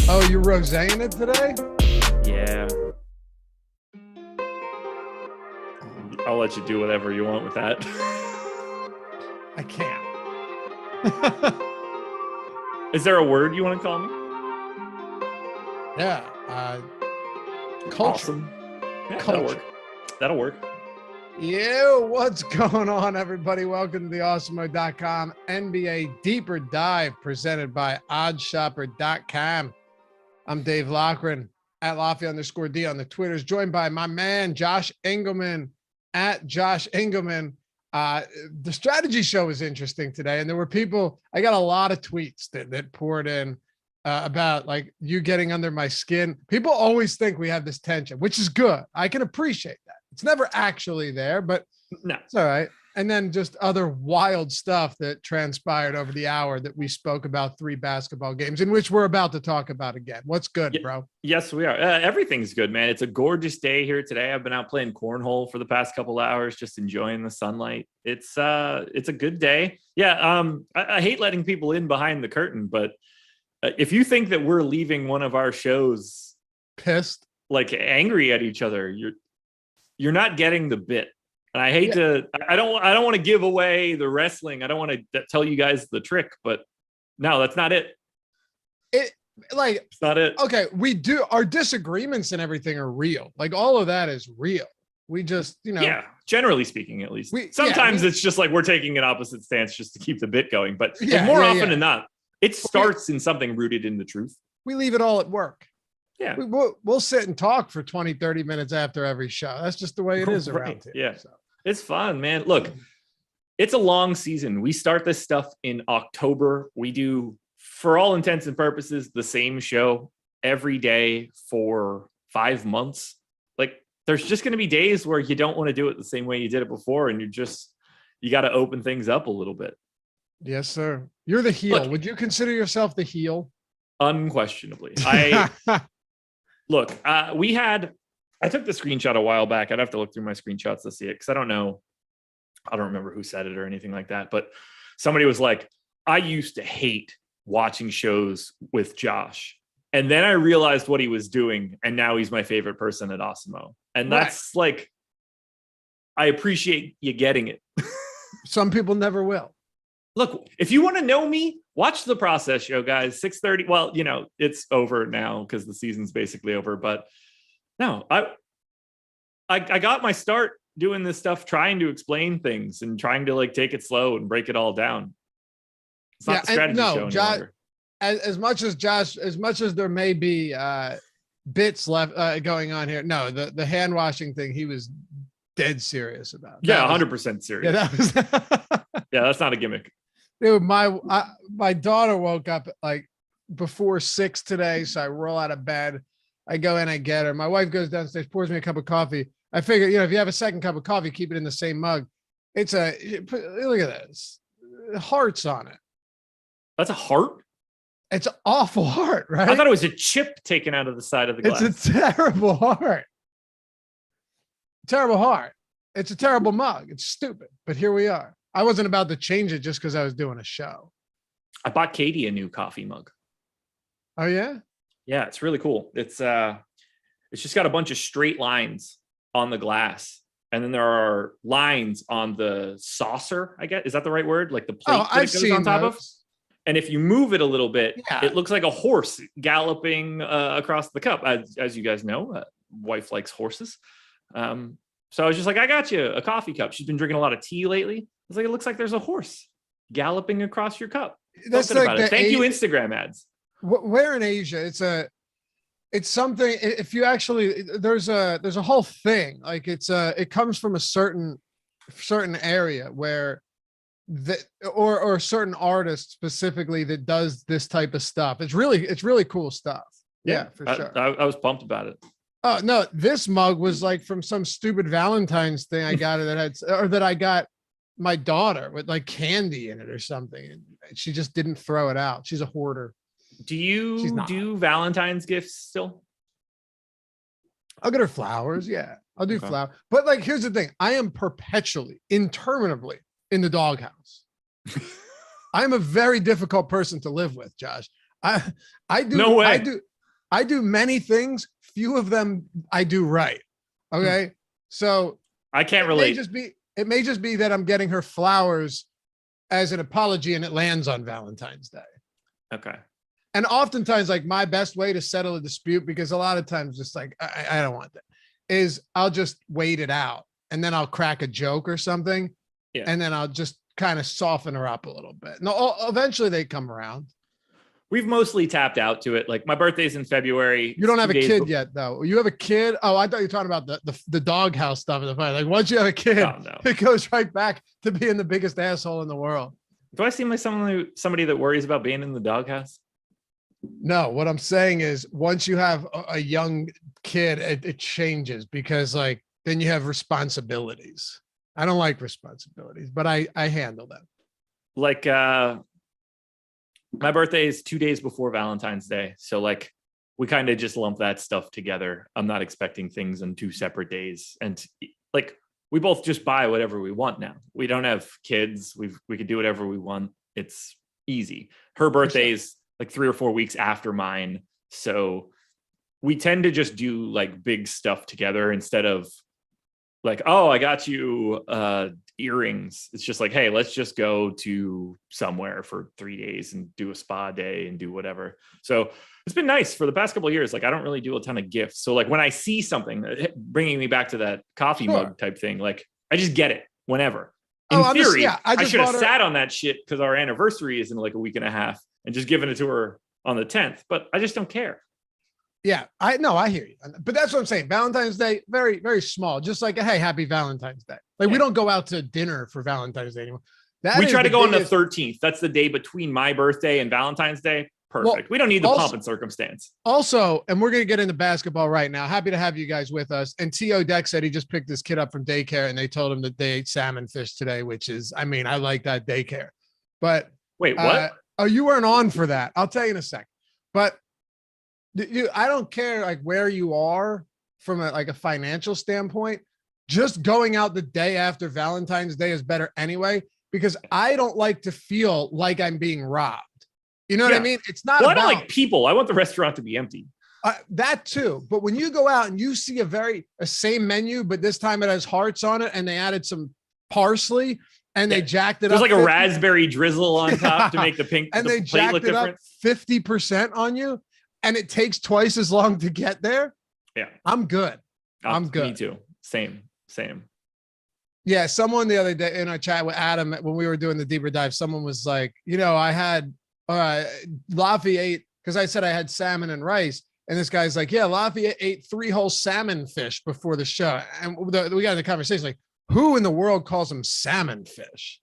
Oh, you're roséing it today? Yeah. I'll let you do whatever you want with that. I can't. Is there a word you want to call me? Yeah. Culture. Awesome. Yeah, Culture. That'll work. Yeah, what's going on, everybody? Welcome to the Awesemo.com NBA Deeper Dive presented by OddsShopper.com. I'm Dave Loughran at Lafayette_D on the Twitters, joined by my man, Josh Engleman at Josh Engleman. The strategy show was interesting today, and there were people, I got a lot of tweets that poured in about like you getting under my skin. People always think we have this tension, which is good. I can appreciate that. It's never actually there, but no, it's all right. And then just other wild stuff that transpired over the hour that we spoke about 3 basketball games in which we're about to talk about again. What's good, bro? Yes, we are. Everything's good, man. It's a gorgeous day here today. I've been out playing cornhole for the past couple hours, just enjoying the sunlight. It's a good day. Yeah. I hate letting people in behind the curtain, but if you think that we're leaving one of our shows pissed, like angry at each other, you're not getting the bit. And I hate to, I don't want to give away the wrestling. I don't want to tell you guys the trick, but no, that's not it. It's not it. Okay. We do, our disagreements and everything are real. Like all of that is real. We just, yeah, generally speaking, at least sometimes it's just like, we're taking an opposite stance just to keep the bit going, but more often than not, it starts in something rooted in the truth. We leave it all at work. Yeah. We'll sit and talk for 20, 30 minutes after every show. That's just the way it is around here. Yeah. So. It's fun, man. Look, it's a long season. We start this stuff in October. We do, for all intents and purposes, the same show every day for 5 months. Like, there's just going to be days where you don't want to do it the same way you did it before. And you got to open things up a little bit. Yes, sir. You're the heel. Look, would you consider yourself the heel? Unquestionably. Look, I took the screenshot a while back. I'd have to look through my screenshots to see it because I don't remember who said it or anything like that. But somebody was like, I used to hate watching shows with Josh. And then I realized what he was doing. And now he's my favorite person at Awesemo. And that's like, I appreciate you getting it. Some people never will. Look, if you want to know me, watch the Process show, guys. 6:30. Well, it's over now because the season's basically over. But no, I got my start doing this stuff, trying to explain things and trying to like take it slow and break it all down. It's not the strategy show any longer. As much as there may be bits left going on here, no, the hand washing thing, he was dead serious about. Yeah, 100% serious. Yeah, that was. Yeah, that's not a gimmick. Dude, my daughter woke up like before 6 today, so I roll out of bed. I go in, I get her. My wife goes downstairs, pours me a cup of coffee. I figure, if you have a second cup of coffee, keep it in the same mug. Look at this. Hearts on it. That's a heart? It's an awful heart, right? I thought it was a chip taken out of the side of the glass. It's a terrible heart. Terrible heart. It's a terrible mug. It's stupid, but here we are. I wasn't about to change it just because I was doing a show. I bought Katie a new coffee mug. Oh, yeah? Yeah, it's really cool. It's just got a bunch of straight lines on the glass. And then there are lines on the saucer, I guess. Is that the right word? Like the plate that it goes on top of? And if you move it a I bet, it looks like a horse galloping across the cup. As you guys know, wife likes horses. So I was just like, I got you a coffee cup. She's been drinking a lot of tea lately. I was like, it looks like there's a horse galloping across your cup. That's like about it. Thank you, Instagram ads. Where in Asia, it's something. If you actually, there's a whole thing. Like it comes from a certain area where or a certain artist specifically that does this type of stuff. It's really cool stuff. Yeah, for sure. I was pumped about it. Oh no, this mug was like from some stupid Valentine's thing I got that I got my daughter with like candy in it or something. And she just didn't throw it out. She's a hoarder. Do you do Valentine's gifts still? I'll get her flowers. Yeah, I'll do flowers. But like, here's the thing. I am perpetually, interminably in the doghouse. I'm a very difficult person to live with, Josh. I do. No way. I do many things. Few of them I do right. Okay. So I can't relate. It may just be that I'm getting her flowers as an apology and it lands on Valentine's Day. Okay. And oftentimes, like, my best way to settle a dispute, because a lot of times just like, I don't want that, is I'll just wait it out and then I'll crack a joke or something. Yeah. And then I'll just kind of soften her up a little bit. No, eventually they come around. We've mostly tapped out to it. Like, my birthday's in February. You don't have a kid yet, though. You have a kid. Oh, I thought you were talking about the doghouse stuff in the fight. Like, once you have a kid, it goes right back to being the biggest asshole in the world. Do I seem like somebody that worries about being in the doghouse? No, what I'm saying is once you have a young kid, it changes, because like then you have responsibilities. I don't like responsibilities, but I handle them. Like, my birthday is 2 days before Valentine's Day. So like we kind of just lump that stuff together. I'm not expecting things on 2 separate days. And like, we both just buy whatever we want now. We don't have kids. We could do whatever we want. It's easy. Her birthday is like 3 or 4 weeks after mine. So we tend to just do like big stuff together instead of like, oh, I got you earrings. It's just like, hey, let's just go to somewhere for 3 days and do a spa day and do whatever. So it's been nice for the past couple of years. Like, I don't really do a ton of gifts. So like when I see something, bringing me back to that coffee mug type thing, like I just get it whenever. In theory, I should have sat on that shit because our anniversary is in like a week and a half and just given it to her on the 10th, but I just don't care. Yeah, I hear you. But that's what I'm saying. Valentine's Day, very, very small. Just like, hey, happy Valentine's Day. Like, we don't go out to dinner for Valentine's Day anymore. We try to go on the 13th. That's the day between my birthday and Valentine's Day. Perfect. Well, we don't need the pomp and circumstance. Also, and we're going to get into basketball right now. Happy to have you guys with us. And T.O. Deck said he just picked his kid up from daycare and they told him that they ate salmon fish today, which is, I mean, I like that daycare. But wait, what? You weren't on for that. I'll tell you in a sec. But I don't care like where you are from a financial standpoint. Just going out the day after Valentine's Day is better anyway, because I don't like to feel like I'm being robbed. You know what I mean? It's not I don't like people. I want the restaurant to be empty. That too. But when you go out and you see a same menu, but this time it has hearts on it and they added some parsley and they jacked it up. There's like a raspberry drizzle on top to make the pink and they jacked it up 50% on you. And it takes twice as long to get there. Yeah. I'm good. I'm good. Me too. Same. Yeah. Someone the other day in our chat with Adam, when we were doing the deeper dive, someone was like, I had Lafayette, because I said I had salmon and rice. And this guy's like, yeah, Lafayette ate 3 whole salmon fish before the show. And we got in the conversation, like, who in the world calls them salmon fish?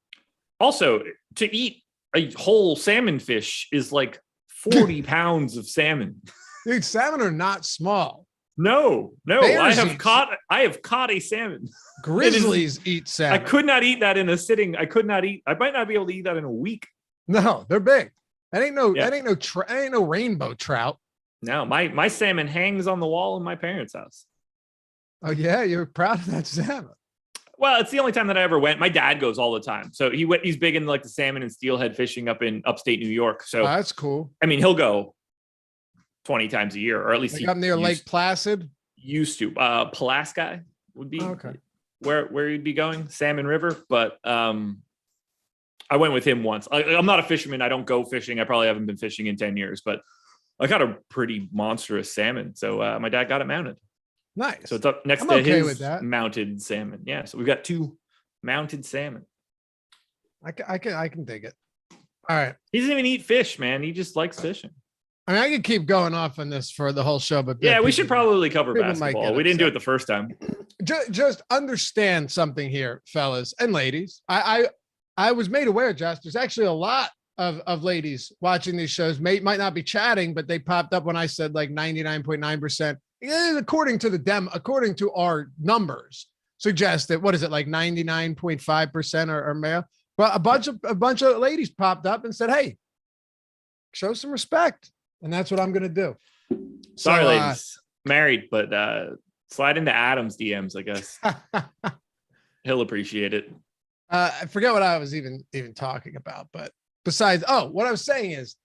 Also, to eat a whole salmon fish is like 40 pounds of salmon. Dude, salmon are not small. No. I have caught a salmon. Grizzlies eat salmon. I could not eat that in a sitting. I might not be able to eat that in a week. No, they're big. That ain't no rainbow trout. No, my salmon hangs on the wall in my parents' house. Oh yeah, you're proud of that salmon. Well, it's the only time that I ever went. My dad goes all the time. So he's big in like the salmon and steelhead fishing up in upstate New York. So that's cool. I mean, he'll go 20 times a year, or at least up near Lake Placid. Used to. Pulaski would be where he'd be going, Salmon River. But I went with him once. I'm not a fisherman. I don't go fishing. I probably haven't been fishing in 10 years, but I got a pretty monstrous salmon. So my dad got it mounted. Nice. So it's up next to his mounted salmon. Yeah. So we've got 2 mounted salmon. I can dig it. All right. He doesn't even eat fish, man. He just likes fishing. I mean, I could keep going off on this for the whole show, but yeah, we should probably cover basketball. We didn't do it the first time. Just understand something here, fellas and ladies. I was made aware, Josh, there's actually a lot of ladies watching these shows. Might not be chatting, but they popped up when I said like 99.9%. According to our numbers, suggest that what is it, like 99.5% are male? But a bunch of ladies popped up and said, "Hey, show some respect," and that's what I'm going to do. Sorry, ladies, married, but slide into Adam's DMs, I guess. He'll appreciate it. I forget what I was even talking about, but besides, what I was saying is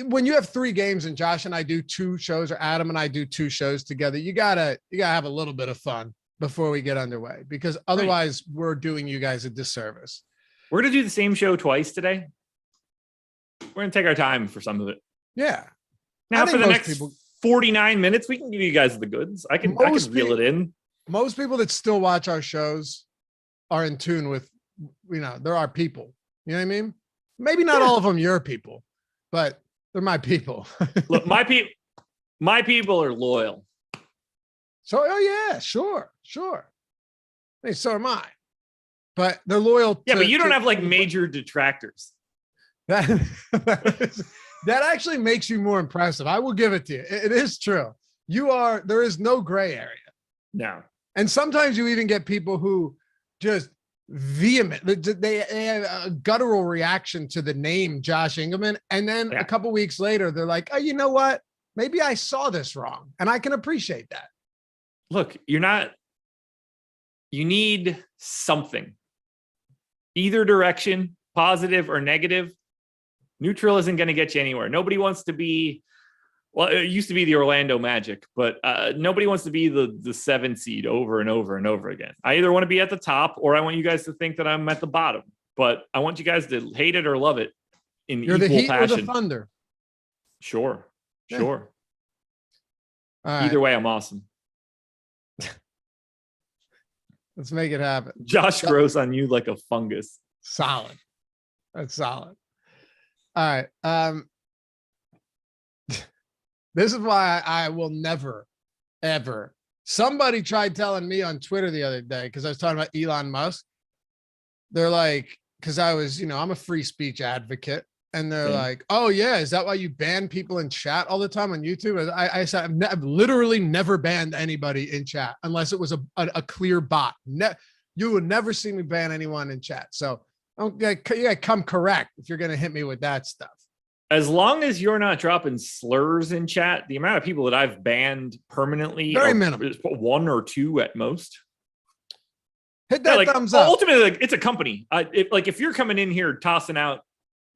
when you have 3 games and Josh and I do 2 shows, or Adam and I do 2 shows together, you gotta have a little bit of fun before we get underway, because otherwise we're doing you guys a disservice. We're going to do the same show twice today. We're going to take our time for some of it. Yeah. Now for the next 49 minutes, we can give you guys the goods. I can reel it in. Most people that still watch our shows are in tune with, there are people. You know what I mean? Maybe not all of them your people, but they're my people. Look, my people are loyal. So, sure. Hey, so am I. But they're loyal. Yeah, but you don't have like major detractors. That actually makes you more impressive. I will give it to you. It is true. There is no gray area. No. And sometimes you even get people who just vehement. They have a guttural reaction to the name Josh Engleman. And then a couple weeks later, they're like, oh, you know what? Maybe I saw this wrong. And I can appreciate that. Look, you need something. Either direction, positive or negative. Neutral isn't going to get you anywhere. Nobody wants to be, well, it used to be the Orlando Magic, but nobody wants to be the 7 seed over and over and over again. I either want to be at the top, or I want you guys to think that I'm at the bottom. But I want you guys to hate it or love it in You're equal the Heat passion. Or the Thunder. Sure. All Either way, I'm awesome. Let's make it happen. Josh grows on you like a fungus. Solid. That's solid. All right. This is why I will never, ever. Somebody tried telling me on Twitter the other day, because I was talking about Elon Musk. They're like, because I was, I'm a free speech advocate. And they're like, oh, yeah, is that why you ban people in chat all the time on YouTube? I said, I've literally never banned anybody in chat unless it was a clear bot. You would never see me ban anyone in chat. So you gotta come correct if you're going to hit me with that stuff. As long as you're not dropping slurs in chat, the amount of people that I've banned permanently very minimal. 1 or 2 at most. Hit that thumbs up. Ultimately, it's a company. If you're coming in here tossing out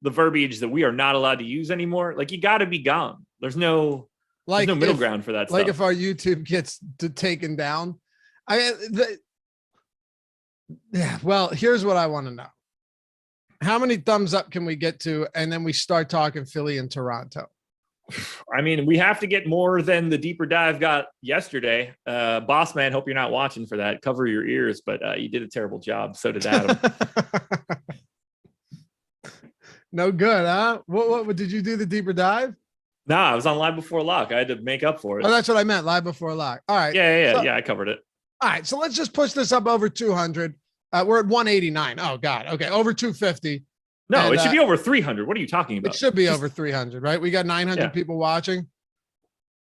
the verbiage that we are not allowed to use anymore, like, you got to be gone. There's no middle ground for that stuff. Like if our YouTube gets taken down, well, here's what I want to know. How many thumbs up can we get to? And then we start talking Philly and Toronto. I mean, we have to get more than the deeper dive got yesterday. Boss man, hope you're not watching for that. Cover your ears, but you did a terrible job. So did Adam. No good, huh? What did you do the deeper dive? No, I was on Live Before Lock. I had to make up for it. Oh, that's what I meant. Live Before Lock. All right. Yeah, I covered it. All right. So let's just push this up over 200. We're at 189. Oh, God. Okay. Over 250. No, it should be over 300. What are you talking about? It should be over 300, right? We got 900 people watching.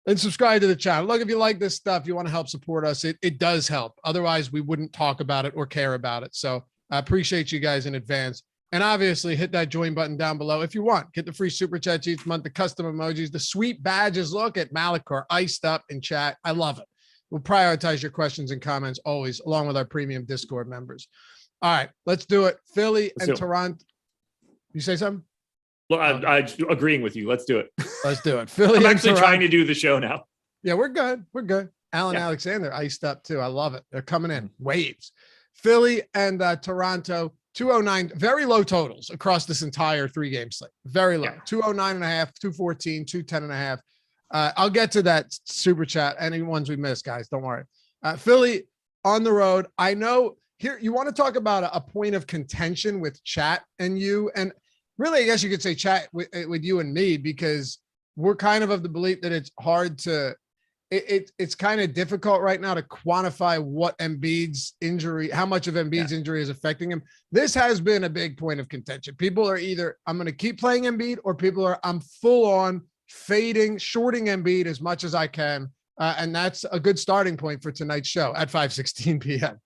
And subscribe to the channel. Look, if you like this stuff, you want to help support us, it does help. Otherwise, we wouldn't talk about it or care about it. So I appreciate you guys in advance. And obviously, hit that join button down below if you want. Get the free super chats each month, the custom emojis, the sweet badges. Look at Malachor iced up in chat. I love it. We'll prioritize your questions and comments always, along with our premium Discord members. All right, let's do it. Philly and Toronto. You say something? Look, I'm agreeing with you. Let's do it. Let's do it. Philly. I'm actually trying to do the show now. Yeah, we're good. We're good. Alan Alexander iced up too. I love it. They're coming in waves. Philly and Toronto. 209, very low totals across this entire 3-game slate. Very low. 209 and a half, 214, 210 and a half. I'll get to that super chat. Any ones we missed, guys, don't worry. Philly on the road. I know here you want to talk about a point of contention with chat and you, and really, I guess you could say chat with you and me, because we're kind of the belief that it's hard to, it's kind of difficult right now to quantify what Embiid's injury, how much of Embiid's injury is affecting him. This has been a big point of contention. People are either, I'm going to keep playing Embiid, or people are, I'm full on fading, shorting Embiid as much as I can. And that's a good starting point for tonight's show at 5:16 p.m.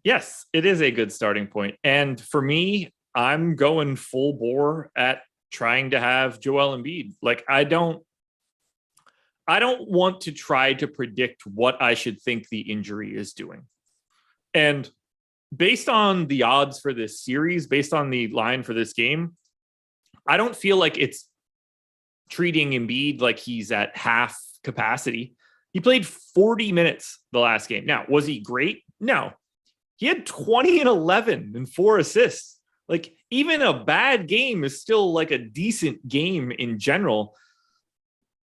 Yes, it is a good starting point. And for me, I'm going full bore at trying to have Joel Embiid. Like, I don't want to try to predict what I should think the injury is doing. And based on the odds for this series, based on the line for this game, I don't feel like it's treating Embiid like he's at half capacity. He played 40 minutes the last game. Now, was he great? No. He had 20 and 11 and 4 assists. Like, even a bad game is still like a decent game in general.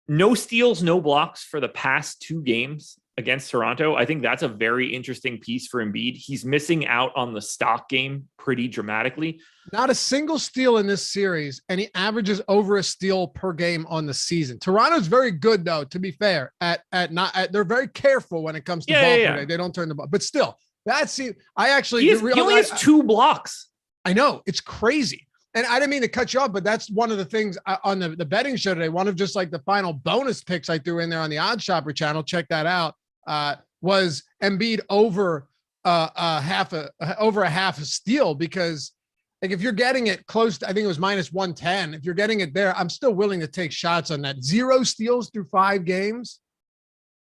No steals, no blocks for the past 2 games against Toronto. I think that's a very interesting piece for Embiid. He's missing out on the stock game pretty dramatically. Not a single steal in this series, and he averages over a steal per game on the season. Toronto's very good, though, to be fair, they're very careful when it comes to ball play. They don't turn the ball. But still, he only has 2 blocks. I know. It's crazy. And I didn't mean to cut you off, but that's one of the things on the betting show today. One of just like the final bonus picks I threw in there on the Odd Shopper channel. Check that out. Was Embiid over a half a steal, because like if you're getting it close to, I think it was -110. If you're getting it there, I'm still willing to take shots on that. 0 steals through 5 games.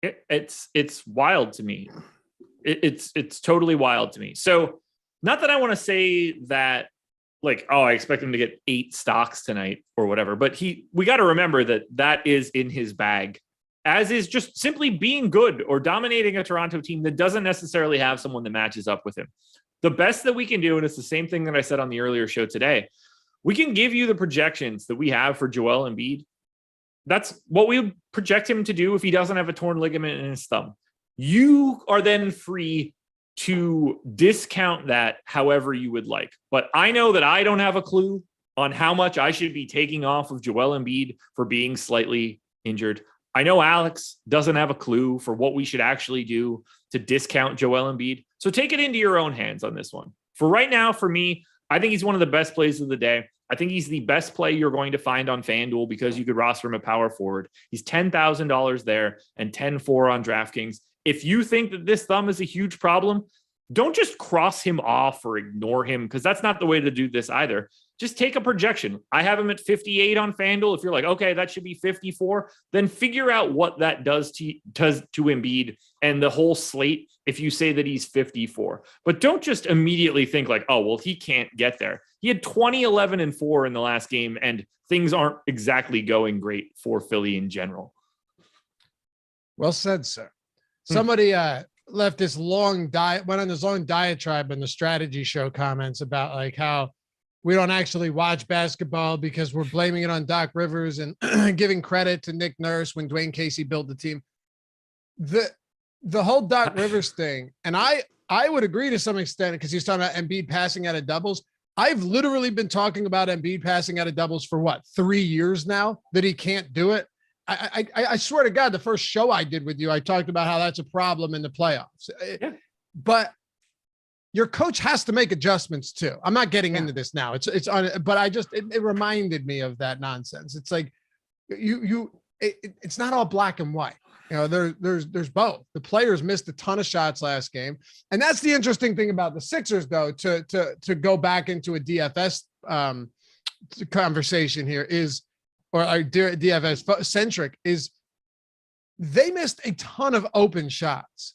It's wild to me. It's totally wild to me. So not that I want to say that, like, oh, I expect him to get 8 stocks tonight or whatever, but we got to remember that is in his bag, as is just simply being good or dominating a Toronto team that doesn't necessarily have someone that matches up with him. The best that we can do, and it's the same thing that I said on the earlier show today, we can give you the projections that we have for Joel Embiid. That's what we would project him to do if he doesn't have a torn ligament in his thumb. You are then free to discount that however you would like. But I know that I don't have a clue on how much I should be taking off of Joel Embiid for being slightly injured. I know Alex doesn't have a clue for what we should actually do to discount Joel Embiid. So take it into your own hands on this one. For right now, for me, I think he's one of the best plays of the day. I think he's the best play you're going to find on FanDuel, because you could roster him at power forward. He's $10,000 there and 10-4 on DraftKings. If you think that this thumb is a huge problem, don't just cross him off or ignore him, because that's not the way to do this either. Just take a projection. I have him at 58 on FanDuel. If you're like, okay, that should be 54, then figure out what that does to Embiid and the whole slate if you say that he's 54. But don't just immediately think like, oh, well, he can't get there. He had 20, 11, and 4 in the last game, and things aren't exactly going great for Philly in general. Well said, sir. Somebody left this went on this long diatribe in the strategy show comments about like how we don't actually watch basketball because we're blaming it on Doc Rivers and giving credit to Nick Nurse when Dwayne Casey built the team. The whole Doc Rivers thing, and I would agree to some extent, because he's talking about Embiid passing out of doubles. I've literally been talking about Embiid passing out of doubles for 3 years now, that he can't do it. I swear to God, the first show I did with you, I talked about how that's a problem in the playoffs. Yeah. But your coach has to make adjustments too. I'm not getting into this now. But it reminded me of that nonsense. It's like it's not all black and white. You know, there's both. The players missed a ton of shots last game, and that's the interesting thing about the Sixers, though. To go back into a DFS conversation here or DFS centric, is they missed a ton of open shots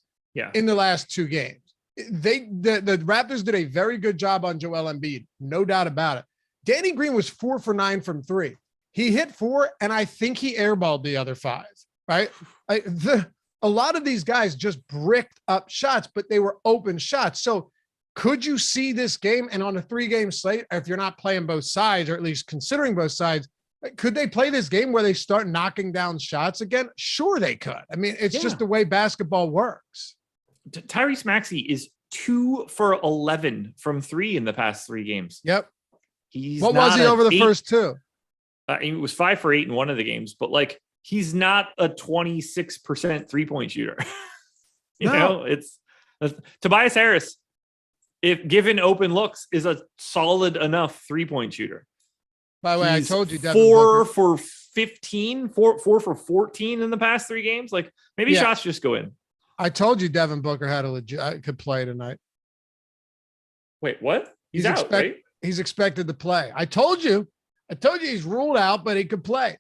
in the last 2 games. The Raptors did a very good job on Joel Embiid, no doubt about it. Danny Green was 4 for 9 from 3. He hit 4, and I think he airballed the other 5, right? A lot of these guys just bricked up shots, but they were open shots. So could you see this game, and on a 3-game slate, if you're not playing both sides, or at least considering both sides, could they play this game where they start knocking down shots again? Sure, they could. I mean, it's just the way basketball works. Tyrese Maxey is 2 for 11 from 3 in the past 3 games. Yep. What was he over the first 2? He was 5 for 8 in one of the games, but like, he's not a 26% 3-point shooter. you know, it's Tobias Harris, if given open looks, is a solid enough 3-point shooter. By the way, he's I told you, Devin 4 Booker. for 15, 4 for 14 in the past 3 games. Like, maybe shots just go in. I told you Devin Booker had could play tonight. Wait, what? He's out, right? He's expected to play. I told you he's ruled out, but he could play.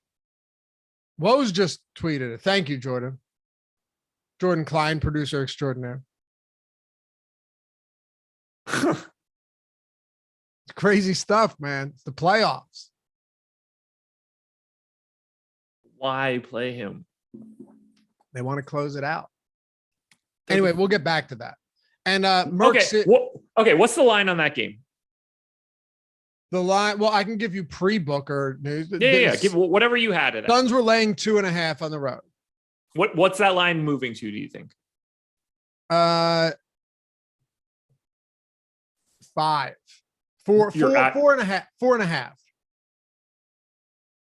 Woes just tweeted it. Thank you, Jordan. Jordan Klein, producer extraordinaire. It's crazy stuff, man. It's the playoffs. Why play him? They want to close it out. Anyway, we'll get back to that. And okay, what's the line on that game? The line, well, I can give you pre-Booker news. Yeah. Give whatever you had it. Suns were laying 2.5 on the road. What's that line moving to, do you think? 5. 4.5. 4.5.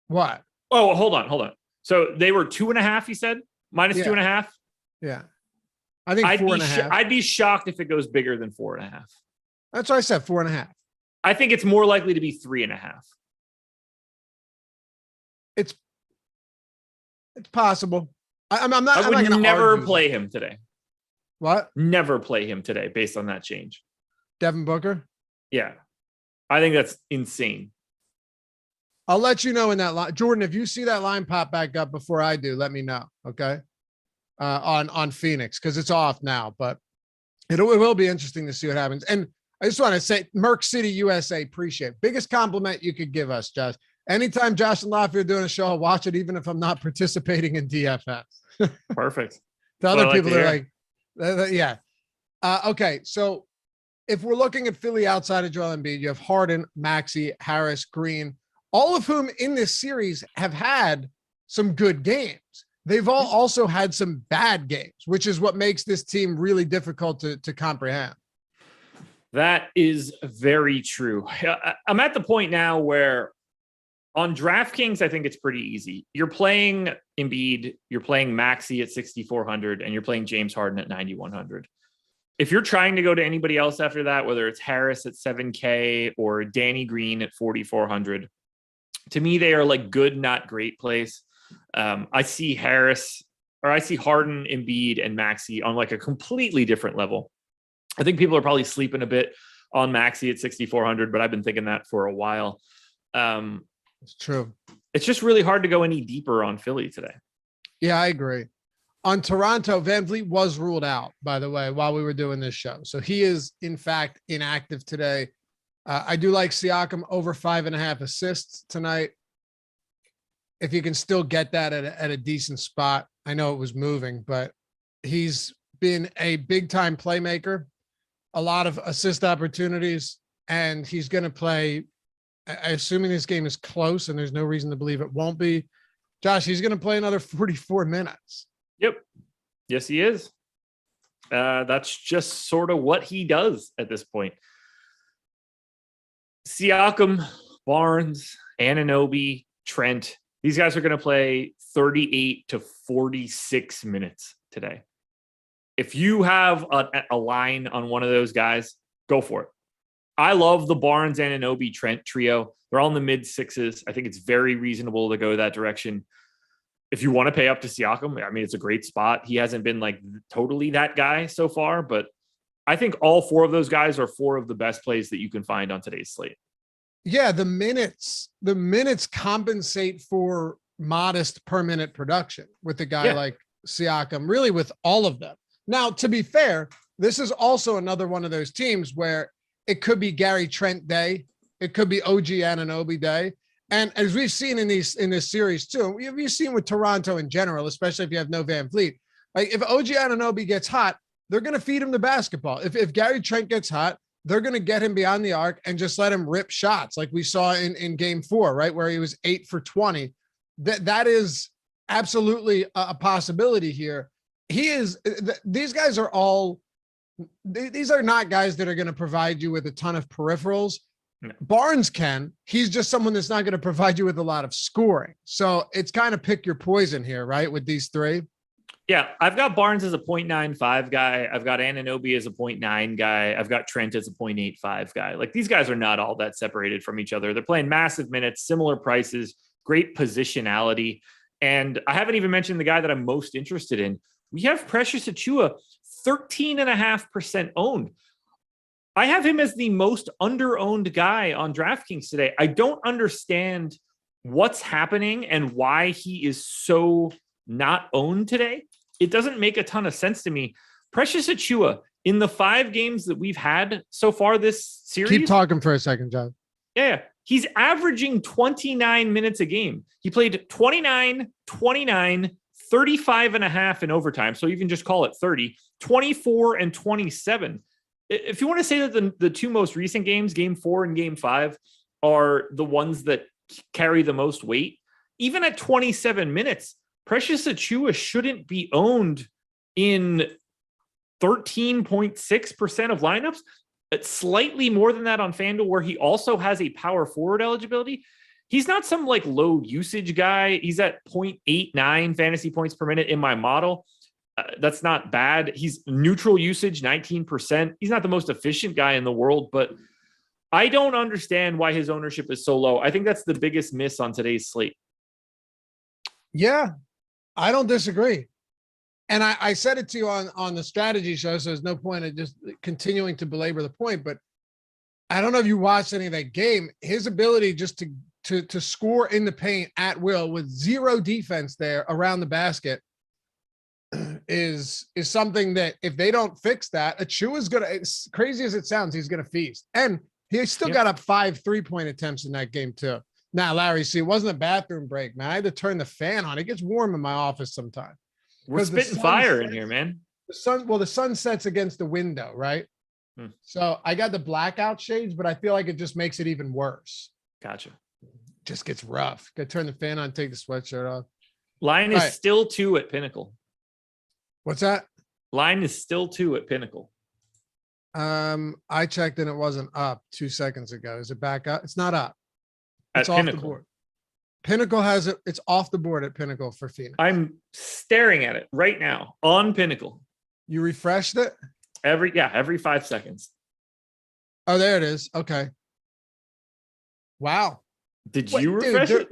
What? Oh, hold on. So they were 2.5, you said? Minus 2.5? Yeah. I think 4.5. I'd be shocked if it goes bigger than 4.5. That's what I said, 4.5. I think it's more likely to be 3.5. It's possible. I'm not. I would I'm not never play him today. What? Never play him today based on that change. Devin Booker? Yeah. I think that's insane. I'll let you know in that line. Jordan, if you see that line pop back up before I do, let me know. Okay. On Phoenix, because it's off now, but it will be interesting to see what happens. And I just want to say, Merc City, USA, appreciate. Biggest compliment you could give us, Josh. Anytime Josh and Lafayette are doing a show, I'll watch it, even if I'm not participating in DFS. Perfect. The other people are like, yeah. Okay, so if we're looking at Philly outside of Joel Embiid, you have Harden, Maxey, Harris, Green, all of whom in this series have had some good games. They've all also had some bad games, which is what makes this team really difficult to comprehend. That is very true. I'm at the point now where on DraftKings, I think it's pretty easy. You're playing Embiid, you're playing Maxey at 6,400, and you're playing James Harden at 9,100. If you're trying to go to anybody else after that, whether it's Harris at 7K or Danny Green at 4,400, to me, they are like good, not great plays. I see Harden, Embiid, and Maxey on like a completely different level. I think people are probably sleeping a bit on Maxey at 6,400, but I've been thinking that for a while. It's true. It's just really hard to go any deeper on Philly today. Yeah, I agree. On Toronto, Van Vliet was ruled out, by the way, while we were doing this show. So he is, in fact, inactive today. I do like Siakam over 5.5 assists tonight. If you can still get that at a decent spot. I know it was moving, but he's been a big-time playmaker, a lot of assist opportunities, and he's going to play, assuming this game is close, and there's no reason to believe it won't be. Josh, he's going to play another 44 minutes. Yep. Yes, he is. That's just sort of what he does at this point. Siakam, Barnes, Anunoby, Trent, these guys are going to play 38 to 46 minutes today. If you have a line on one of those guys, go for it. I love the Barnes, Anunoby, Trent trio. They're all in the mid sixes. I think it's very reasonable to go that direction. If you want to pay up to Siakam, I mean, it's a great spot. He hasn't been like totally that guy so far, but I think all four of those guys are four of the best plays that you can find on today's slate. Yeah, the minutes compensate for modest per minute production with a guy like Siakam, really with all of them. Now, to be fair, this is also another one of those teams where it could be Gary Trent day. It could be OG Anunoby day. And as we've seen in this series too, we've seen with Toronto in general, especially if you have no Van Vliet, like if OG Anunoby gets hot, they're going to feed him the basketball. If Gary Trent gets hot, they're going to get him beyond the arc and just let him rip shots like we saw in game 4, right? Where he was 8 for 20. That is absolutely a possibility here. These guys are all, these are not guys that are going to provide you with a ton of peripherals. No. Barnes can. He's just someone that's not going to provide you with a lot of scoring. So it's kind of pick your poison here, right? With these three. Yeah, I've got Barnes as a 0.95 guy. I've got Anunoby as a 0.9 guy. I've got Trent as a 0.85 guy. Like these guys are not all that separated from each other. They're playing massive minutes, similar prices, great positionality. And I haven't even mentioned the guy that I'm most interested in. We have Precious Achiuwa, 13.5% owned. I have him as the most under-owned guy on DraftKings today. I don't understand what's happening and why he is so not owned today. It doesn't make a ton of sense to me. Precious Achiuwa, in the 5 games that we've had so far this series. Keep talking for a second, John. Yeah. He's averaging 29 minutes a game. He played 29, 29, 35 and a half in overtime. So you can just call it 30, 24 and 27. If you want to say that the two most recent games, game 4 and game 5, are the ones that carry the most weight, even at 27 minutes, Precious Achiuwa shouldn't be owned in 13.6% of lineups. It's slightly more than that on FanDuel, where he also has a power forward eligibility. He's not some like low usage guy. He's at 0.89 fantasy points per minute in my model. That's not bad. He's neutral usage, 19%. He's not the most efficient guy in the world, but I don't understand why his ownership is so low. I think that's the biggest miss on today's slate. Yeah, I don't disagree. And I said it to you on the strategy show, so there's no point in just continuing to belabor the point, but I don't know if you watched any of that game. His ability just to score in the paint at will with zero defense there around the basket is something that if they don't fix that, Achiuwa's gonna, as crazy as it sounds, he's gonna feast. And he still got up 5 3-point attempts in that game too. Now, Larry, see, it wasn't a bathroom break, man. I had to turn the fan on. It gets warm in my office sometimes. We're spitting fire in here, man. The sun sets against the window, right? So I got the blackout shades, but I feel like it just makes it even worse. Gotcha. Just gets rough. Got to turn the fan on, take the sweatshirt off. Line is still 2 at Pinnacle. What's that? Line is still 2 at Pinnacle. I checked and it wasn't up 2 seconds ago. Is it back up? It's not up. It's at off Pinnacle. the board. Pinnacle has it. It's off the board at Pinnacle for Phoenix. I'm staring at it right now on Pinnacle. You refreshed it? Every 5 seconds. Oh, there it is. Okay. Wow. Did you refresh it?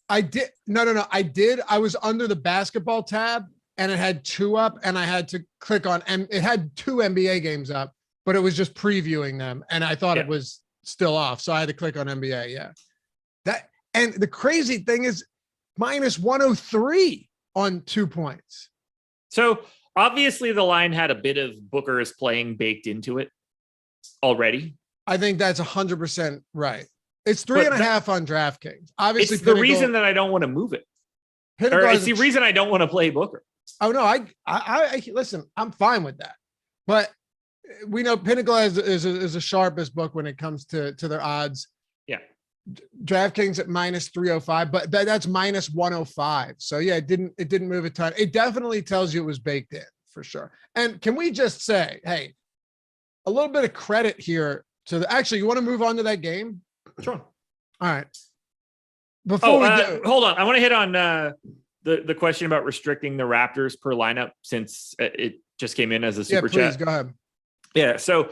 I did. No. I did. I was under the basketball tab and it had 2 up and I had to click on, and it had 2 NBA games up, but it was just previewing them. And I thought it was still off. So I had to click on NBA. Yeah. And the crazy thing is minus 103 on 2 points. So obviously the line had a bit of Booker is playing baked into it already. I think that's 100% right. It's 3.5 on DraftKings. Obviously, it's the reason that I don't want to move it. Or it's the reason I don't want to play Booker. Oh no, I listen. I'm fine with that, but we know Pinnacle is the sharpest book when it comes to their odds. Yeah, DraftKings at minus 305, but that's minus 105. So yeah, it didn't move a ton. It definitely tells you it was baked in for sure. And can we just say, hey, a little bit of credit here to the. Actually, you want to move on to that game? Sure. All right. Before we do, hold on. I want to hit on the question about restricting the Raptors per lineup since it just came in as a super chat. Go ahead. Yeah. So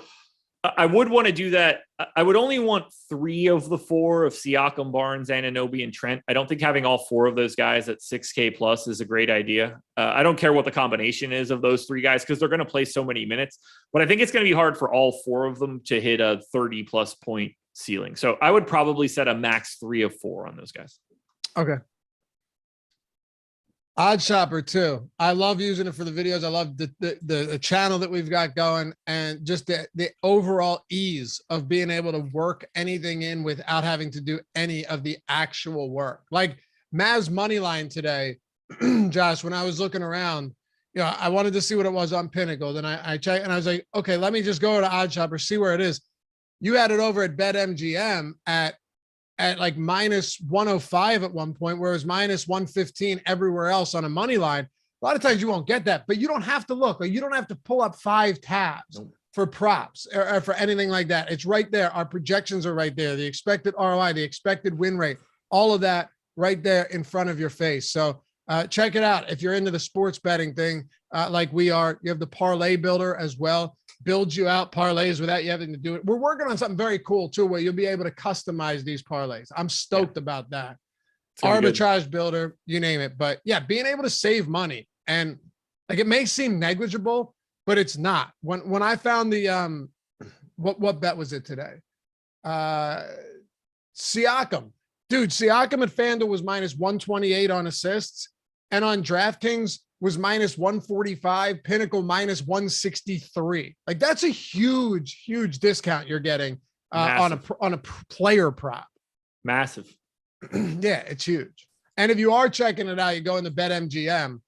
I would want to do that. I would only want 3 of the 4 of Siakam, Barnes, Anunoby, and Trent. I don't think having all 4 of those guys at 6K plus is a great idea. I don't care what the combination is of those 3 guys because they're going to play so many minutes. But I think it's going to be hard for all 4 of them to hit a 30 plus point ceiling. So I would probably set a max 3 of 4 on those guys. Okay. Odd Shopper too. I love using it for the videos. I love the channel that we've got going and just the overall ease of being able to work anything in without having to do any of the actual work. Like Mavs money line today, Josh, when I was looking around, you know, I wanted to see what it was on Pinnacle. Then I checked and I was like, okay, let me just go to Odd Shopper, see where it is. You had it over at BetMGM at like minus 105 at one point, where it was minus 115 everywhere else on a money line. A lot of times you won't get that, but you don't have to look. Like you don't have to pull up 5 tabs for props or for anything like that. It's right there. Our projections are right there. The expected ROI, the expected win rate, all of that right there in front of your face. So check it out. If you're into the sports betting thing, like we are, you have the parlay builder as well. Builds you out parlays without you having to do it. We're working on something very cool too, where you'll be able to customize these parlays. I'm stoked about that. Arbitrage builder, you name it. But yeah, being able to save money, and like it may seem negligible, but it's not. When I found the what bet was it today? Siakam. Dude, Siakam at FanDuel was minus 128 on assists, and on DraftKings was minus 145, Pinnacle minus 163. Like that's a huge, huge discount you're getting on a player prop. Massive. Yeah, it's huge. And if you are checking it out, you go into BetMGM.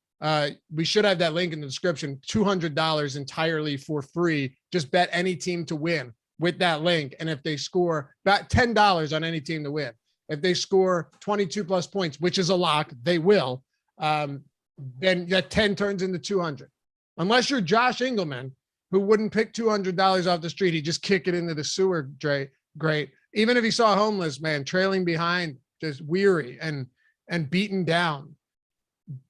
We should have that link in the description. $200 entirely for free. Just bet any team to win with that link. And if they score about $10 on any team to win, if they score 22 plus points, which is a lock, they will. Then that 10 turns into 200. Unless you're Josh Engleman, who wouldn't pick $200 off the street, he'd just kick it into the sewer. Great. Even if he saw a homeless man trailing behind, just weary and beaten down,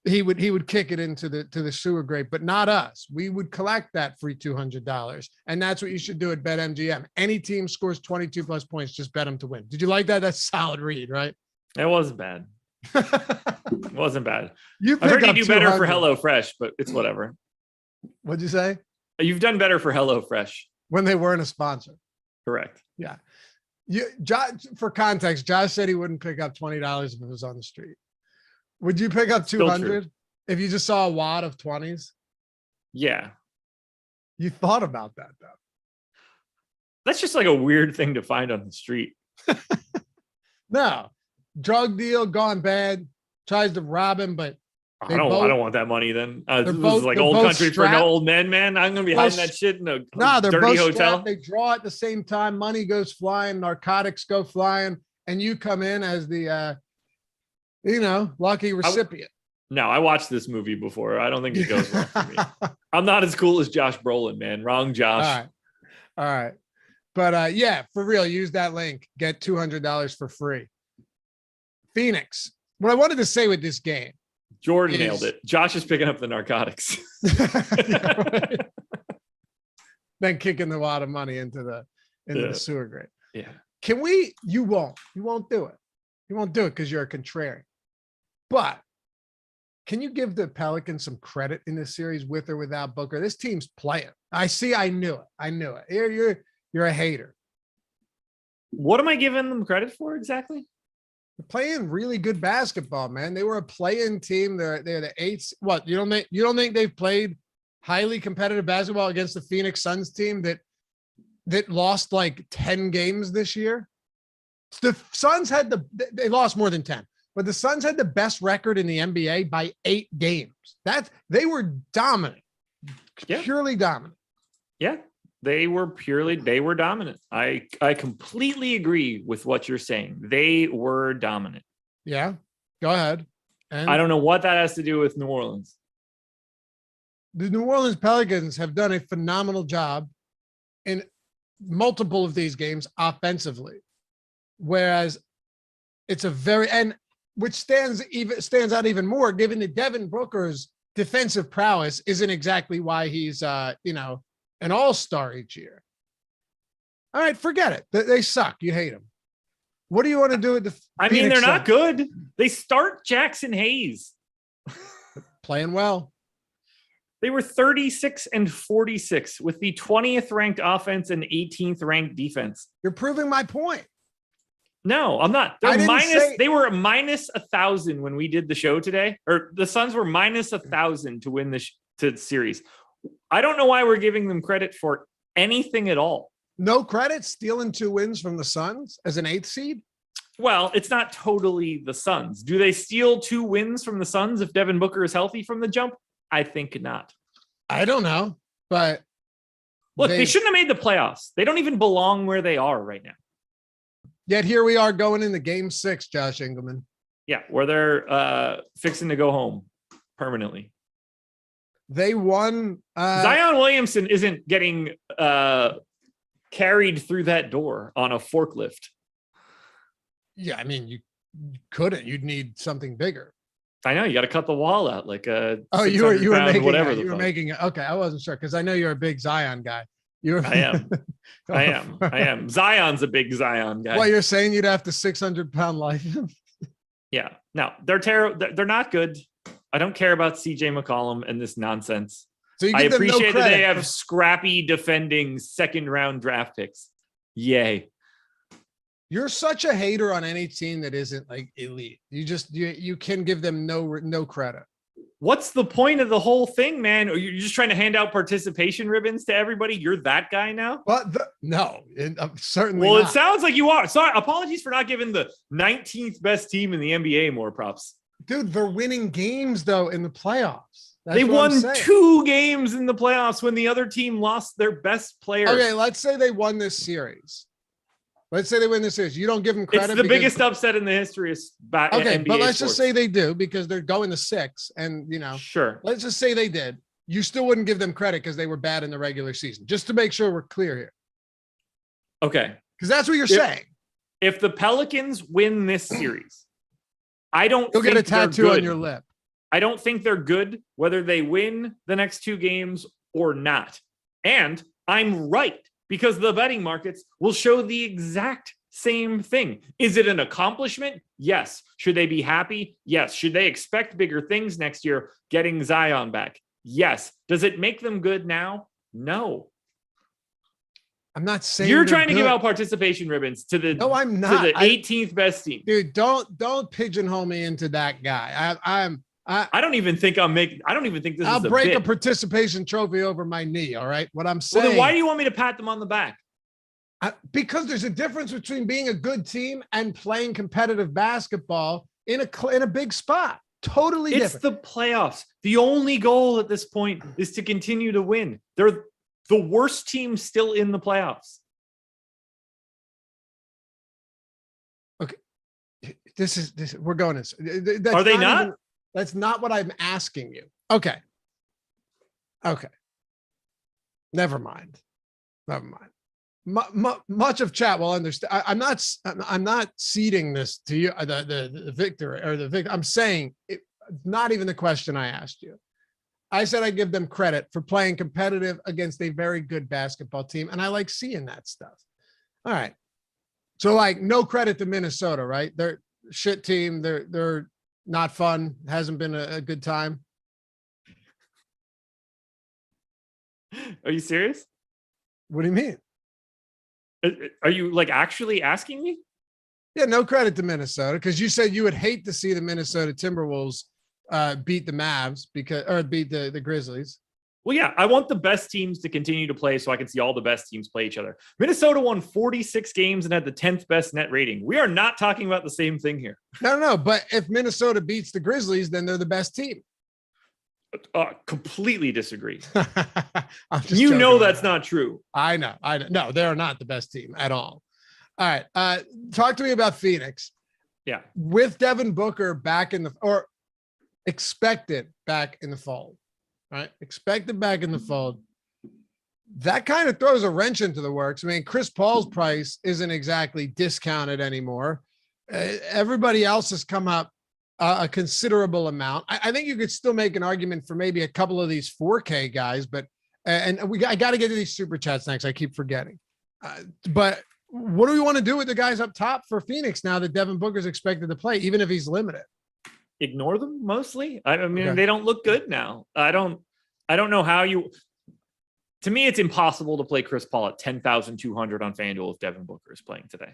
he would kick it into the sewer grate, but not us. We would collect that free $200. And that's what you should do at BetMGM. Any team scores 22 plus points, just bet them to win. Did you like that? That's a solid read, right? It wasn't bad. It wasn't bad. I heard you do better for HelloFresh, but it's whatever. What'd you say? You've done better for HelloFresh. When they weren't a sponsor. Correct. Yeah. For context, Josh said he wouldn't pick up $20 if it was on the street. Would you pick up 200 if you just saw a wad of 20s? Yeah. You thought about that, though. That's just like a weird thing to find on the street. No. Drug deal gone bad. Tries to rob him, but I don't want that money then. This is like old country for no old men, man. I'm going to be hiding that shit in a they're dirty both hotel. Strapped. They draw at the same time. Money goes flying. Narcotics go flying. And you come in as the, lucky recipient. I watched this movie before. I don't think it goes well for me. I'm not as cool as Josh Brolin, man. Wrong, Josh. All right. But yeah, for real, use that link. Get $200 for free. Phoenix. What I wanted to say with this game. Jordan nailed it. Josh is picking up the narcotics. Then kicking a lot of money into the sewer grate. Yeah. You won't do it. You won't do it because you're a contrarian. But can you give the Pelicans some credit in this series with or without Booker? This team's playing. I knew it. You're a hater. What am I giving them credit for exactly? They're playing really good basketball, man. They were a play-in team. They're the eighth. What, you don't think they've played highly competitive basketball against the Phoenix Suns team that lost like 10 games this year? The Suns they lost more than 10, but the Suns had the best record in the NBA by 8 games. They were dominant, purely dominant. Yeah, they were dominant. I completely agree with what you're saying. They were dominant. Yeah, go ahead. And I don't know what that has to do with New Orleans. The New Orleans Pelicans have done a phenomenal job in multiple of these games offensively. Whereas it's which stands out even more, given that Devin Booker's defensive prowess isn't exactly why he's an all-star each year. All right, forget it. They suck. You hate them. What do you want to do with the Phoenix they're Suns? not good. They start Jackson Hayes. Playing well. They were 36 and 46 with the 20th ranked offense and 18th ranked defense. You're proving my point. No, I'm not. They were minus 1,000 when we did the show today, or the Suns were minus 1,000 to win the series. I don't know why we're giving them credit for anything at all. No credit, stealing 2 wins from the Suns as an 8th seed? Well, it's not totally the Suns. Do they steal 2 wins from the Suns if Devin Booker is healthy from the jump? I think not. I don't know, but look, they shouldn't have made the playoffs. They don't even belong where they are right now. Yet here we are going into game 6, Josh Engleman. Yeah, where they're fixing to go home permanently. They won. Zion Williamson isn't getting carried through that door on a forklift. Yeah, I mean, you couldn't. You'd need something bigger. I know, you got to cut the wall out like a. Oh, you were making whatever. You were making it. Okay, I wasn't sure because I know you're a big Zion guy. I am. Zion's a big Zion guy. Well, you're saying you'd have to 600-pound life him? Yeah. No, they're terrible. They're not good. I don't care about CJ McCollum and this nonsense. So I appreciate that they have scrappy defending 2nd-round draft picks. Yay. You're such a hater on any team that isn't like elite. You can give them no credit. What's the point of the whole thing, man? Are you just trying to hand out participation ribbons to everybody? You're that guy now? Well, no, certainly Well, not. It sounds like you are. Sorry, apologies for not giving the 19th best team in the NBA more props. Dude, they're winning games, though, in the playoffs. They won 2 games in the playoffs when the other team lost their best player. Okay, let's say they won this series. Let's say they win this series. You don't give them credit. It's the biggest upset in the history of NBA but let's sports. just say they do because they're going to 6. And, sure. Let's just say they did. You still wouldn't give them credit because they were bad in the regular season, just to make sure we're clear here. Okay. Because that's what you're saying. If the Pelicans win this series, You'll get a tattoo on your lip. I don't think they're good whether they win the next 2 games or not. And I'm right because the betting markets will show the exact same thing. Is it an accomplishment? Yes. Should they be happy? Yes. Should they expect bigger things next year, getting Zion back? Yes. Does it make them good now? No. I'm not saying you're trying to give out participation ribbons to the no, I'm not. To the 18th best team. Dude, don't pigeonhole me into that guy. I don't even think I don't even think this is I'll break a participation trophy over my knee. All right. What I'm saying. Well, then why do you want me to pat them on the back? Because there's a difference between being a good team and playing competitive basketball in a big spot. Totally different. It's the playoffs. The only goal at this point is to continue to win. They're the worst team still in the playoffs. Okay. This we're going in. Are they not? That's not what I'm asking you. Okay. Never mind. Much of chat will understand. I'm not ceding this to you, the victor or the victor. I'm saying it's not even the question I asked you. I said I give them credit for playing competitive against a very good basketball team, and I like seeing that stuff. All right. So no credit to Minnesota, right? They're a shit team. They're not fun. Hasn't been a good time. Are you serious? What do you mean? Are you actually asking me? Yeah, no credit to Minnesota because you said you would hate to see the Minnesota Timberwolves beat the Mavs beat the Grizzlies. Well, yeah, I want the best teams to continue to play so I can see all the best teams play each other. Minnesota won 46 games and had the 10th best net rating. We are not talking about the same thing here. No. But if Minnesota beats the Grizzlies, then they're the best team. Completely disagree. You know that's not true. I know. No, they're not the best team at all. All right. Talk to me about Phoenix. Yeah. With Devin Booker back or expected back in the fold. Right. Expected back in the fold. That kind of throws a wrench into the works. I mean, Chris Paul's price isn't exactly discounted anymore. Everybody else has come up a considerable amount. I think you could still make an argument for maybe a couple of these 4K guys, but I got to get to these super chats next. I keep forgetting. But what do we want to do with the guys up top for Phoenix now that Devin Booker's expected to play, even if he's limited? Ignore them mostly. I mean, They don't look good now. I don't know how to me, it's impossible to play Chris Paul at 10,200 on FanDuel if Devin Booker is playing today.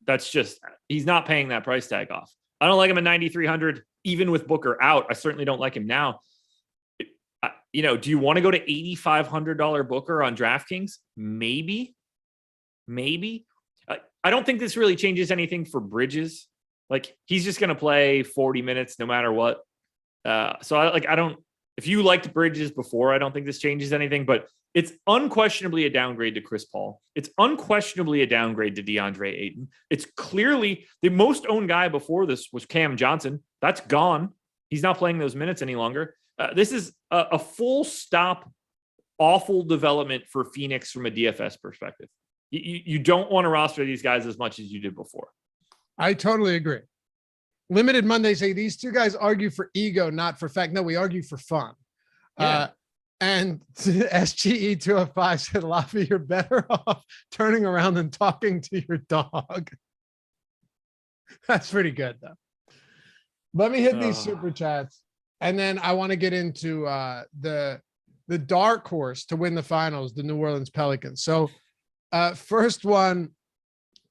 That's just, he's not paying that price tag off. I don't like him at 9,300, even with Booker out. I certainly don't like him now. Do you want to go to $8,500 Booker on DraftKings? Maybe. I don't think this really changes anything for Bridges. He's just going to play 40 minutes no matter what. If you liked Bridges before, I don't think this changes anything, but it's unquestionably a downgrade to Chris Paul. It's unquestionably a downgrade to DeAndre Ayton. It's clearly the most owned guy before this was Cam Johnson. That's gone. He's not playing those minutes any longer. This is a full stop, awful development for Phoenix from a DFS perspective. You don't want to roster these guys as much as you did before. I totally agree. Limited Monday say these two guys argue for ego, not for fact. No, we argue for fun. Yeah. And SGE 205 said, Laffy, you're better off turning around and talking to your dog. That's pretty good, though. Let me hit these super chats. And then I want to get into the dark horse to win the finals, the New Orleans Pelicans. So first one.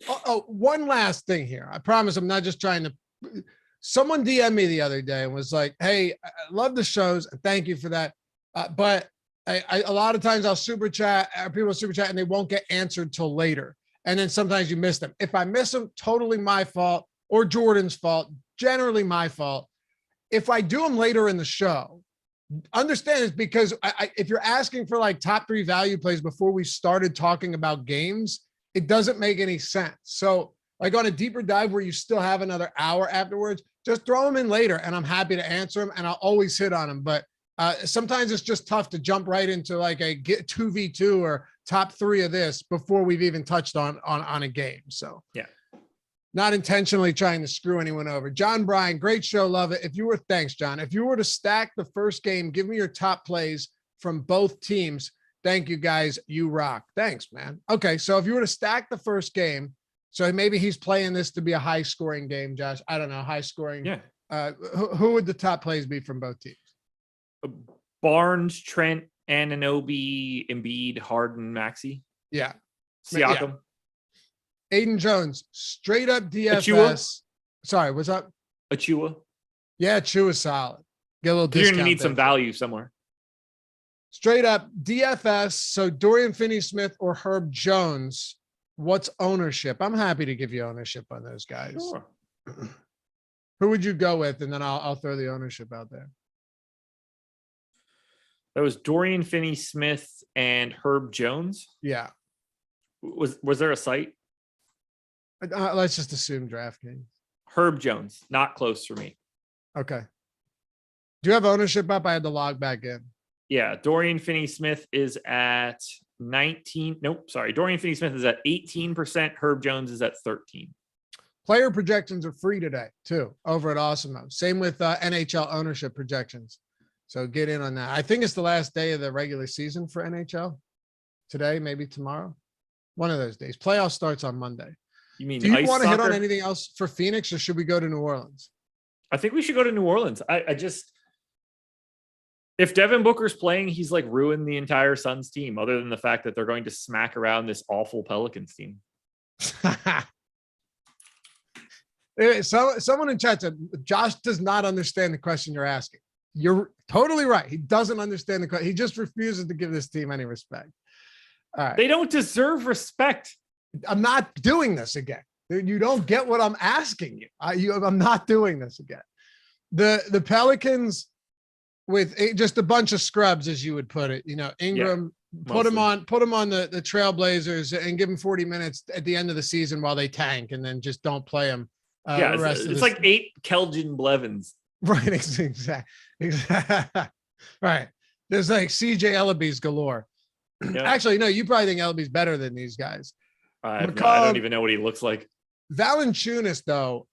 Oh, one last thing here. I promise I'm not just trying to someone DM'd me the other day and was like, hey, I love the shows. Thank you for that. But a lot of times I'll super chat, people will super chat and they won't get answered till later. And then sometimes you miss them. If I miss them, totally my fault or Jordan's fault, generally my fault. If I do them later in the show, understand it's because if you're asking for like top 3 value plays before we started talking about games, it doesn't make any sense. So like on a deeper dive where you still have another hour afterwards, just throw them in later and I'm happy to answer them and I'll always hit on them. But sometimes it's just tough to jump right into like a 2v2 or top 3 of this before we've even touched on a game. So yeah, not intentionally trying to screw anyone over. John Bryan, great show. Love it. Thanks, John. If you were to stack the first game, give me your top plays from both teams. Thank you guys. You rock. Thanks, man. Okay. So if you were to stack the first game, so maybe he's playing this to be a high scoring game, Josh. I don't know. High scoring. Yeah. Who would the top plays be from both teams? Barnes, Trent, Anunoby, Embiid, Harden, Maxey. Yeah. Siakam. Yeah. Aiden Jones, straight up DFS. Achua? Sorry, what's up? Achua. Yeah, Achua's solid. Get a little discount. You're going to need some value somewhere. Straight up DFS. So Dorian Finney-Smith or Herb Jones. What's ownership? I'm happy to give you ownership on those guys. Sure. Who would you go with? And then I'll throw the ownership out there. That was Dorian Finney-Smith and Herb Jones. Yeah. Was there a site? Let's just assume DraftKings. Herb Jones, not close for me. Okay. Do you have ownership up? I had to log back in. Yeah. Dorian Finney-Smith is at 19. Nope. Sorry. Dorian Finney-Smith is at 18%. Herb Jones is at 13. Player projections are free today too, over at Awesemo. Same with NHL ownership projections. So get in on that. I think it's the last day of the regular season for NHL. Today, maybe tomorrow. One of those days. Playoff starts on Monday. You mean, do you want to hit on anything else for Phoenix or should we go to New Orleans? I think we should go to New Orleans. I just, if Devin Booker's playing, he's like ruined the entire Suns team, other than the fact that they're going to smack around this awful Pelicans team. So someone in chat said, Josh does not understand the question you're asking. You're totally right. He doesn't understand the question. He just refuses to give this team any respect. All right. They don't deserve respect. I'm not doing this again. You don't get what I'm asking you. I'm not doing this again. The Pelicans with just a bunch of scrubs, as you would put it, Ingram, yeah, put him on the Trailblazers and give him 40 minutes at the end of the season while they tank and then just don't play him. It's like 8 Keldon Blevins. Right. Exactly. Right. There's like CJ Ellaby's galore. Yeah. Actually, no, you probably think Ellaby's better than these guys. I don't even know what he looks like. Valanciunas, though,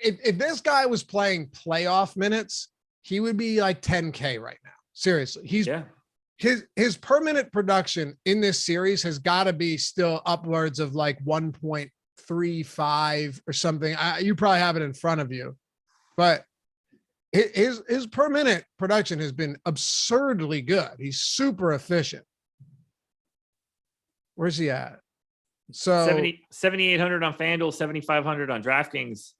if this guy was playing playoff minutes, he would be like 10K right now. Seriously. His per minute production in this series has got to be still upwards of like 1.35 or something. You probably have it in front of you, but his per minute production has been absurdly good. He's super efficient. Where's he at? So 7,800 on FanDuel, 7,500 on DraftKings.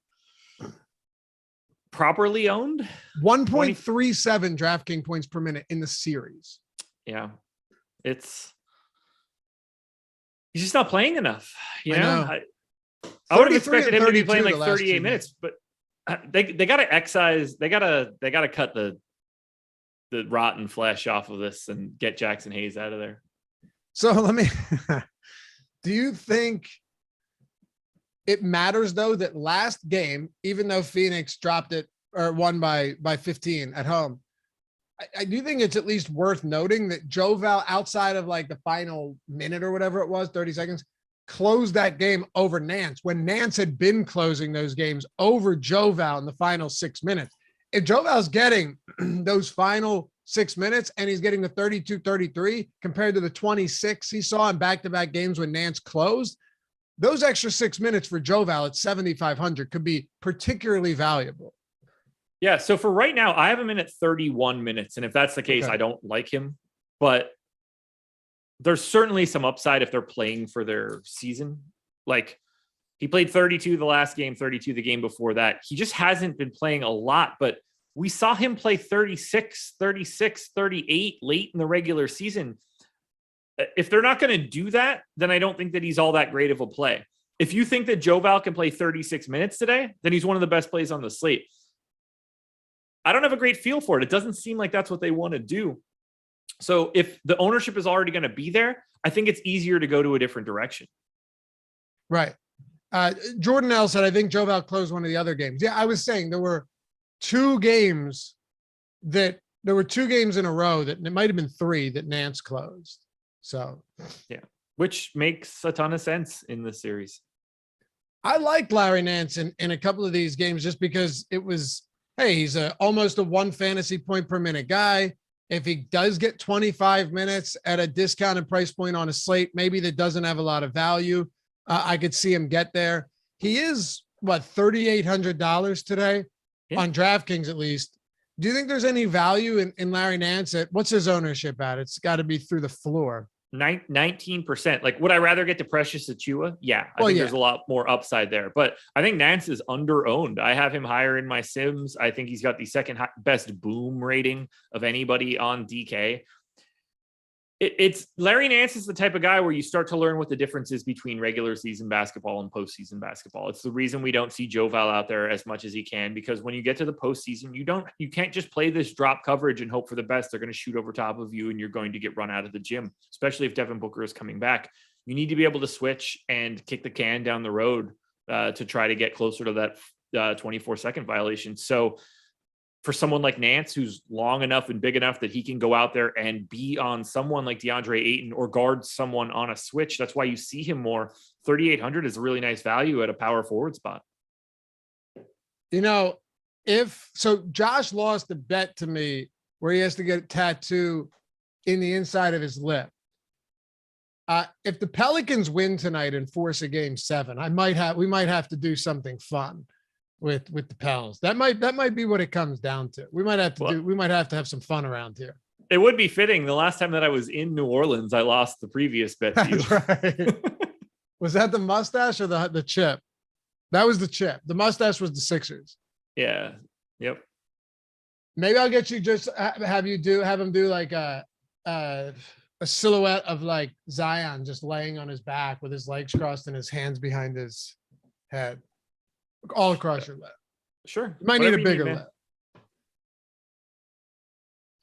Properly owned 1.37 DraftKings points per minute in the series. Yeah, he's just not playing enough. I would have expected him to be playing like 38 minutes, but they got to excise. They got to cut the rotten flesh off of this and get Jackson Hayes out of there. So do you think it matters though that last game, even though Phoenix dropped it or won by 15 at home, I do think it's at least worth noting that Joe Val, outside of like the final minute or whatever it was, 30 seconds, closed that game over Nance when Nance had been closing those games over Joe Val in the final 6 minutes. If Joe Val's getting those final 6 minutes and he's getting the 32-33 compared to the 26 he saw in back-to-back games when Nance closed, those extra 6 minutes for Joe Val at 7,500 could be particularly valuable. Yeah. So for right now, I have him in at 31 minutes. And if that's the case, okay, I don't like him, but there's certainly some upside if they're playing for their season. Like He played 32 the last game, 32 the game before that. He just hasn't been playing a lot, but we saw him play 36, 36, 38 late in the regular season. If they're not going to do that, then I don't think that he's all that great of a play. If you think that Joval can play 36 minutes today, then he's one of the best plays on the slate. I don't have a great feel for it. It doesn't seem like that's what they want to do. So if the ownership is already going to be there, I think it's easier to go to a different direction. Right. Jordan L said, I think Joval closed one of the other games. Yeah, I was saying there were two games in a row that it might've been three that Nance closed. So yeah, which makes a ton of sense in this series. I liked Larry Nance in a couple of these games just because it was, hey, he's almost a 1 fantasy point per minute guy. If he does get 25 minutes at a discounted price point on a slate, maybe that doesn't have a lot of value, I could see him get there. He is $3,800 today on DraftKings, at least. Do you think there's any value in Larry Nance? What's his ownership at? It's got to be through the floor. 19%. Like, would I rather get to Precious Achiuwa? Yeah, I think there's a lot more upside there, but I think Nance is under-owned. I have him higher in my sims. I think he's got the second best boom rating of anybody on DK. It's Larry Nance is the type of guy where you start to learn what the difference is between regular season basketball and postseason basketball. It's the reason we don't see Joval out there as much as he can, because when you get to the postseason, you can't just play this drop coverage and hope for the best. They're going to shoot over top of you and you're going to get run out of the gym, especially if Devin Booker is coming back. You need to be able to switch and kick the can down the road to try to get closer to that 24-second violation. So for someone like Nance, who's long enough and big enough that he can go out there and be on someone like DeAndre Ayton or guard someone on a switch, that's why you see him more. 3,800 is a really nice value at a power forward spot. You know, Josh lost a bet to me where he has to get a tattoo in the inside of his lip. If the Pelicans win tonight and force a game 7, we might have to do something fun with the Pels. That might be what it comes down to. We might have to have some fun around here. It would be fitting. The last time that I was in New Orleans, I lost the previous bet to you. That's right. Was that the mustache or the chip? That was the chip. The mustache was the Sixers. Yeah. Yep. Maybe I'll get you, just have him do like a silhouette of like Zion just laying on his back with his legs crossed and his hands behind his head. All across your lip. Sure. You might need a bigger lip.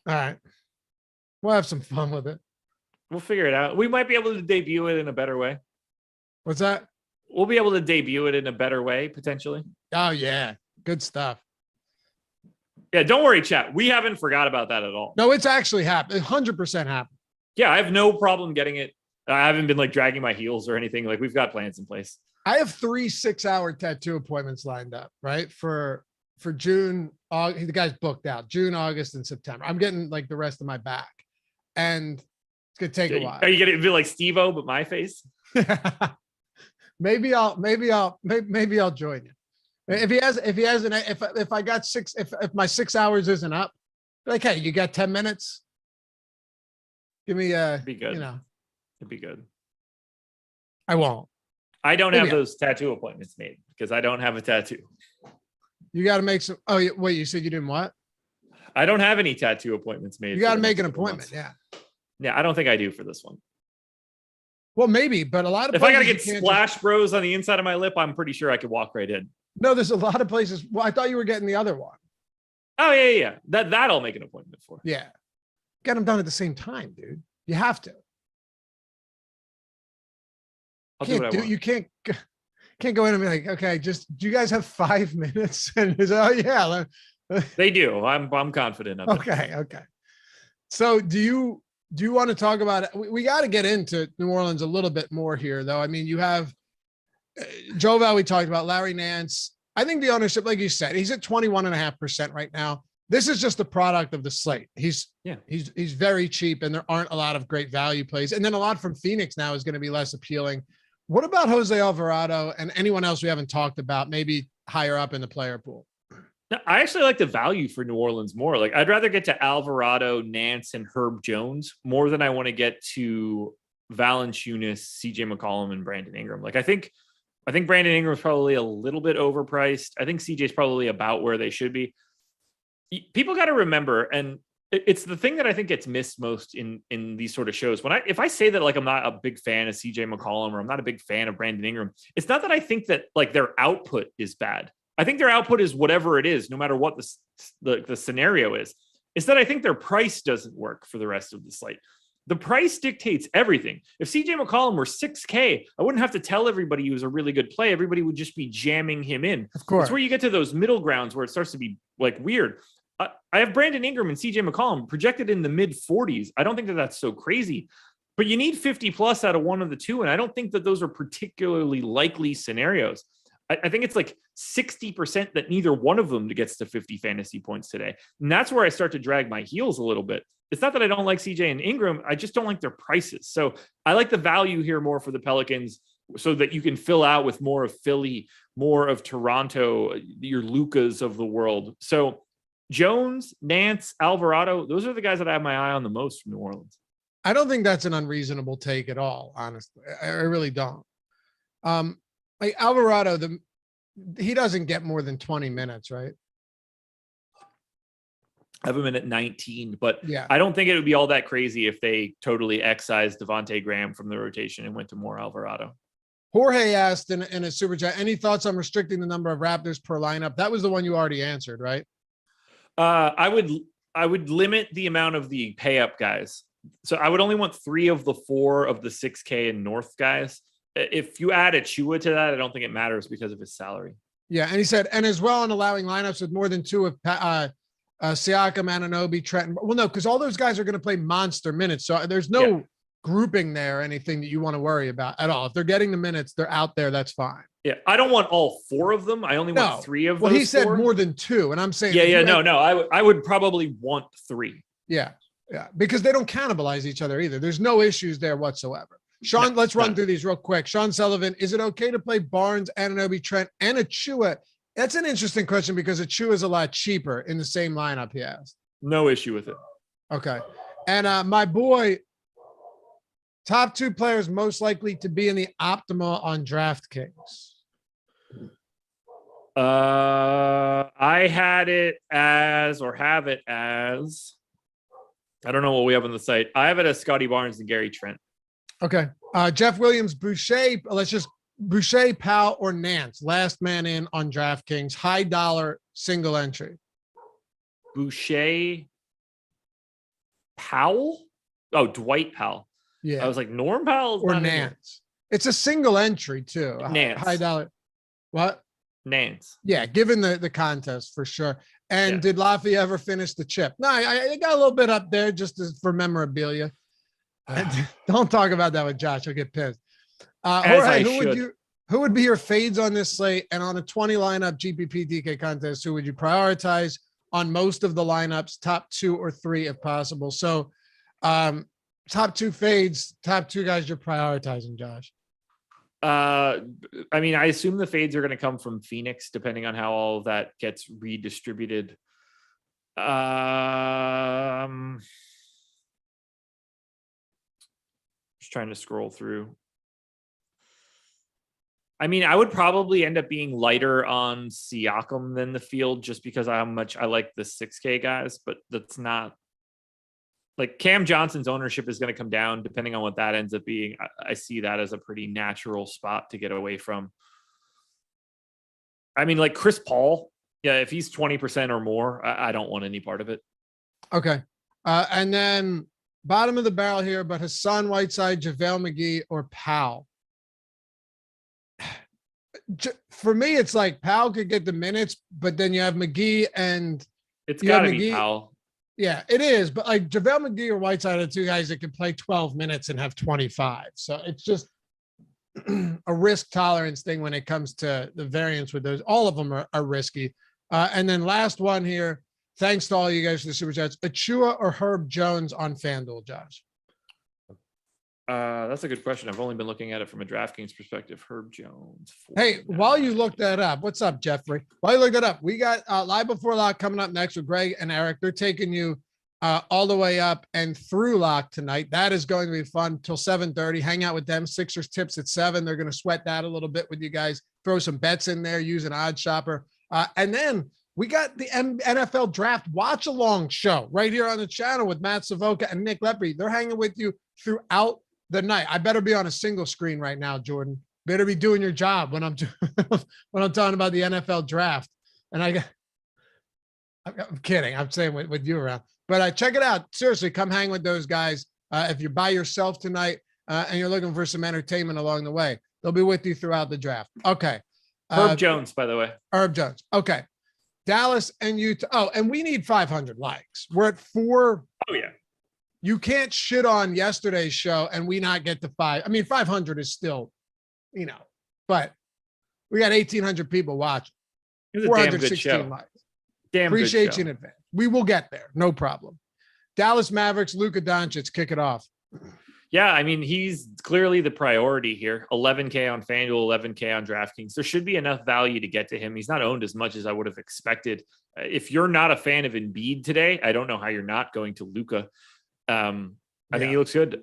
All right. We'll have some fun with it. We'll figure it out. We might be able to debut it in a better way. What's that? We'll be able to debut it in a better way, potentially. Oh, yeah. Good stuff. Yeah, don't worry, chat. We haven't forgot about that at all. No, it's actually happened. 100% happened. Yeah, I have no problem getting it. I haven't been like dragging my heels or anything. Like, we've got plans in place. I have 3 6-hour tattoo appointments lined up, right? For June. The guy's booked out June, August, and September. I'm getting like the rest of my back, and it's gonna take a while. Are you gonna be like Steve-O, but my face? Maybe I'll join you. If my 6 hours isn't up, like, hey, you got 10 minutes? Give me be good. It'd be good. I won't. I don't have those tattoo appointments made because I don't have a tattoo. You got to make some. Oh, wait, you said you didn't what? I don't have any tattoo appointments made. You got to make an appointment. Yeah. Yeah. I don't think I do for this one. Well, maybe, but a lot of if I got to get Splash Bros on the inside of my lip, I'm pretty sure I could walk right in. No, there's a lot of places. Well, I thought you were getting the other one. Oh, yeah. That I'll make an appointment for. Yeah. Get them done at the same time, dude. You have to. You can't go in and be like, okay, do you guys have 5 minutes? And he's like, oh yeah, they do. I'm confident of it. Okay. So do you want to talk about it? We got to get into New Orleans a little bit more here, though. I mean, you have Joval, we talked about, Larry Nance. I think the ownership, like you said, he's at 21.5% right now. This is just a product of the slate. He's very cheap, and there aren't a lot of great value plays. And then a lot from Phoenix now is going to be less appealing. What about Jose Alvarado and anyone else we haven't talked about, maybe higher up in the player pool? I actually like the value for New Orleans more. Like, I'd rather get to Alvarado, Nance, and Herb Jones more than I want to get to Valanciunas, CJ McCollum, and Brandon Ingram. Like, I think I think Brandon Ingram's probably a little bit overpriced. I think CJ's probably about where they should be. People got to remember, and it's the thing that I think gets missed most in these sort of shows. If I say that like I'm not a big fan of CJ McCollum or I'm not a big fan of Brandon Ingram, it's not that I think that like their output is bad. I think their output is whatever it is, no matter what the scenario is. It's that I think their price doesn't work for the rest of the slate. The price dictates everything. If CJ McCollum were 6K, I wouldn't have to tell everybody he was a really good play. Everybody would just be jamming him in. Of course. It's where you get to those middle grounds where it starts to be like weird. I have Brandon Ingram and CJ McCollum projected in the mid 40s. I don't think that that's so crazy, but you need 50 plus out of one of the two. And I don't think that those are particularly likely scenarios. I think it's like 60% that neither one of them gets to 50 fantasy points today. And that's where I start to drag my heels a little bit. It's not that I don't like CJ and Ingram. I just don't like their prices. So I like the value here more for the Pelicans so that you can fill out with more of Philly, more of Toronto, your Lucas of the world. So Jones, Nance, Alvarado, those are the guys that I have my eye on the most from New Orleans. I don't think that's an unreasonable take at all, honestly. I really don't. Like Alvarado, he doesn't get more than 20 minutes, right? I have him in at 19, but yeah, I don't think it would be all that crazy if they totally excised Devontae Graham from the rotation and went to more Alvarado. Jorge asked in a super chat, any thoughts on restricting the number of Raptors per lineup? That was the one you already answered, right? I would limit the amount of the pay up guys. So I would only want 3 of the 4 of the 6K and North guys. If you add Achua to that, I don't think it matters because of his salary. Yeah. And he said, and as well in allowing lineups with more than 2 of Siakam, Anunoby, Trenton. Well, no, because all those guys are going to play monster minutes. So there's no grouping there or anything that you want to worry about at all. If they're getting the minutes, they're out there. That's fine. Yeah. I don't want all 4 of them. I only want 3 of them. Well, he said more than 2. And I'm saying, no. I would probably want 3. Yeah. Yeah. Because they don't cannibalize each other either. There's no issues there whatsoever. Sean, let's run through these real quick. Sean Sullivan, is it okay to play Barnes, Anunoby, Trent, and Achua? That's an interesting question because Achua is a lot cheaper in the same lineup he has. No issue with it. Okay. And my boy, top 2 players most likely to be in the optimal on DraftKings. I had it as, or have it as, I don't know what we have on the site. I have it as Scottie Barnes and Gary Trent. Okay. Jeff Williams, Boucher, Boucher, Powell, or Nance, last man in on DraftKings, high dollar single entry. Boucher, Powell? Oh, Dwight Powell. Yeah. I was like, Norm Powell or Nance. It's a single entry too. Nance. High dollar. What? Nance. Yeah, given the contest for sure. And did Lafayette ever finish the chip? No, I got a little bit up there just for memorabilia. Don't talk about that with Josh. He'll get pissed. Jorge, who would be your fades on this slate? And on a 20 lineup GPP DK contest, who would you prioritize on most of the lineups, top 2 or 3 if possible? So top 2 fades, top 2 guys you're prioritizing, Josh. I mean, I assume the fades are going to come from Phoenix, depending on how all of that gets redistributed. Just trying to scroll through. I mean, I would probably end up being lighter on Siakam than the field just because of how much I like the 6K guys, but that's not like Cam Johnson's ownership is going to come down depending on what that ends up being. I see that as a pretty natural spot to get away from. I mean, like Chris Paul. Yeah. If he's 20% or more, I don't want any part of it. Okay. And then bottom of the barrel here, but Hassan Whiteside, JaVale McGee, or Powell. For me, it's like Powell could get the minutes, but then you have McGee and it's got to be Powell. Yeah, it is. But like JaVale McGee or Whiteside are 2 guys that can play 12 minutes and have 25. So it's just a risk tolerance thing when it comes to the variance with those. All of them are risky. And then last one here. Thanks to all you guys for the super chats. Achua or Herb Jones on FanDuel, Josh? That's a good question. I've only been looking at it from a DraftKings perspective. Herb Jones. Hey, while you look that up, what's up, Jeffrey? While you look that up, we got Live Before Lock coming up next with Greg and Eric. They're taking you all the way up and through lock tonight. That is going to be fun till 7:30. Hang out with them. Sixers tips at 7. They're going to sweat that a little bit with you guys. Throw some bets in there. Use an odd shopper. And then we got the NFL draft watch along show right here on the channel with Matt Savoca and Nick Lepre. They're hanging with you throughout the night. I better be on a single screen right now, Jordan. Better be doing your job when I'm when I'm talking about the NFL draft. And I'm kidding. I'm saying with you around. But check it out. Seriously, come hang with those guys. If you're by yourself tonight and you're looking for some entertainment along the way, they'll be with you throughout the draft. Okay. Herb Jones, by the way. Herb Jones. Okay. Dallas and Utah. Oh, and we need 500 likes. We're at 4. Oh, yeah. You can't shit on yesterday's show and we not get to 5. I mean, 500 is still, but we got 1,800 people watching. It was a damn good show. Likes. Damn Appreciate good show. you in advance. We will get there. No problem. Dallas Mavericks, Luka Doncic, kick it off. Yeah, I mean, he's clearly the priority here. 11K on FanDuel, 11K on DraftKings. There should be enough value to get to him. He's not owned as much as I would have expected. If you're not a fan of Embiid today, I don't know how you're not going to Luka. I think he looks good.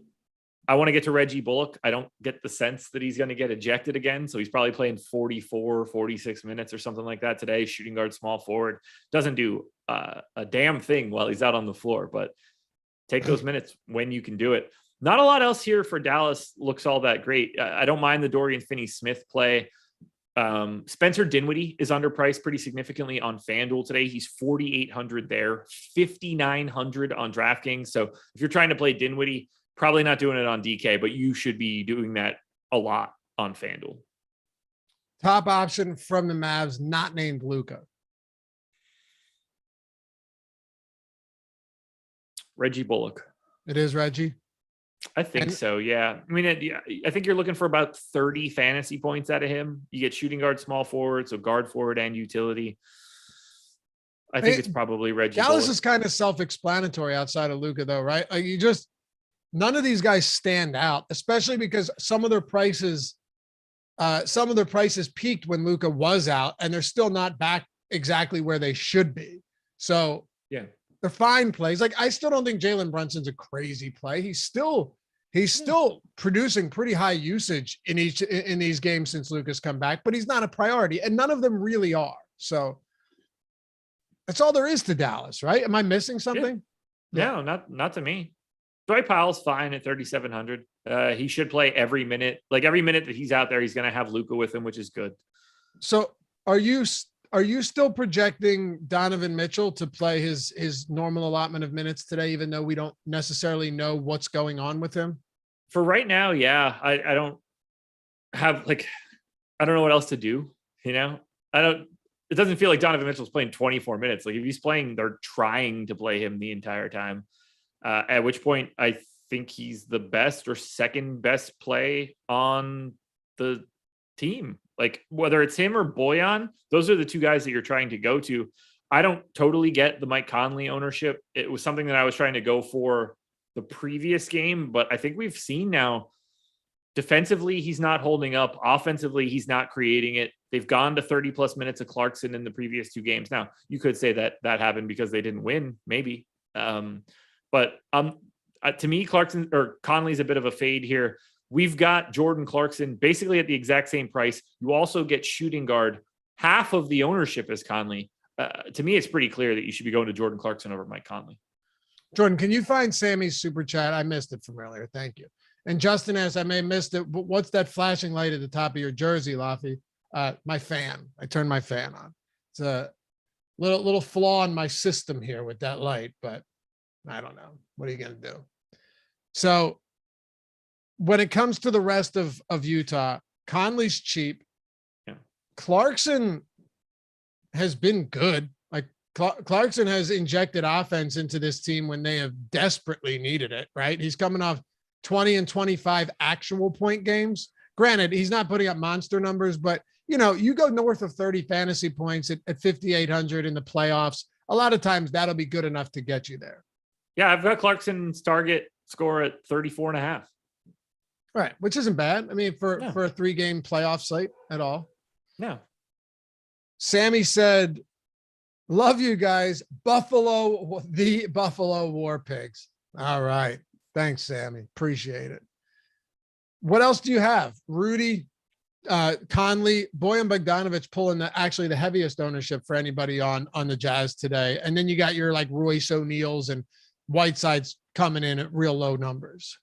I want to get to Reggie Bullock. I don't get the sense that he's going to get ejected again. So he's probably playing 44, 46 minutes or something like that today. Shooting guard, small forward. Doesn't do a damn thing while he's out on the floor, but take those minutes when you can do it. Not a lot else here for Dallas looks all that great. I don't mind the Dorian Finney-Smith play. Spencer Dinwiddie is underpriced pretty significantly on FanDuel today. He's 4,800 there, 5,900 on DraftKings. So if you're trying to play Dinwiddie, probably not doing it on DK, but you should be doing that a lot on FanDuel. Top option from the Mavs, not named Luka. Reggie Bullock. It is Reggie. I think so. Yeah. I mean, I think you're looking for about 30 fantasy points out of him. You get shooting guard, small forward, so guard forward and utility. I think it's probably Reggie. Dallas Bullock. is kind of self-explanatory outside of Luka, though, right? Like none of these guys stand out, especially because some of their prices peaked when Luka was out, and they're still not back exactly where they should be. So yeah. They're fine plays. Like, I still don't think Jalen Brunson's a crazy play. He's still producing pretty high usage in these games since Luka's come back, but he's not a priority, and none of them really are. So that's all there is to Dallas, right? Am I missing something? Yeah. No, not to me. Dwight Powell's fine at 3,700. He should play every minute. Like, every minute that he's out there, he's going to have Luka with him, which is good. So are you still projecting Donovan Mitchell to play his normal allotment of minutes today, even though we don't necessarily know what's going on with him? For right now, yeah. I don't have I don't know what else to do. It doesn't feel like Donovan Mitchell's playing 24 minutes. Like, if he's playing, they're trying to play him the entire time. At which point I think he's the best or second best play on the team. Like, whether it's him or Bojan, those are the two guys that you're trying to go to. I don't totally get the Mike Conley ownership. It was something that I was trying to go for the previous game, but I think we've seen now defensively, he's not holding up. Offensively, he's not creating it. They've gone to 30 plus minutes of Clarkson in the previous 2 games. Now, you could say that happened because they didn't win, maybe. But to me, Clarkson or Conley's a bit of a fade here. We've got Jordan Clarkson basically at the exact same price. You also get shooting guard. Half of the ownership is Conley. To me, it's pretty clear that you should be going to Jordan Clarkson over Mike Conley. Jordan, can you find Sammy's super chat? I missed it from earlier. Thank you. And Justin asks, I may have missed it, but what's that flashing light at the top of your jersey, Laffy? My fan. I turned my fan on. It's a little flaw in my system here with that light, but I don't know. What are you going to do? So when it comes to the rest of Utah, Conley's cheap. Yeah. Clarkson has been good. Like, Clarkson has injected offense into this team when they have desperately needed it, right? He's coming off 20 and 25 actual point games. Granted, he's not putting up monster numbers, but you go north of 30 fantasy points at 5,800 in the playoffs. A lot of times that'll be good enough to get you there. Yeah, I've got Clarkson's target score at 34.5. Right, which isn't bad. I mean, for a 3-game playoff slate at all. No. Sammy said, Love you guys. The Buffalo War Pigs. All right. Thanks, Sammy. Appreciate it. What else do you have? Rudy, Conley, Bojan Bogdanovic pulling the heaviest ownership for anybody on the Jazz today. And then you got your like Royce O'Neals and Whiteside's coming in at real low numbers.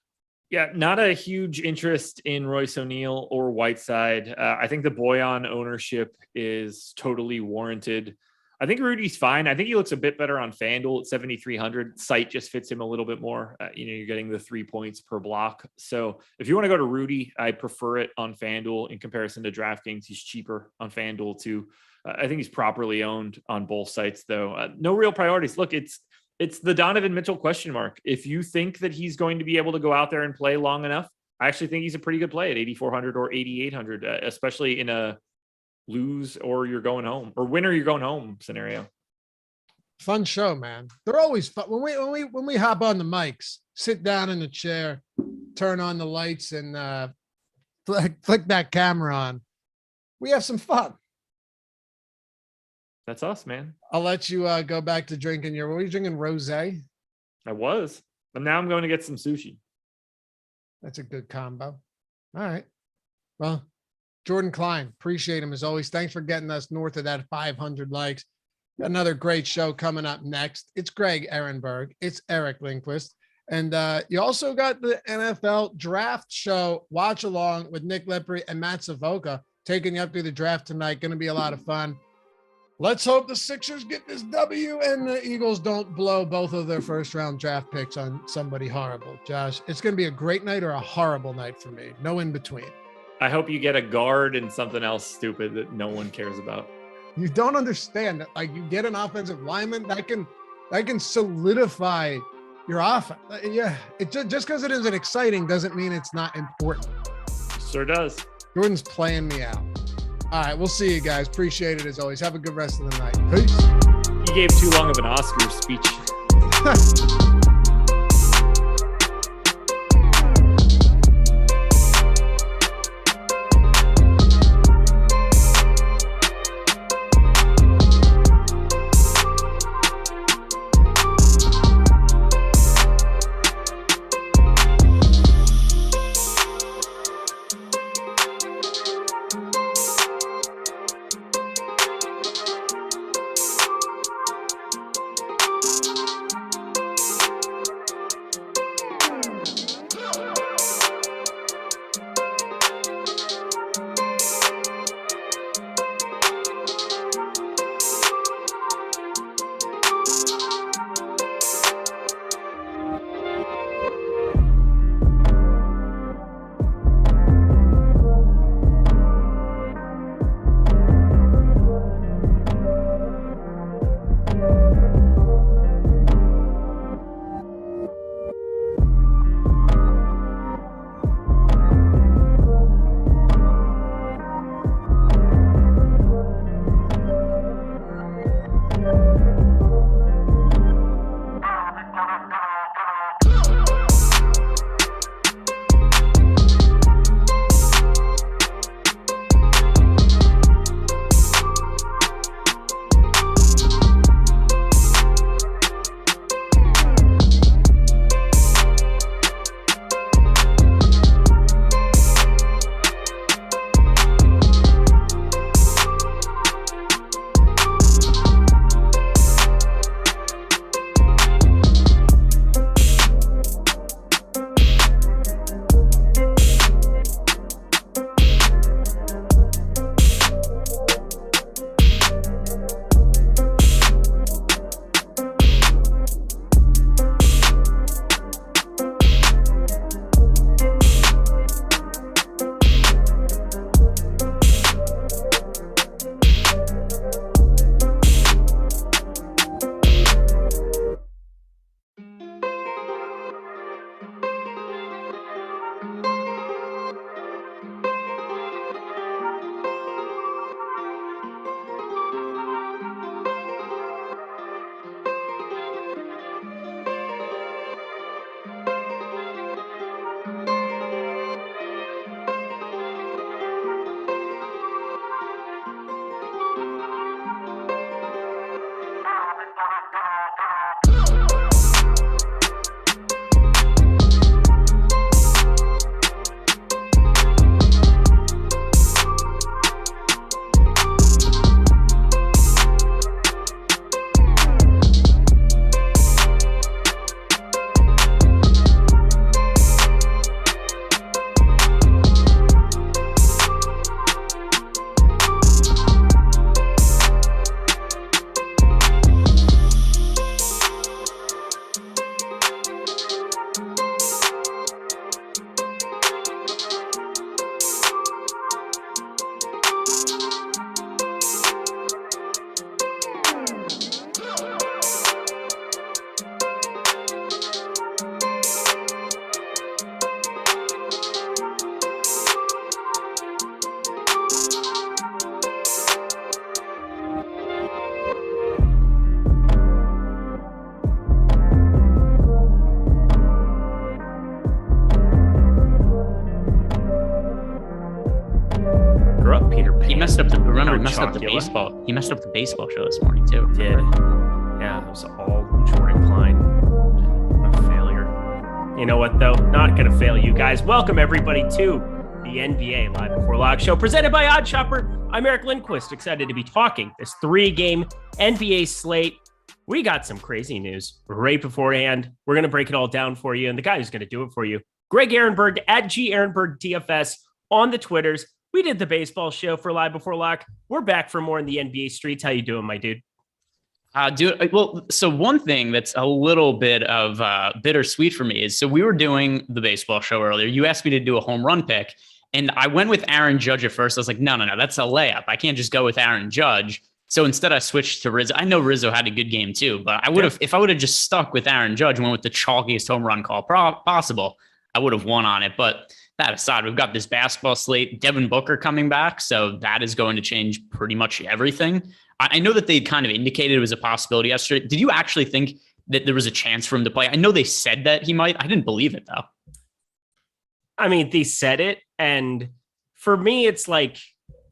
Yeah, not a huge interest in Royce O'Neal or Whiteside. I think the Bojan ownership is totally warranted. I think Rudy's fine. I think he looks a bit better on FanDuel at 7,300. Site just fits him a little bit more. You're getting the 3 points per block. So if you want to go to Rudy, I prefer it on FanDuel in comparison to DraftKings. He's cheaper on FanDuel too. I think he's properly owned on both sites though. No real priorities. Look, it's the Donovan Mitchell question mark. If you think that he's going to be able to go out there and play long enough, I actually think he's a pretty good play at 8,400 or 8,800, especially in a lose or you're going home or win or you're going home scenario. Fun show, man. They're always fun. When we hop on the mics, sit down in the chair, turn on the lights and flick that camera on. We have some fun. That's us, man. I'll let you go back to drinking what were you drinking? Rosé? I was, but now I'm going to get some sushi. That's a good combo. All right. Well, Jordan Klein, appreciate him as always. Thanks for getting us north of that 500 likes. Another great show coming up next. It's Greg Ehrenberg. It's Eric Lindquist. And you also got the NFL draft show, watch along with Nick Lippery and Matt Savoca, taking you up through the draft tonight. Going to be a lot of fun. Let's hope the Sixers get this W and the Eagles don't blow both of their first round draft picks on somebody horrible. Josh, it's going to be a great night or a horrible night for me. No in between. I hope you get a guard and something else stupid that no one cares about. You don't understand that. Like you get an offensive lineman that can solidify your offense. Yeah. It just because it isn't exciting doesn't mean it's not important. Sure does. Jordan's playing me out. All right. We'll see you guys. Appreciate it as always. Have a good rest of the night. Peace. He gave too long of an Oscar speech. messed up the baseball. He messed up the baseball show this morning too. Did. Yeah, it was all Jordan Klein. A failure. You know what though? Not gonna fail you guys. Welcome everybody to the NBA Live Before Lock show presented by Odd Shopper. I'm Eric Lindquist, excited to be talking this 3-game NBA slate. We got some crazy news right beforehand. We're going to break it all down for you. And the guy who's going to do it for you, Greg Ehrenberg at G Ehrenberg DFS on the Twitters. We did the baseball show for Live Before Lock. We're back for more in the NBA streets. How you doing, my dude? Well, so one thing that's a little bit of bittersweet for me is, so we were doing the baseball show earlier. You asked me to do a home run pick, and I went with Aaron Judge at first. I was like, no, that's a layup. I can't just go with Aaron Judge. So instead I switched to Rizzo. I know Rizzo had a good game too, but I would have, if I would have just stuck with Aaron Judge and went with the chalkiest home run call possible, I would have won on it. But that aside, we've got this basketball slate, Devin Booker coming back. So that is going to change pretty much everything. I know that they kind of indicated it was a possibility yesterday. Did you actually think that there was a chance for him to play? I know they said that he might. I didn't believe it though. I mean, they said it. And for me, it's like,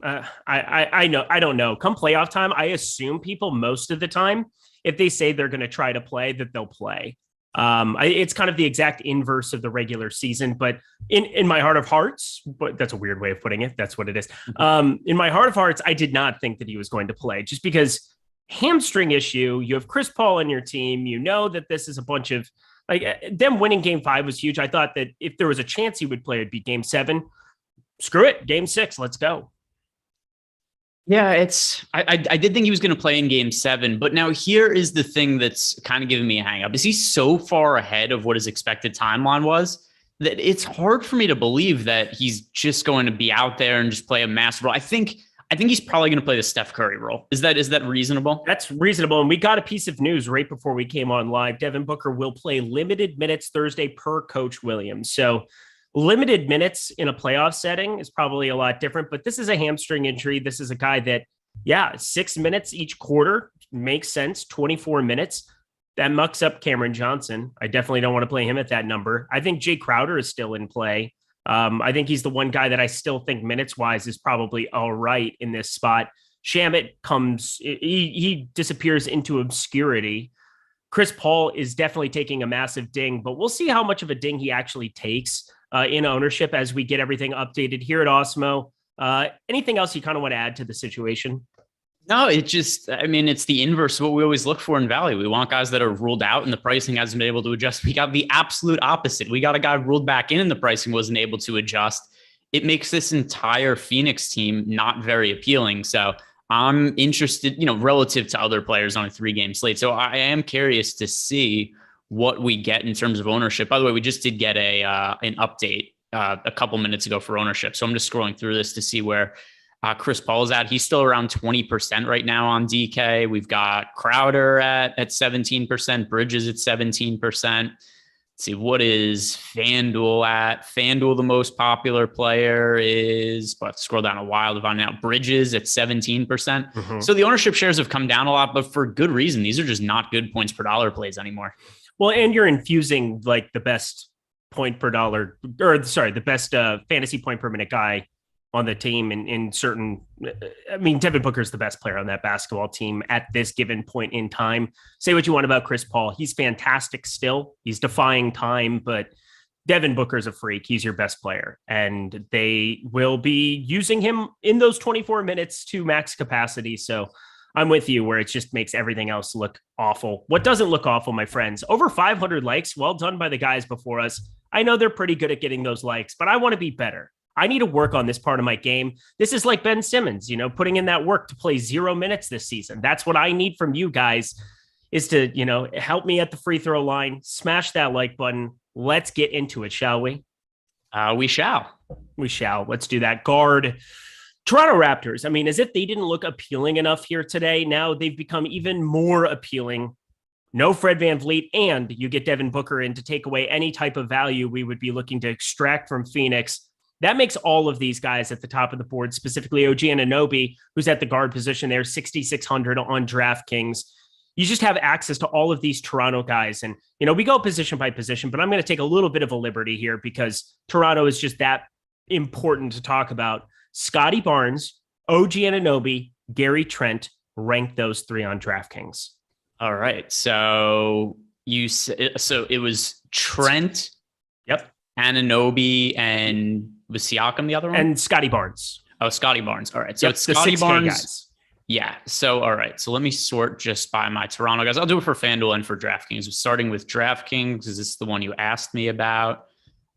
I don't know. Come playoff time, I assume people most of the time, if they say they're going to try to play, that they'll play. It's kind of the exact inverse of the regular season, but in my heart of hearts, but that's a weird way of putting it. That's what it is. In my heart of hearts, I did not think that he was going to play just because hamstring issue. You have Chris Paul on your team. You know that this is a bunch of like them winning game 5 was huge. I thought that if there was a chance he would play, it'd be game 7. Screw it. Game 6. Let's go. Yeah, I did think he was going to play in game 7, but now here is the thing that's kind of giving me a hang up. Is he so far ahead of what his expected timeline was that it's hard for me to believe that he's just going to be out there and just play a massive role. I think he's probably going to play the Steph Curry role. Is that reasonable? That's reasonable. And we got a piece of news right before we came on live. Devin Booker will play limited minutes Thursday per Coach Williams. So limited minutes in a playoff setting is probably a lot different, but this is a hamstring injury. This is a guy that, 6 minutes each quarter makes sense. 24 minutes. That mucks up Cameron Johnson. I definitely don't want to play him at that number. I think Jay Crowder is still in play. I think he's the one guy that I still think minutes wise is probably all right in this spot. Shamet he disappears into obscurity. Chris Paul is definitely taking a massive ding, but we'll see how much of a ding he actually takes in ownership as we get everything updated here at Awesemo. Anything else you kind of want to add to the situation? No, it's the inverse of what we always look for in value. We want guys that are ruled out and the pricing hasn't been able to adjust. We got the absolute opposite. We got a guy ruled back in and the pricing wasn't able to adjust. It makes this entire Phoenix team not very appealing. So I'm interested, relative to other players on a 3-game slate. So I am curious to see what we get in terms of ownership. By the way, we just did get an update a couple minutes ago for ownership. So I'm just scrolling through this to see where Chris Paul is at. He's still around 20% right now on DK. We've got Crowder at 17%, Bridges at 17%. Let's see, what is FanDuel at? FanDuel, the most popular player is, but scroll down a while to find out, Bridges at 17%. Mm-hmm. So the ownership shares have come down a lot, but for good reason. These are just not good points per dollar plays anymore. Well, and you're infusing like the best point per dollar, the best fantasy point per minute guy on the team in certain. I mean, Devin Booker is the best player on that basketball team at this given point in time. Say what you want about Chris Paul. He's fantastic still. He's defying time, but Devin Booker's a freak. He's your best player, and they will be using him in those 24 minutes to max capacity. So I'm with you where it just makes everything else look awful. What doesn't look awful, my friends? Over 500 likes. Well done by the guys before us. I know they're pretty good at getting those likes, but I want to be better. I need to work on this part of my game. This is like Ben Simmons, putting in that work to play 0 minutes this season. That's what I need from you guys is to, help me at the free throw line, smash that like button. Let's get into it, shall we? We shall. Let's do that. Guard. Toronto Raptors. I mean, as if they didn't look appealing enough here today. Now they've become even more appealing. No Fred VanVleet, and you get Devin Booker in to take away any type of value we would be looking to extract from Phoenix. That makes all of these guys at the top of the board, specifically OG Anunoby, who's at the guard position there, 6,600 on DraftKings. You just have access to all of these Toronto guys. And, we go position by position, but I'm going to take a little bit of a liberty here because Toronto is just that important to talk about. Scottie Barnes, OG Anunoby, Gary Trent, rank those three on DraftKings. All right. So it was Trent. Yep. Anunoby, and was Siakam the other one? And Scotty Barnes. Oh, Scotty Barnes. All right. So it's Scotty Barnes. Guys. Yeah. So, all right. So let me sort just by my Toronto guys. I'll do it for FanDuel and for DraftKings. Starting with DraftKings, because this is the one you asked me about.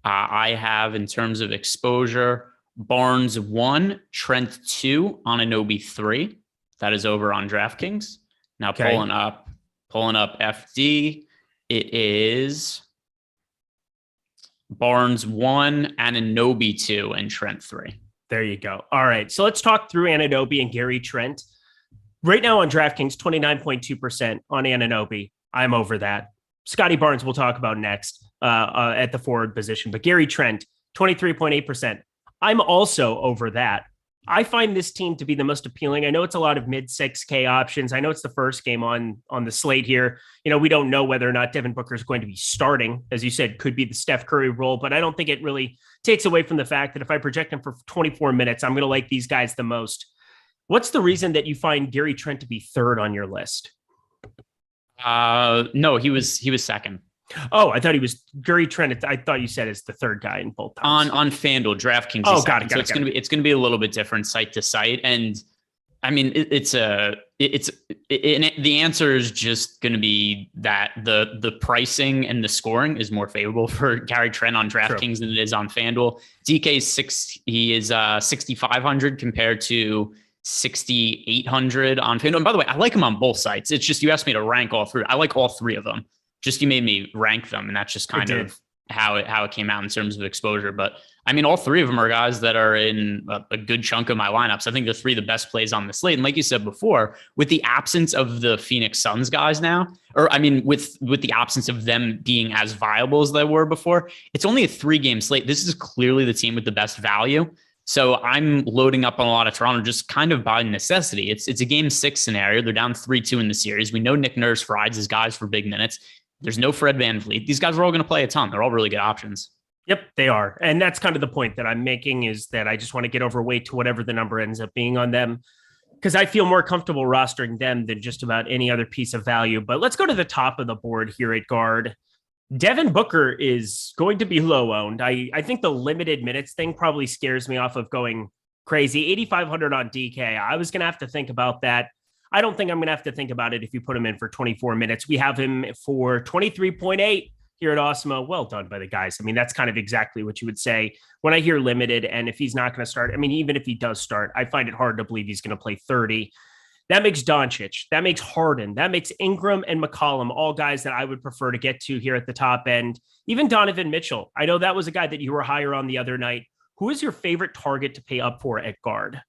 I have, in terms of exposure, Barnes 1, Trent 2, Anunoby 3. That is over on DraftKings. Now pulling up FD. It is Barnes 1, Anunoby 2, and Trent 3. There you go. All right. So let's talk through Anunoby and Gary Trent. Right now on DraftKings, 29.2% on Anunoby. I'm over that. Scotty Barnes we'll talk about next at the forward position. But Gary Trent, 23.8%. I'm also over that. I find this team to be the most appealing. I know it's a lot of mid 6K options. I know it's the first game on the slate here. We don't know whether or not Devin Booker is going to be starting. As you said, could be the Steph Curry role, but I don't think it really takes away from the fact that if I project him for 24 minutes, I'm going to like these guys the most. What's the reason that you find Gary Trent to be third on your list? No, he was second. Oh, I thought he was Gary Trent. I thought you said is the third guy in both times. On FanDuel, DraftKings. Oh, got it. So it's going to be a little bit different site to site, and I mean the answer is just going to be that the pricing and the scoring is more favorable for Gary Trent on DraftKings than it is on FanDuel. DK is 6,500 compared to 6,800 on FanDuel. And by the way, I like him on both sites. It's just you asked me to rank all three. I like all three of them. Just you made me rank them, and that's just kind of how it came out in terms of exposure. But I mean, all three of them are guys that are in a good chunk of my lineups. I think they're three of the best plays on the slate. And like you said before, with the absence of the Phoenix Suns guys now, or I mean, with the absence of them being as viable as they were before, it's only a 3-game slate. This is clearly the team with the best value. So I'm loading up on a lot of Toronto just kind of by necessity. It's a game 6 scenario. They're down 3-2 in the series. We know Nick Nurse rides his guys for big minutes. There's no Fred VanVleet. These guys are all going to play a ton. They're all really good options. Yep, they are. And that's kind of the point that I'm making, is that I just want to get overweight to whatever the number ends up being on them, because I feel more comfortable rostering them than just about any other piece of value. But let's go to the top of the board here at guard. Devin Booker is going to be low owned. I think the limited minutes thing probably scares me off of going crazy. 8,500 on DK. I was going to have to think about that. I don't think I'm going to have to think about it if you put him in for 24 minutes. We have him for 23.8 here at Awesemo. Well done by the guys. I mean, that's kind of exactly what you would say when I hear limited. And if he's not going to start, I mean, even if he does start, I find it hard to believe he's going to play 30. That makes Doncic, that makes Harden, that makes Ingram and McCollum, all guys that I would prefer to get to here at the top end. Even Donovan Mitchell. I know that was a guy that you were higher on the other night. Who is your favorite target to pay up for at guard?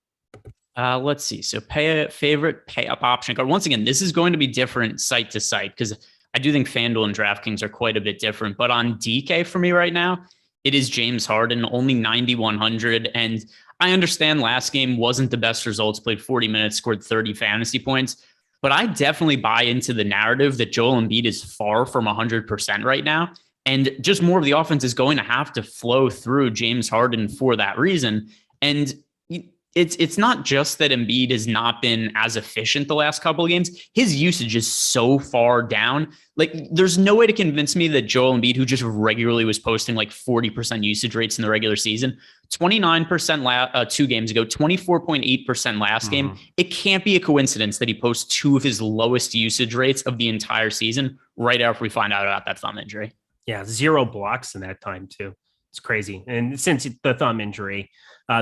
Let's see. So pay up option guard. Once again, this is going to be different site to site, because I do think FanDuel and DraftKings are quite a bit different. But on DK for me right now, it is James Harden, only 9,100. And I understand last game wasn't the best results, played 40 minutes, scored 30 fantasy points. But I definitely buy into the narrative that Joel Embiid is far from 100% right now. And just more of the offense is going to have to flow through James Harden for that reason. And it's not just that Embiid has not been as efficient the last couple of games. His usage is so far down. Like, there's no way to convince me that Joel Embiid, who just regularly was posting like 40% usage rates in the regular season, 29% 2 games ago, 24.8% last game. It can't be a coincidence that he posts 2 of his lowest usage rates of the entire season right after we find out about that thumb injury. Yeah, 0 blocks in that time too. It's crazy. And since the thumb injury,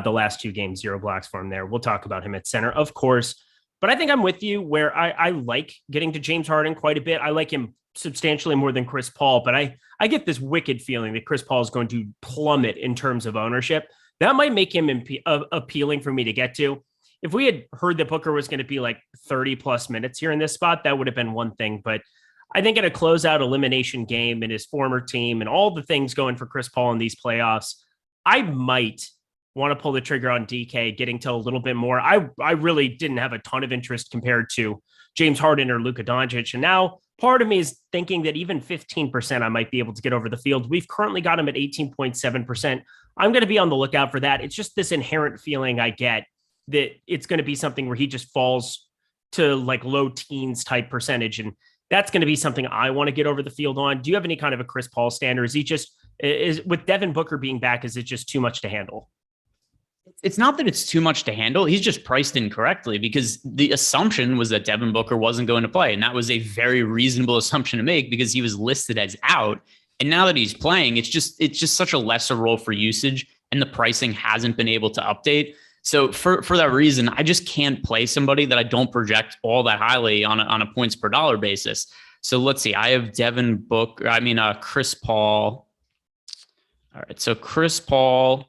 the last 2 games, 0 blocks for him there. We'll talk about him at center, of course. But I think I'm with you where I like getting to James Harden quite a bit. I like him substantially more than Chris Paul, but I get this wicked feeling that Chris Paul is going to plummet in terms of ownership. That might make him appealing for me to get to. If we had heard that Booker was going to be like 30 plus minutes here in this spot, that would have been one thing. But I think in a closeout elimination game in his former team and all the things going for Chris Paul in these playoffs, I might want to pull the trigger on DK, getting to a little bit more. I really didn't have a ton of interest compared to James Harden or Luka Doncic. And now part of me is thinking that even 15% I might be able to get over the field. We've currently got him at 18.7%. I'm going to be on the lookout for that. It's just this inherent feeling I get that it's going to be something where he just falls to like low teens type percentage. And that's going to be something I want to get over the field on. Do you have any kind of a Chris Paul stand, or is with Devin Booker being back, is it just too much to handle? It's not that it's too much to handle. He's just priced incorrectly because the assumption was that Devin Booker wasn't going to play. And that was a very reasonable assumption to make because he was listed as out. And now that he's playing, it's just such a lesser role for usage, and the pricing hasn't been able to update. So for that reason, I just can't play somebody that I don't project all that highly on a points per dollar basis. So let's see. I have Chris Paul. All right. So Chris Paul.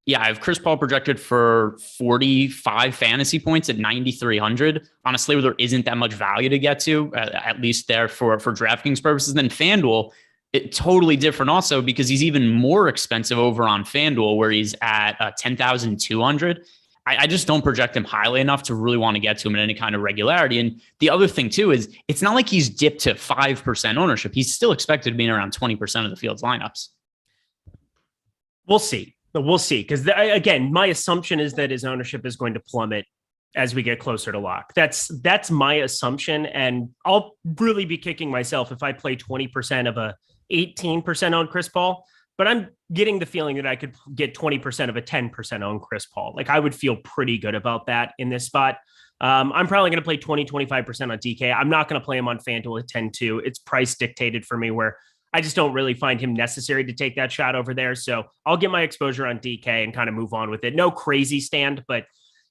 Yeah, I have Chris Paul projected for 45 fantasy points at 9,300 on a slate where there isn't that much value to get to, at least there for DraftKings purposes. Then FanDuel, it's totally different also because he's even more expensive over on FanDuel where he's at 10,200. I just don't project him highly enough to really want to get to him in any kind of regularity. And the other thing too is it's not like he's dipped to 5% ownership. He's still expected to be in around 20% of the field's lineups. We'll see. Because again, my assumption is that his ownership is going to plummet as we get closer to lock. That's my assumption. And I'll really be kicking myself if I play 20% of a 18% on Chris Paul, but I'm getting the feeling that I could get 20% of a 10% on Chris Paul. Like I would feel pretty good about that in this spot. I'm probably going to play 25% on DK. I'm not going to play him on FanDuel at 10-2. It's price dictated for me where I just don't really find him necessary to take that shot over there. So I'll get my exposure on DK and kind of move on with it. No crazy stand, but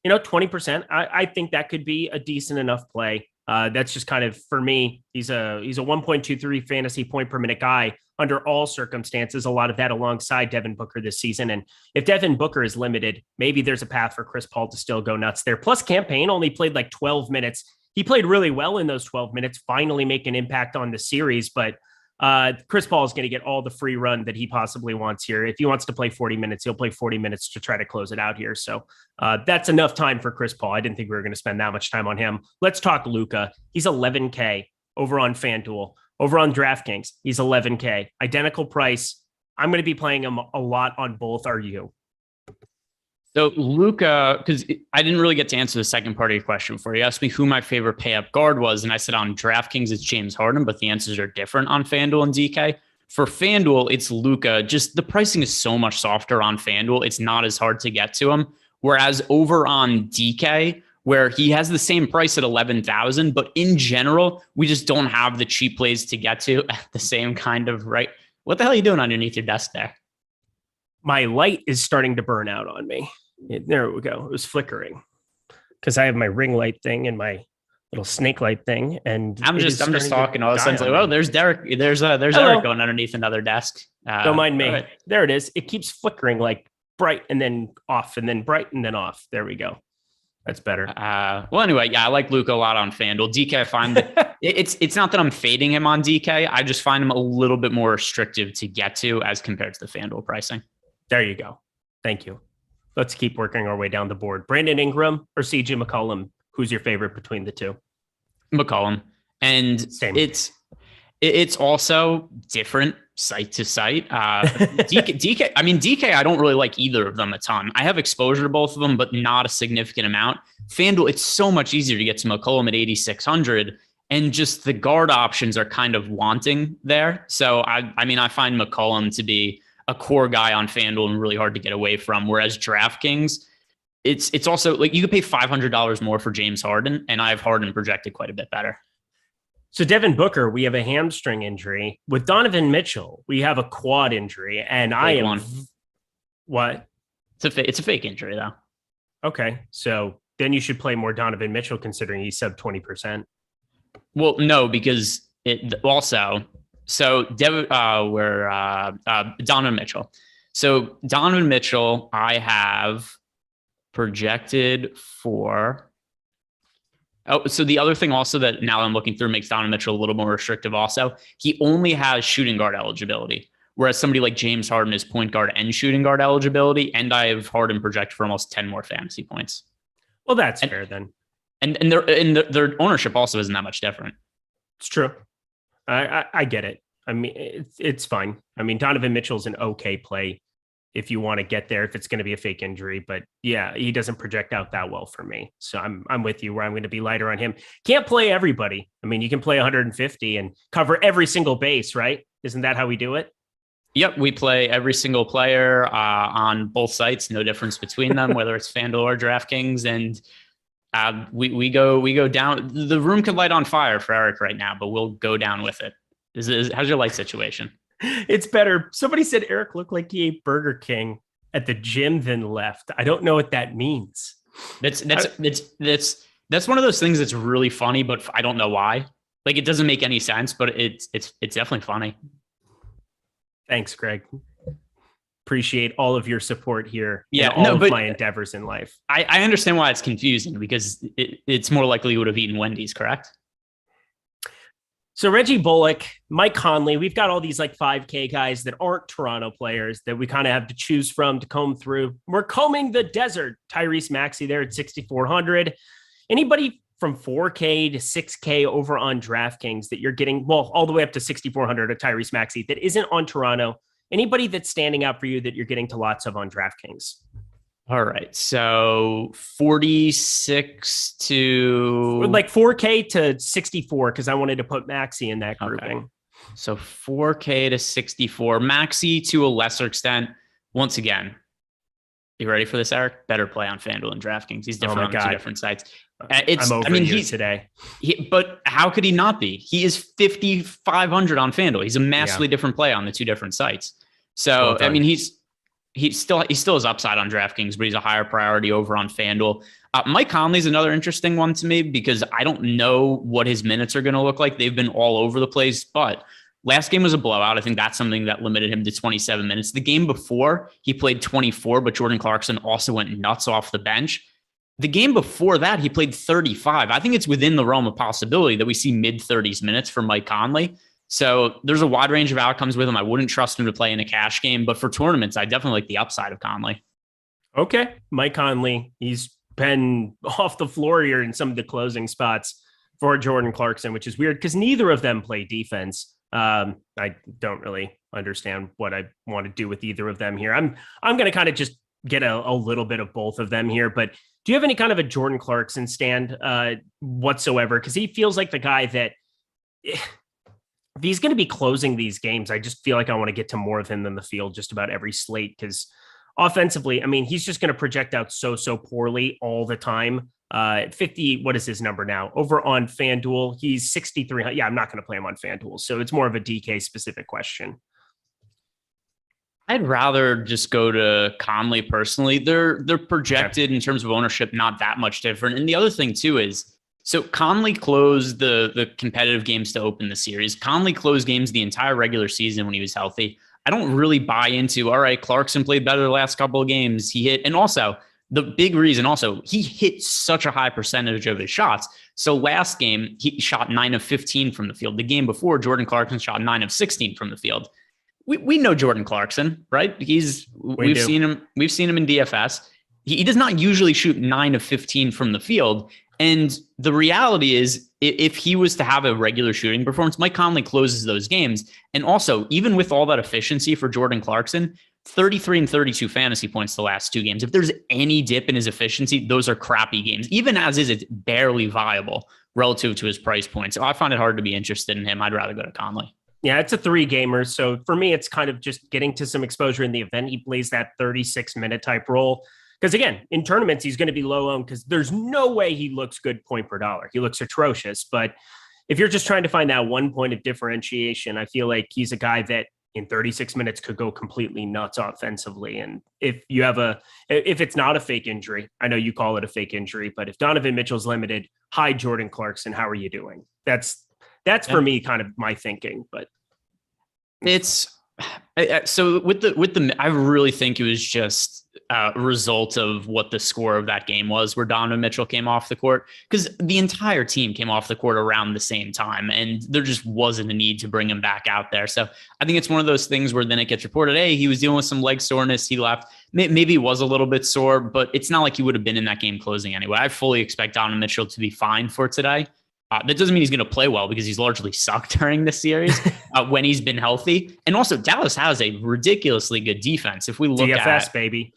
20%, I think that could be a decent enough play. That's just kind of, for me, he's a 1.23 fantasy point per minute guy under all circumstances, a lot of that alongside Devin Booker this season. And if Devin Booker is limited, maybe there's a path for Chris Paul to still go nuts there. Plus campaign only played like 12 minutes. He played really well in those 12 minutes, finally make an impact on the series, but Chris Paul is going to get all the free run that he possibly wants here. If he wants to play 40 minutes, he'll play 40 minutes to try to close it out here. So that's enough time for Chris Paul. I didn't think we were going to spend that much time on him. Let's talk Luka. He's 11K over on FanDuel. Over on DraftKings, he's 11K. Identical price. I'm going to be playing him a lot on both. Are you? So Luka, because I didn't really get to answer the second part of your question before. You asked me who my favorite pay-up guard was, and I said on DraftKings it's James Harden, but the answers are different on FanDuel and DK. For FanDuel, it's Luka. Just the pricing is so much softer on FanDuel. It's not as hard to get to him. Whereas over on DK, where he has the same price at 11,000, but in general, we just don't have the cheap plays to get to at the same kind of right. What the hell are you doing underneath your desk there? My light is starting to burn out on me. There we go. It was flickering because I have my ring light thing and my little snake light thing. And I'm just talking. All of a sudden, like, oh, there's Derek. There's Eric going underneath another desk. Don't mind me. Right. There it is. It keeps flickering like bright and then off and then bright and then off. There we go. That's better. Well, anyway, yeah, I like Luka a lot on FanDuel. DK, I find that it's not that I'm fading him on DK. I just find him a little bit more restrictive to get to as compared to the FanDuel pricing. There you go. Thank you. Let's keep working our way down the board. Brandon Ingram or CJ McCollum? Who's your favorite between the two? McCollum. And Same. It's also different site to site. DK, I don't really like either of them a ton. I have exposure to both of them, but not a significant amount. FanDuel, it's so much easier to get to McCollum at 8,600, and just the guard options are kind of wanting there. So I find McCollum to be a core guy on FanDuel and really hard to get away from. Whereas DraftKings, it's also like you could pay $500 more for James Harden, and I have Harden projected quite a bit better. So Devin Booker, we have a hamstring injury. With Donovan Mitchell, we have a quad injury, and What? It's a fake injury though. Okay, so then you should play more Donovan Mitchell considering he's sub 20%. Well, no, because it also. So Donovan Mitchell. So Donovan Mitchell, I have projected for. Oh, so the other thing also that now I'm looking through makes Donovan Mitchell a little more restrictive also, he only has shooting guard eligibility, whereas somebody like James Harden is point guard and shooting guard eligibility, and I have Harden projected for almost 10 more fantasy points. Well, that's fair then. And their ownership also isn't that much different. It's true. I get it. I mean, it's fine. I mean, Donovan Mitchell's an okay play if you want to get there, if it's going to be a fake injury. But yeah, he doesn't project out that well for me. So I'm with you where I'm going to be lighter on him. Can't play everybody. I mean, you can play 150 and cover every single base, right? Isn't that how we do it? Yep, we play every single player on both sites. No difference between them, whether it's FanDuel or DraftKings. And we go down. The room could light on fire for Eric right now, but we'll go down with it. How's your light situation? It's better. Somebody said Eric looked like he ate Burger King at the gym, then left. I don't know what that means. That's one of those things that's really funny, but I don't know why. Like, it doesn't make any sense, but it's definitely funny. Thanks, Greg. Appreciate all of your support here. Yeah, all of my endeavors in life. I understand why it's confusing, because it's more likely you would have eaten Wendy's, correct? So Reggie Bullock, Mike Conley, we've got all these like 5K guys that aren't Toronto players that we kind of have to choose from to comb through. We're combing the desert. Tyrese Maxey there at 6,400. Anybody from 4K to 6K over on DraftKings that you're getting, well, all the way up to 6,400 at Tyrese Maxey that isn't on Toronto. Anybody that's standing out for you that you're getting to lots of on DraftKings? All right. So 46 to like 4K to 64, because I wanted to put Maxey in that grouping. Okay. So 4K to 64. Maxey to a lesser extent. Once again, you ready for this, Eric? Better play on FanDuel and DraftKings. He's different on two different sites. He's today. But how could he not be? He is 5,500 on FanDuel. He's a massively different play on the two different sites. So, I mean, he still has upside on DraftKings, but he's a higher priority over on FanDuel. Mike Conley is another interesting one to me, because I don't know what his minutes are going to look like. They've been all over the place, but last game was a blowout. I think that's something that limited him to 27 minutes. The game before, he played 24, but Jordan Clarkson also went nuts off the bench. The game before that, he played 35. I think it's within the realm of possibility that we see mid-30s minutes for Mike Conley. So there's a wide range of outcomes with him. I wouldn't trust him to play in a cash game, but for tournaments, I definitely like the upside of Conley. Okay. Mike Conley, he's been off the floor here in some of the closing spots for Jordan Clarkson, which is weird because neither of them play defense. I don't really understand what I want to do with either of them here. I'm going to kind of just get a little bit of both of them here, but do you have any kind of a Jordan Clarkson stand whatsoever? Because he feels like the guy that if he's going to be closing these games, I just feel like I want to get to more of him than the field just about every slate. Because offensively, I mean, he's just going to project out so poorly all the time. 50, what is his number now? Over on FanDuel, he's 6,300. Yeah, I'm not going to play him on FanDuel. So it's more of a DK specific question. I'd rather just go to Conley personally. They're projected in terms of ownership, not that much different. And the other thing too is, so Conley closed the competitive games to open the series. Conley closed games the entire regular season when he was healthy. I don't really buy into, all right, Clarkson played better the last couple of games. He hit, and also the big reason also, he hit such a high percentage of his shots. So last game, he shot 9 of 15 from the field. The game before, Jordan Clarkson shot 9 of 16 from the field. We know Jordan Clarkson, right? We've seen him in DFS. He does not usually shoot 9 of 15 from the field. And the reality is, if he was to have a regular shooting performance, Mike Conley closes those games. And also, even with all that efficiency for Jordan Clarkson, 33 and 32 fantasy points the last two games. If there's any dip in his efficiency, those are crappy games. Even as is, it's barely viable relative to his price point. So I find it hard to be interested in him. I'd rather go to Conley. Yeah, it's a 3-gamer. So for me, it's kind of just getting to some exposure in the event he plays that 36-minute type role. Because again, in tournaments, he's going to be low owned because there's no way he looks good point per dollar. He looks atrocious. But if you're just trying to find that one point of differentiation, I feel like he's a guy that in 36 minutes could go completely nuts offensively. And if it's not a fake injury, I know you call it a fake injury, but if Donovan Mitchell's limited, hi, Jordan Clarkson, how are you doing? That's for me kind of my thinking, but it's so with the I really think it was just a result of what the score of that game was, where Donovan Mitchell came off the court, because the entire team came off the court around the same time, and there just wasn't a need to bring him back out there. So I think it's one of those things where then it gets reported, hey, he was dealing with some leg soreness, he left. Maybe he was a little bit sore, but it's not like he would have been in that game closing anyway. I fully expect Donovan Mitchell to be fine for today. That doesn't mean he's going to play well because he's largely sucked during this series when he's been healthy. And also, Dallas has a ridiculously good defense. If we look DFS, baby.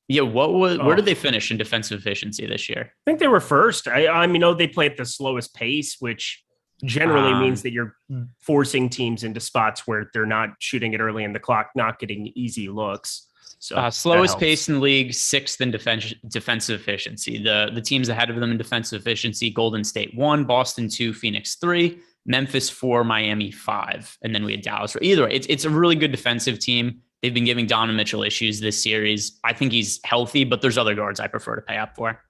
Yeah, where did they finish in defensive efficiency this year? I think they were first. I mean, they play at the slowest pace, which generally means that you're forcing teams into spots where they're not shooting it early in the clock, not getting easy looks. So slowest pace in the league, 6th in defensive efficiency. The teams ahead of them in defensive efficiency: Golden State 1, Boston 2, Phoenix 3, Memphis 4, Miami 5, and then we had Dallas. Either way, it's a really good defensive team. They've been giving Donovan Mitchell issues this series. I think he's healthy, but there's other guards I prefer to pay up for.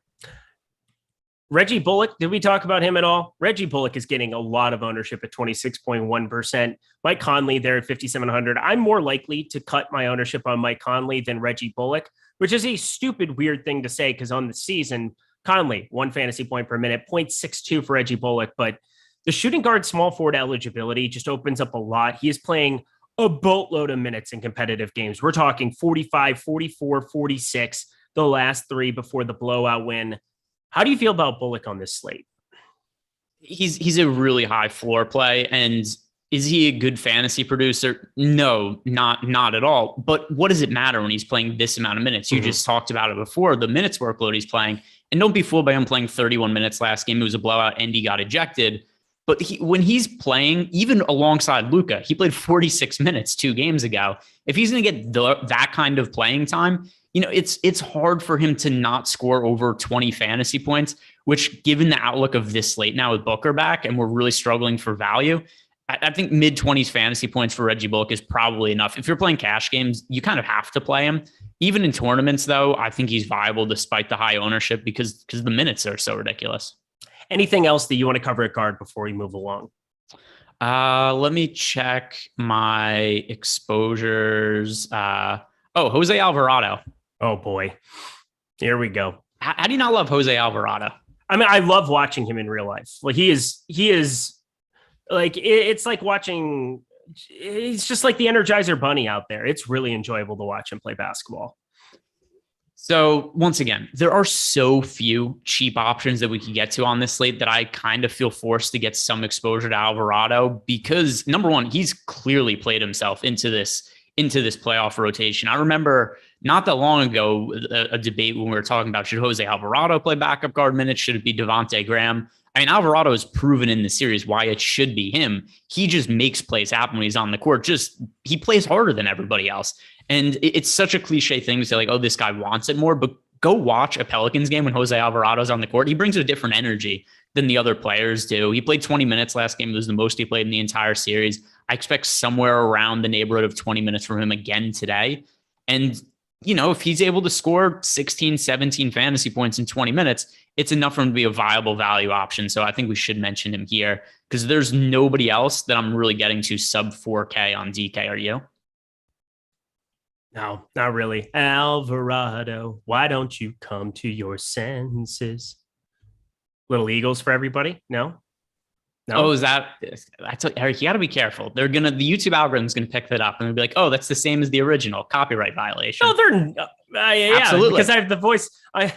Reggie Bullock, did we talk about him at all? Reggie Bullock is getting a lot of ownership at 26.1%. Mike Conley there at 5,700. I'm more likely to cut my ownership on Mike Conley than Reggie Bullock, which is a stupid, weird thing to say because on the season, Conley, 1 fantasy point per minute, 0.62 for Reggie Bullock. But the shooting guard small forward eligibility just opens up a lot. He is playing a boatload of minutes in competitive games. We're talking 45, 44, 46, the last 3 before the blowout win. How do you feel about Bullock on this slate? He's a really high floor play. And is he a good fantasy producer? No, not at all. But what does it matter when he's playing this amount of minutes? You just talked about it before, the minutes workload he's playing. And don't be fooled by him playing 31 minutes last game. It was a blowout and he got ejected. But when he's playing, even alongside Luka, he played 46 minutes 2 games ago. If he's going to get that kind of playing time, it's hard for him to not score over 20 fantasy points, which given the outlook of this slate now with Booker back and we're really struggling for value, I think mid-20s fantasy points for Reggie Bullock is probably enough. If you're playing cash games, you kind of have to play him. Even in tournaments, though, I think he's viable despite the high ownership because the minutes are so ridiculous. Anything else that you want to cover at guard before we move along? Let me check my exposures. Jose Alvarado. Oh boy. Here we go. How do you not love Jose Alvarado? I mean, I love watching him in real life. Like he is like, it's like watching, he's just like the Energizer Bunny out there. It's really enjoyable to watch him play basketball. So once again, there are so few cheap options that we can get to on this slate that I kind of feel forced to get some exposure to Alvarado because number one, he's clearly played himself into this playoff rotation. I remember not that long ago, a debate when we were talking about should Jose Alvarado play backup guard minutes? Should it be Devontae Graham? I mean, Alvarado has proven in the series why it should be him. He just makes plays happen when he's on the court. He plays harder than everybody else. And it's such a cliche thing to say like, oh, this guy wants it more, but go watch a Pelicans game when Jose Alvarado's on the court. He brings a different energy than the other players do. He played 20 minutes last game. It was the most he played in the entire series. I expect somewhere around the neighborhood of 20 minutes from him again today. And, if he's able to score 16, 17 fantasy points in 20 minutes, it's enough for him to be a viable value option. So I think we should mention him here because there's nobody else that I'm really getting to sub 4K on DK. Are you? No, not really. Alvarado, why don't you come to your senses? Little Eagles for everybody? No? Oh, is that? I tell you, Eric, you got to be careful. The YouTube algorithm's gonna pick that up and be like, "Oh, that's the same as the original." Copyright violation. No, they're yeah, absolutely because I have the voice. I'm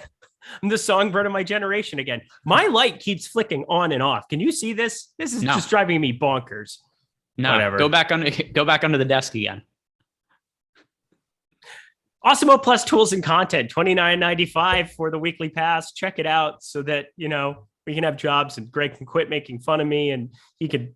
the songbird of my generation again. My light keeps flicking on and off. Can you see this? This is just driving me bonkers. No, whatever. Go back under the desk again. Awesemo Plus tools and content, $29.95 for the weekly pass. Check it out so that we can have jobs and Greg can quit making fun of me and he could,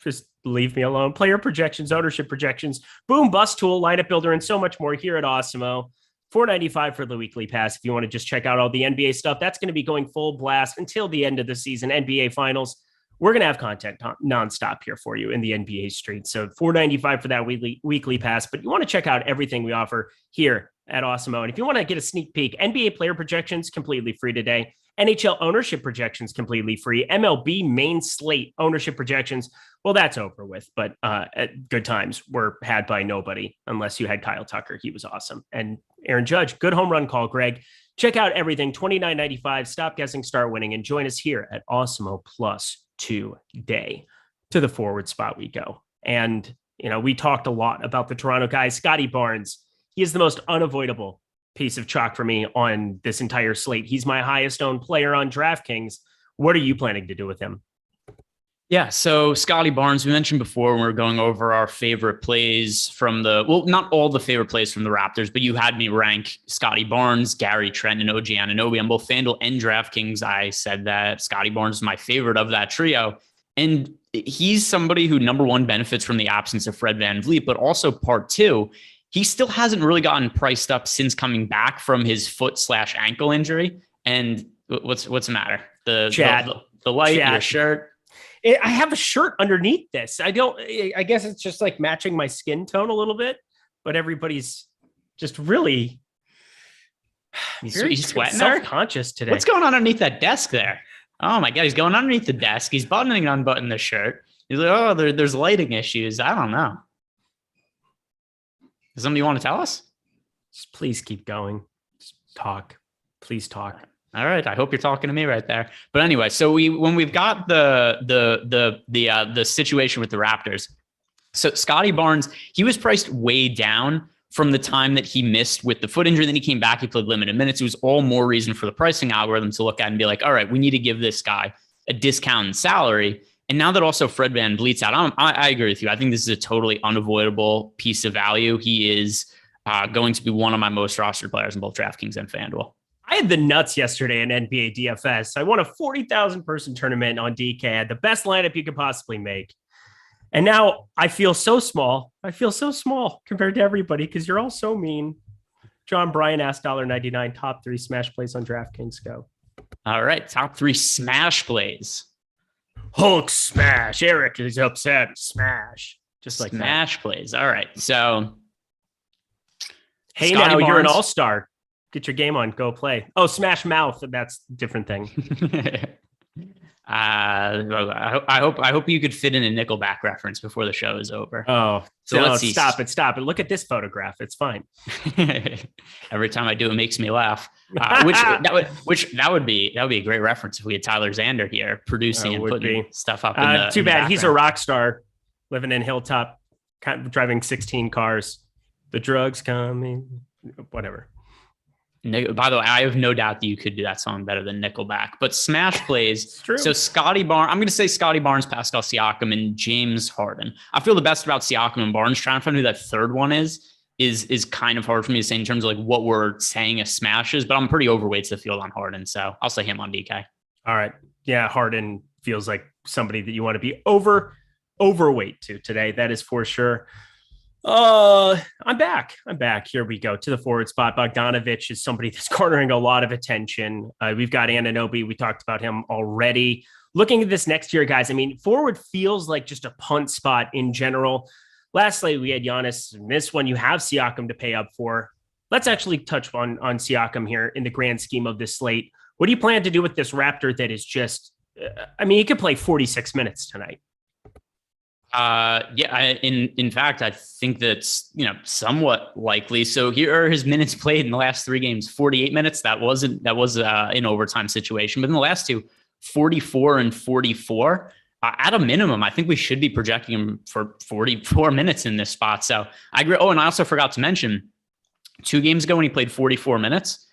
just leave me alone. Player projections, ownership projections, boom, bust tool, lineup builder, and so much more here at Awesemo. $4.95 for the weekly pass. If you want to just check out all the NBA stuff, that's going to be going full blast until the end of the season, NBA finals. We're going to have content nonstop here for you in the NBA street. So $4.95 for that weekly pass, but you want to check out everything we offer here at Awesemo. And if you want to get a sneak peek, NBA player projections completely free today. NHL ownership projections completely free. MLB main slate ownership projections. Well, that's over with, but at good times were had by nobody unless you had Kyle Tucker. He was awesome. And Aaron Judge, good home run call, Greg. Check out everything, $29.95. Stop guessing, start winning, and join us here at Awesemo Plus today. To the forward spot we go. And, we talked a lot about the Toronto guys. Scottie Barnes, he is the most unavoidable piece of chalk for me on this entire slate. He's my highest owned player on DraftKings. What are you planning to do with him? Yeah, so Scottie Barnes, we mentioned before when we were going over our favorite plays from not all the favorite plays from the Raptors, but you had me rank Scottie Barnes, Gary Trent, and OG Anunoby on both FanDuel and DraftKings. I said that Scottie Barnes is my favorite of that trio. And he's somebody who, number one, benefits from the absence of Fred VanVleet, but also part two, he still hasn't really gotten priced up since coming back from his foot/ankle injury. And what's the matter? The light, your shirt. I have a shirt underneath this. I guess it's just like matching my skin tone a little bit, but everybody's just really he's sweating, self-conscious today. What's going on underneath that desk there? Oh my God, he's going underneath the desk. He's buttoning and unbuttoning the shirt. He's like, oh, there's lighting issues. I don't know. Is something you want to tell us? Just please keep going. Just talk. Please talk. All right. I hope you're talking to me right there. But anyway, so when we've got the situation with the Raptors, so Scottie Barnes, he was priced way down from the time that he missed with the foot injury. Then he came back, he played limited minutes. It was all more reason for the pricing algorithm to look at and be like, all right, we need to give this guy a discount in salary. And now that also Fred VanVleet's out, I agree with you. I think this is a totally unavoidable piece of value. He is going to be one of my most rostered players in both DraftKings and FanDuel. I had the nuts yesterday in NBA DFS. I won a 40,000 person tournament on DK. I had the best lineup you could possibly make. And now I feel so small. I feel so small compared to everybody because you're all so mean. John Bryan asked $1.99 top 3 smash plays on DraftKings. Go. All right. Top 3 smash plays. Hulk smash. Eric is upset. Smash. Just like smash plays. All right. So. Hey, Scotty now Barnes. You're an all-star. Get your game on. Go play. Oh, smash mouth. That's a different thing. I hope you could fit in a Nickelback reference before the show is over. Oh, so no, let's see. Stop it. Look at this photograph. It's fine. Every time I do, it makes me laugh. That would be a great reference if we had Tyler Zander here producing and putting stuff up. Too bad. He's a rock star living in Hilltop, driving 16 cars. The drugs coming, whatever. By the way, I have no doubt that you could do that song better than Nickelback. But smash plays. So Scottie Barnes, I'm going to say Scottie Barnes, Pascal Siakam, and James Harden. I feel the best about Siakam and Barnes. Trying to find who that third one is kind of hard for me to say in terms of like what we're saying as smashes. But I'm pretty overweight to the field on Harden, so I'll say him on DK. All right, yeah, Harden feels like somebody that you want to be overweight to today. That is for sure. I'm back. Here we go to the forward spot. Bogdanovich is somebody that's garnering a lot of attention. We've got Anunoby. We talked about him already. Looking at this next year, guys, I mean, forward feels like just a punt spot in general. Lastly, we had Giannis. In this one, you have Siakam to pay up for. Let's actually touch on Siakam here in the grand scheme of this slate. What do you plan to do with this Raptor that is just, he could play 46 minutes tonight? In fact, I think that's, somewhat likely. So here are his minutes played in the last 3 games, 48 minutes. That was an overtime situation, but in the last 2, 44 and 44. At a minimum, I think we should be projecting him for 44 minutes in this spot. So I agree. Oh, and I also forgot to mention 2 games ago when he played 44 minutes,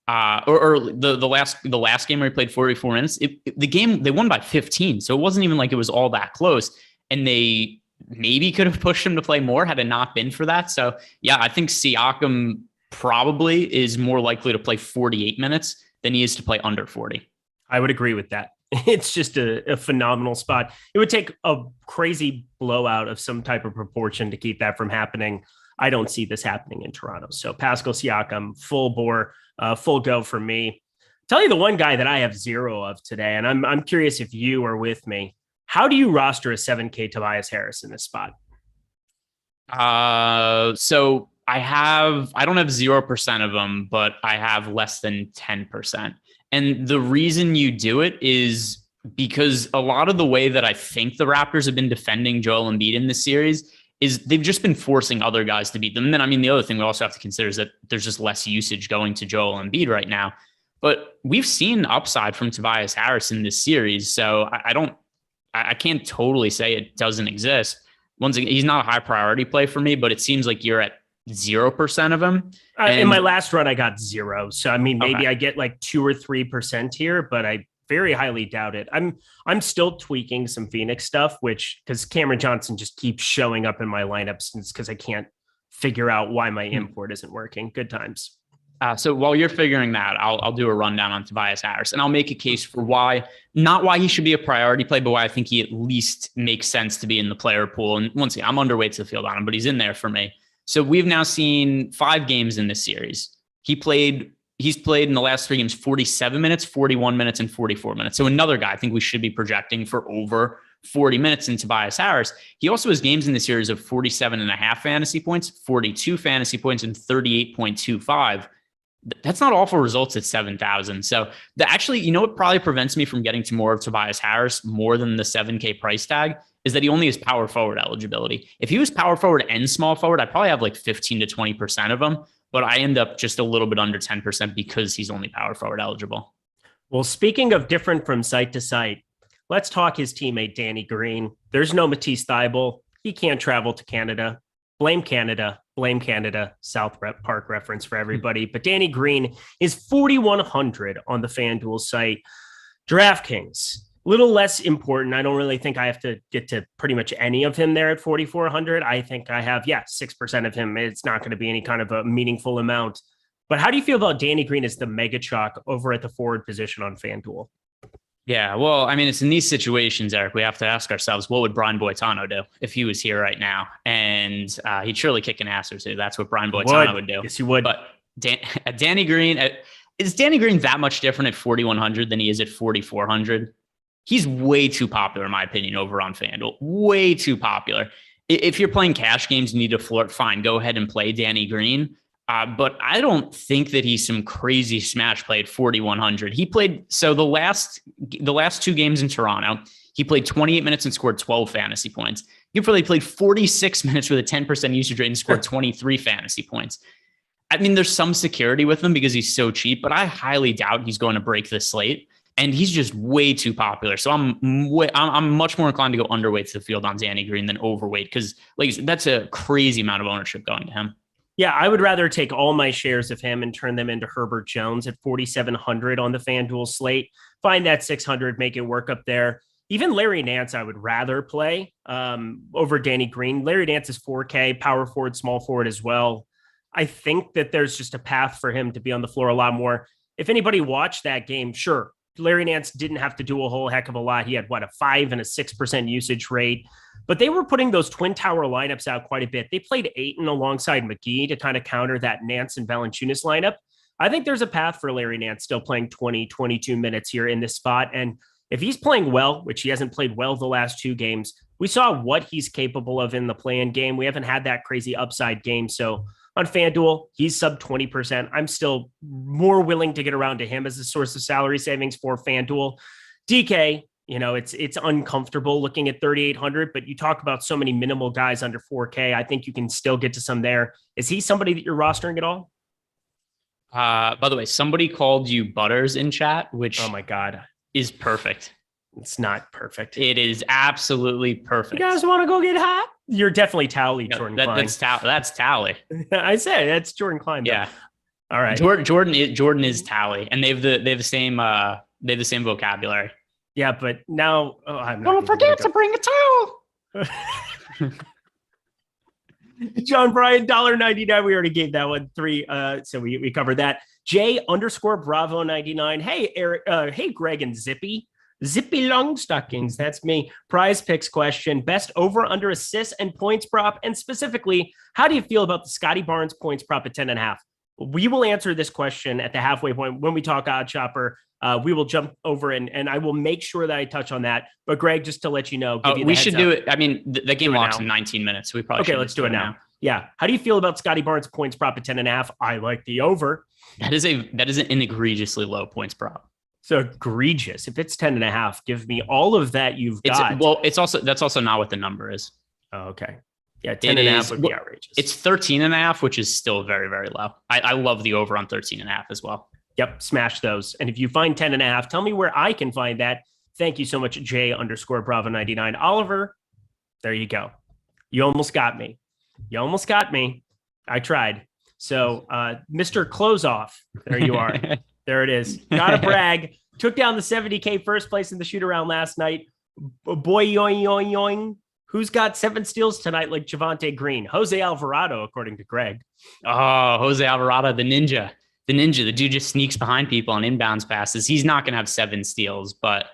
or the last game where he played 44 minutes, the game, they won by 15. So it wasn't even like it was all that close. And they maybe could have pushed him to play more had it not been for that. So, yeah, I think Siakam probably is more likely to play 48 minutes than he is to play under 40. I would agree with that. It's just a phenomenal spot. It would take a crazy blowout of some type of proportion to keep that from happening. I don't see this happening in Toronto. So Pascal Siakam, full bore, full go for me. Tell you the one guy that I have 0 of today, and I'm curious if you are with me. How do you roster a 7K Tobias Harris in this spot? So I don't have 0% of them, but I have less than 10%. And the reason you do it is because a lot of the way that I think the Raptors have been defending Joel Embiid in this series is they've just been forcing other guys to beat them. And then, the other thing we also have to consider is that there's just less usage going to Joel Embiid right now. But we've seen upside from Tobias Harris in this series. So I can't totally say it doesn't exist. Once again, he's not a high priority play for me, but it seems like you're at 0% of him. In my last run, I got 0. So, maybe okay. I get like 2 or 3% here, but very highly doubt it. I'm still tweaking some Phoenix stuff, because Cameron Johnson just keeps showing up in my lineups because I can't figure out why my import isn't working. Good times. So while you're figuring that, I'll do a rundown on Tobias Harris, and I'll make a case for not why he should be a priority play, but why I think he at least makes sense to be in the player pool. And once again, I'm underweight to the field on him, but he's in there for me. So we've now seen 5 games in this series. He's played in the last 3 games 47 minutes, 41 minutes, and 44 minutes. So another guy I think we should be projecting for over 40 minutes in Tobias Harris. He also has games in the series of 47.5 fantasy points, 42 fantasy points, and 38.25. That's not awful results at 7,000. So actually, you know what probably prevents me from getting to more of Tobias Harris more than the 7K price tag is that he only has power forward eligibility. If he was power forward and small forward, I'd probably have like 15 to 20% of him, but I end up just a little bit under 10% because he's only power forward eligible. Well, speaking of different from site to site, let's talk his teammate, Danny Green. There's no Matisse Thybulle. He can't travel to Canada. Blame Canada. South Park reference for everybody. But Danny Green is 4,100 on the FanDuel site. DraftKings, a little less important. I don't really think I have to get to pretty much any of him there at 4,400. I think I have, 6% of him. It's not going to be any kind of a meaningful amount. But how do you feel about Danny Green as the mega chalk over at the forward position on FanDuel? Yeah, well, I mean, it's in these situations, Eric, we have to ask ourselves, what would Brian Boitano do if he was here right now? And he'd surely kick an ass or two. That's what Brian Boitano would do. Yes, he would. But Danny Green, is Danny Green that much different at 4,100 than he is at 4,400? He's way too popular, in my opinion, over on FanDuel. Way too popular. If you're playing cash games, you need to flirt, fine, go ahead and play Danny Green. But I don't think that he's some crazy smash play at 4,100. He played, so the last 2 games in Toronto, he played 28 minutes and scored 12 fantasy points. He played 46 minutes with a 10% usage rate and scored 23 fantasy points. I mean, there's some security with him because he's so cheap, but I highly doubt he's going to break the slate. And he's just way too popular. So I'm much more inclined to go underweight to the field on Danny Green than overweight because that's a crazy amount of ownership going to him. Yeah, I would rather take all my shares of him and turn them into Herbert Jones at 4,700 on the FanDuel slate. Find that 600, make it work up there. Even Larry Nance, I would rather play over Danny Green. Larry Nance is 4K, power forward, small forward as well. I think that there's just a path for him to be on the floor a lot more. If anybody watched that game, sure, Larry Nance didn't have to do a whole heck of a lot. He had, a 5 and a 6% usage rate. But they were putting those twin tower lineups out quite a bit. They played Ayton alongside McGee to kind of counter that Nance and Valanciunas lineup. I think there's a path for Larry Nance still playing 20, 22 minutes here in this spot. And if he's playing well, which he hasn't played well the last 2 games, we saw what he's capable of in the play-in game. We haven't had that crazy upside game. So on FanDuel, he's sub 20%. I'm still more willing to get around to him as a source of salary savings for FanDuel. DK, it's uncomfortable looking at 3,800, but you talk about so many minimal guys under 4K. I think you can still get to some there. Is he somebody that you're rostering at all? By the way, somebody called you Butters in chat, which oh my God, is perfect. It's not perfect. It is absolutely perfect. You guys want to go get hot? You're definitely Towley, Jordan Klein. That's Towley. I said that's Jordan Klein. Yeah. All right. Jordan is Towley, and they have the same vocabulary. Yeah, but now don't forget to bring a towel. John Bryan, $1.99. We already gave that one 3. So we covered that. J_Bravo99. Hey, Eric. Hey, Greg and Zippy long stockings. That's me. Prize picks question: best over under assists and points prop, and specifically, how do you feel about the Scottie Barnes points prop at 10.5? We will answer this question at the halfway point when we talk Odd Chopper. We will jump over and I will make sure that I touch on that. But Greg, just to let you know, we should do it. I mean, the game locks in 19 minutes. So we probably okay. Let's do it now. Yeah. How do you feel about Scottie Barnes points prop at 10.5? I like the over. That is an egregiously low points prop. So egregious. If it's 10.5, give me all of that you've got. That's also not what the number is. Oh, okay. Yeah, 10.5 would be outrageous. It's 13.5, which is still very, very low. I love the over on 13.5 as well. Yep, smash those. And if you find 10.5, tell me where I can find that. Thank you so much, J_Bravo99. Oliver, there you go. You almost got me. I tried. So, Mr. Close Off, there you are. There it is. Gotta brag. took down the 70K first place in the shoot around last night. Boy, yoing, yoing, yoing. Who's got 7 steals tonight like Javonte Green? Jose Alvarado, according to Greg. Oh, Jose Alvarado, the ninja. The dude just sneaks behind people on inbounds passes. He's not going to have 7 steals, but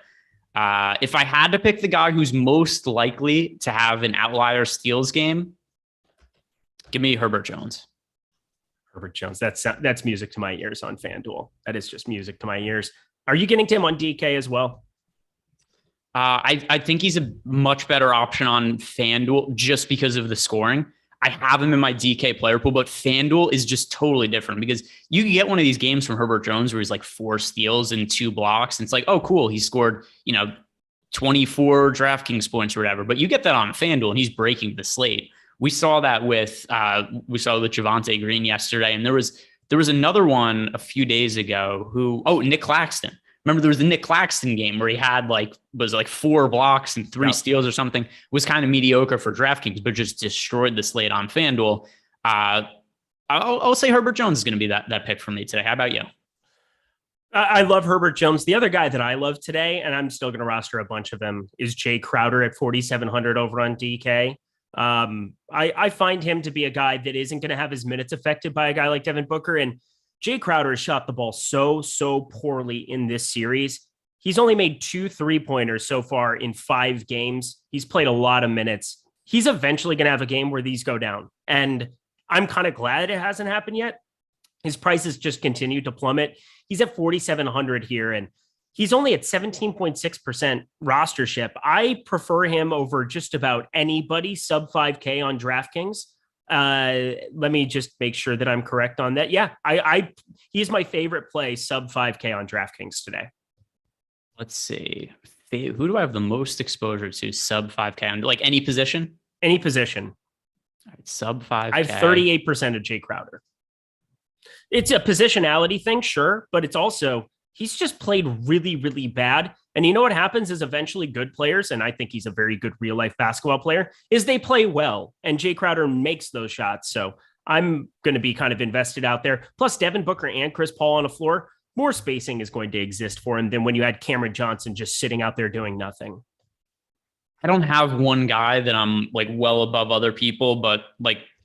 if I had to pick the guy who's most likely to have an outlier steals game, give me Herbert Jones. Herbert Jones. That's music to my ears on FanDuel. That is just music to my ears. Are you getting Tim on DK as well? I think he's a much better option on FanDuel just because of the scoring. I have him in my DK player pool, but FanDuel is just totally different because you can get one of these games from Herbert Jones where he's like 4 steals and 2 blocks. And it's like, oh, cool. He scored, 24 DraftKings points or whatever, but you get that on FanDuel and he's breaking the slate. We saw that with Javonte Green yesterday. And there was another one a few days ago Nick Claxton. Remember, there was the Nick Claxton game where he had was 4 blocks and 3 steals or something. It was kind of mediocre for DraftKings, but just destroyed the slate on FanDuel. I'll say Herbert Jones is going to be that pick for me today. How about you? I love Herbert Jones. The other guy that I love today, and I'm still going to roster a bunch of them, is Jay Crowder at 4,700 over on DK. I find him to be a guy that isn't going to have his minutes affected by a guy like Devin Booker. And Jay Crowder has shot the ball so poorly in this series. He's only made 2 3-pointers so far in 5 games. He's played a lot of minutes. He's eventually going to have a game where these go down. And I'm kind of glad it hasn't happened yet. His prices just continue to plummet. He's at 4,700 here, and he's only at 17.6% rostership. I prefer him over just about anybody sub 5K on DraftKings. Let me just make sure that I'm correct on that. Yeah, he's my favorite play sub 5K on DraftKings today. Let's see. Who do I have the most exposure to sub 5K on any position? Any position. All right, sub 5K. I have 38% of Jay Crowder. It's a positionality thing, sure, but it's also he's just played really, really bad. And you know what happens is eventually good players, and I think he's a very good real life basketball player, is they play well. And Jay Crowder makes those shots. So I'm going to be kind of invested out there. Plus Devin Booker and Chris Paul on the floor, more spacing is going to exist for him than when you had Cameron Johnson just sitting out there doing nothing. I don't have one guy that I'm well above other people, but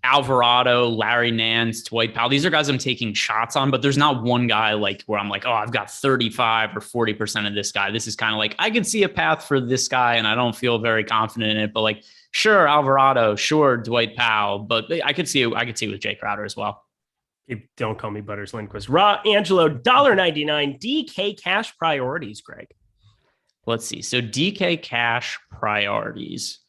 Alvarado, Larry Nance, Dwight Powell. These are guys I'm taking shots on, but there's not one guy where I'm oh, I've got 35 or 40% of this guy. This is kind of I can see a path for this guy and I don't feel very confident in it, but sure, Alvarado, sure, Dwight Powell, but I could see with Jay Crowder as well. Don't call me Butters Lindquist. Raw Angelo, $1.99 DK cash priorities, Greg. Let's see. So DK cash priorities.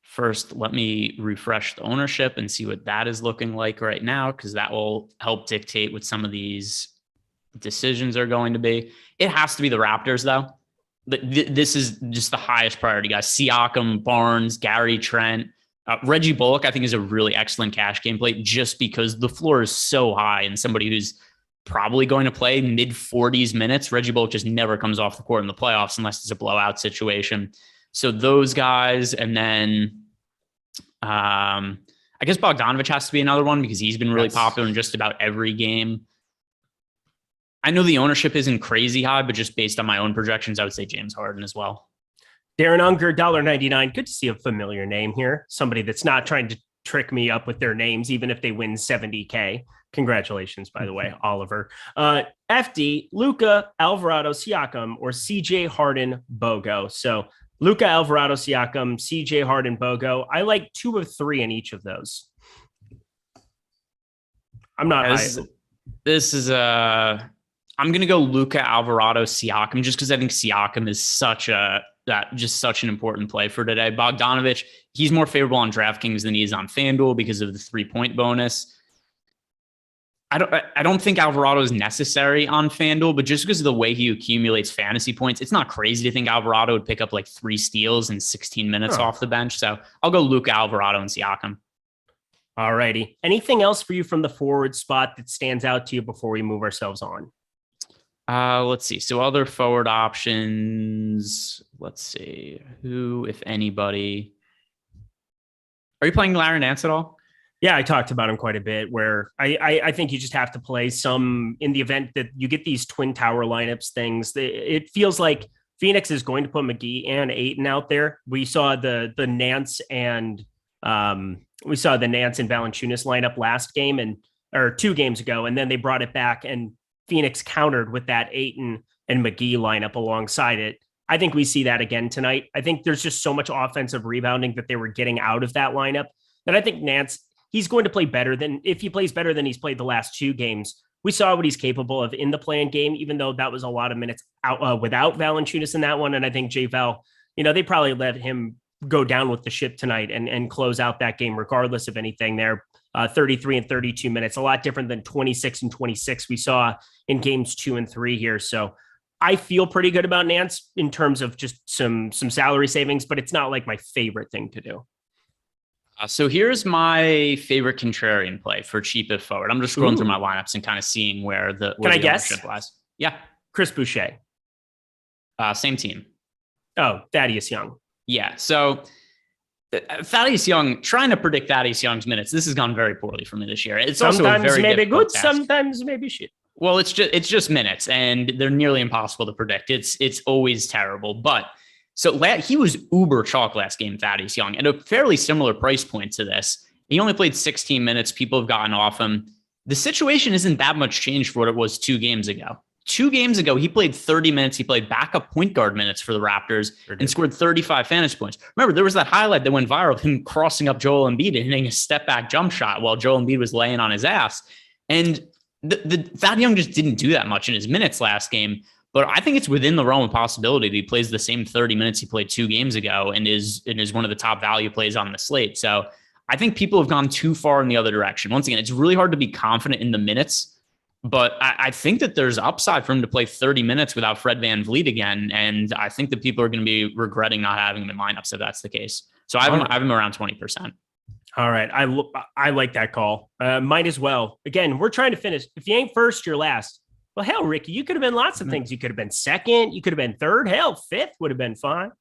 First, let me refresh the ownership and see what that is looking like right now, because that will help dictate what some of these decisions are going to be. It has to be the Raptors, though. This is just the highest priority, guys. Siakam, Barnes, Gary Trent, Reggie Bullock, I think, is a really excellent cash game play just because the floor is so high and somebody who's probably going to play mid 40s minutes. Reggie Bullock just never comes off the court in the playoffs unless it's a blowout situation. So those guys, and then I guess Bogdanovich has to be another one because he's been really popular in just about every game. I know the ownership isn't crazy high, but just based on my own projections, I would say James Harden as well. Darren Unger, $1.99. Good to see a familiar name here. Somebody that's not trying to trick me up with their names, even if they win 70K. Congratulations, by the way, Oliver. FD, Luka, Alvarado, Siakam, or CJ Harden, Bogo. So Luka, Alvarado, Siakam, CJ Harden, Bogo. I like 2 of 3 in each of those. I'm not. I'm going to go Luka, Alvarado, Siakam, just because I think Siakam is such an important play for today. Bogdanovich, he's more favorable on DraftKings than he is on FanDuel because of the 3-point bonus. I don't think Alvarado is necessary on FanDuel, but just because of the way he accumulates fantasy points, it's not crazy to think Alvarado would pick up 3 steals in 16 minutes off the bench. So I'll go Luka, Alvarado, and Siakam. All righty. Anything else for you from the forward spot that stands out to you before we move ourselves on? Let's see. So other forward options. Let's see. Who, if anybody. Are you playing Loughran and Nance at all? Yeah, I talked about him quite a bit where I think you just have to play some in the event that you get these twin tower lineups things. It feels like Phoenix is going to put McGee and Ayton out there. We saw the Nance and Valanciunas lineup last game or 2 games ago, and then they brought it back and Phoenix countered with that Ayton and McGee lineup alongside it. I think we see that again tonight. I think there's just so much offensive rebounding that they were getting out of that lineup that I think Nance, he's going to play better than if he plays better than he's played the last 2 games. We saw what he's capable of in the play-in game, even though that was a lot of minutes out without Valanciunas in that one. And I think J-Val, they probably let him go down with the ship tonight and close out that game, regardless of anything there. 33 and 32 minutes, a lot different than 26 and 26 we saw in games 2 and 3 here. So I feel pretty good about Nance in terms of just some salary savings, but it's not like my favorite thing to do. So here's my favorite contrarian play for cheapest forward. I'm just scrolling through my lineups and kind of seeing where the ownership lies. Yeah. Chris Boucher. Same team. Oh, Thaddeus Young. Yeah. So Thaddeus Young, trying to predict Thaddeus Young's minutes, this has gone very poorly for me this year. It's sometimes also a very maybe good, task. sometimes maybe shit. Well, it's just minutes, and they're nearly impossible to predict. It's always terrible. But so he was uber chalk last game, Thaddeus Young, at a fairly similar price point to this. He only played 16 minutes. People have gotten off him. The situation isn't that much changed for what it was 2 games ago. 2 games ago, he played 30 minutes. He played backup point guard minutes for the Raptors and scored 35 fantasy points. Remember, there was that highlight that went viral of him crossing up Joel Embiid and hitting a step back jump shot while Joel Embiid was laying on his ass. And the Thad Young just didn't do that much in his minutes last game. But I think it's within the realm of possibility that he plays the same 30 minutes he played 2 games ago and is one of the top value plays on the slate. So I think people have gone too far in the other direction. Once again, it's really hard to be confident in the minutes. But I think that there's upside for him to play 30 minutes without Fred VanVleet again. And I think that people are going to be regretting not having him in lineups if that's the case. So I have him around 20%. All right. I like that call. Might as well. Again, we're trying to finish. If you ain't first, you're last. Well, hell, Ricky, you could have been lots of things. You could have been second. You could have been third. Hell, fifth would have been fine.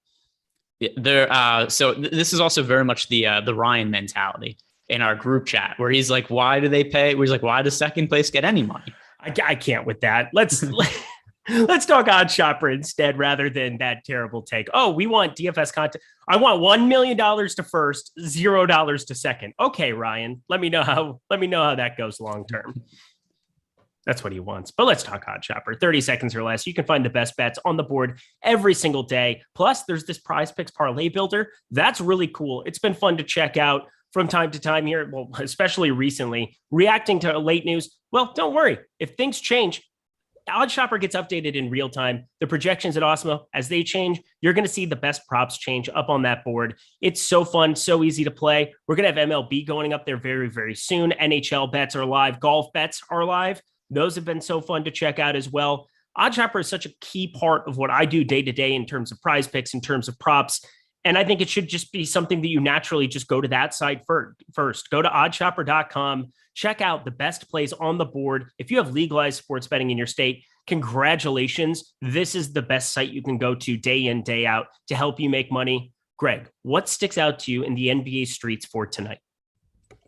Yeah, so this is also very much the Ryan mentality in our group chat where he's like, why do they pay? He's like, why does second place get any money? I can't with that. Let's talk Odd Shopper instead rather than that terrible take. Oh, we want DFS content. I want $1 million to first, $0 to second. Okay, Ryan, let me know how that goes long term. That's what he wants. But let's talk Odd Shopper. 30 seconds or less. You can find the best bets on the board every single day. Plus, there's this Prize Picks parlay builder. That's really cool. It's been fun to check out from time to time here. Well, especially recently, reacting to late news. Well, don't worry. If things change, Odd Shopper gets updated in real time. The projections at Awesemo, as they change, you're going to see the best props change up on that board. It's so fun, so easy to play. We're going to have MLB going up there very, very soon. NHL bets are live. Golf bets are live. Those have been so fun to check out as well. Odd Shopper is such a key part of what I do day to day in terms of prize picks, in terms of props. And I think it should just be something that you naturally just go to that site first. Go to oddshopper.com. Check out the best plays on the board. If you have legalized sports betting in your state, congratulations. This is the best site you can go to day in, day out to help you make money. Greg, what sticks out to you in the NBA streets for tonight?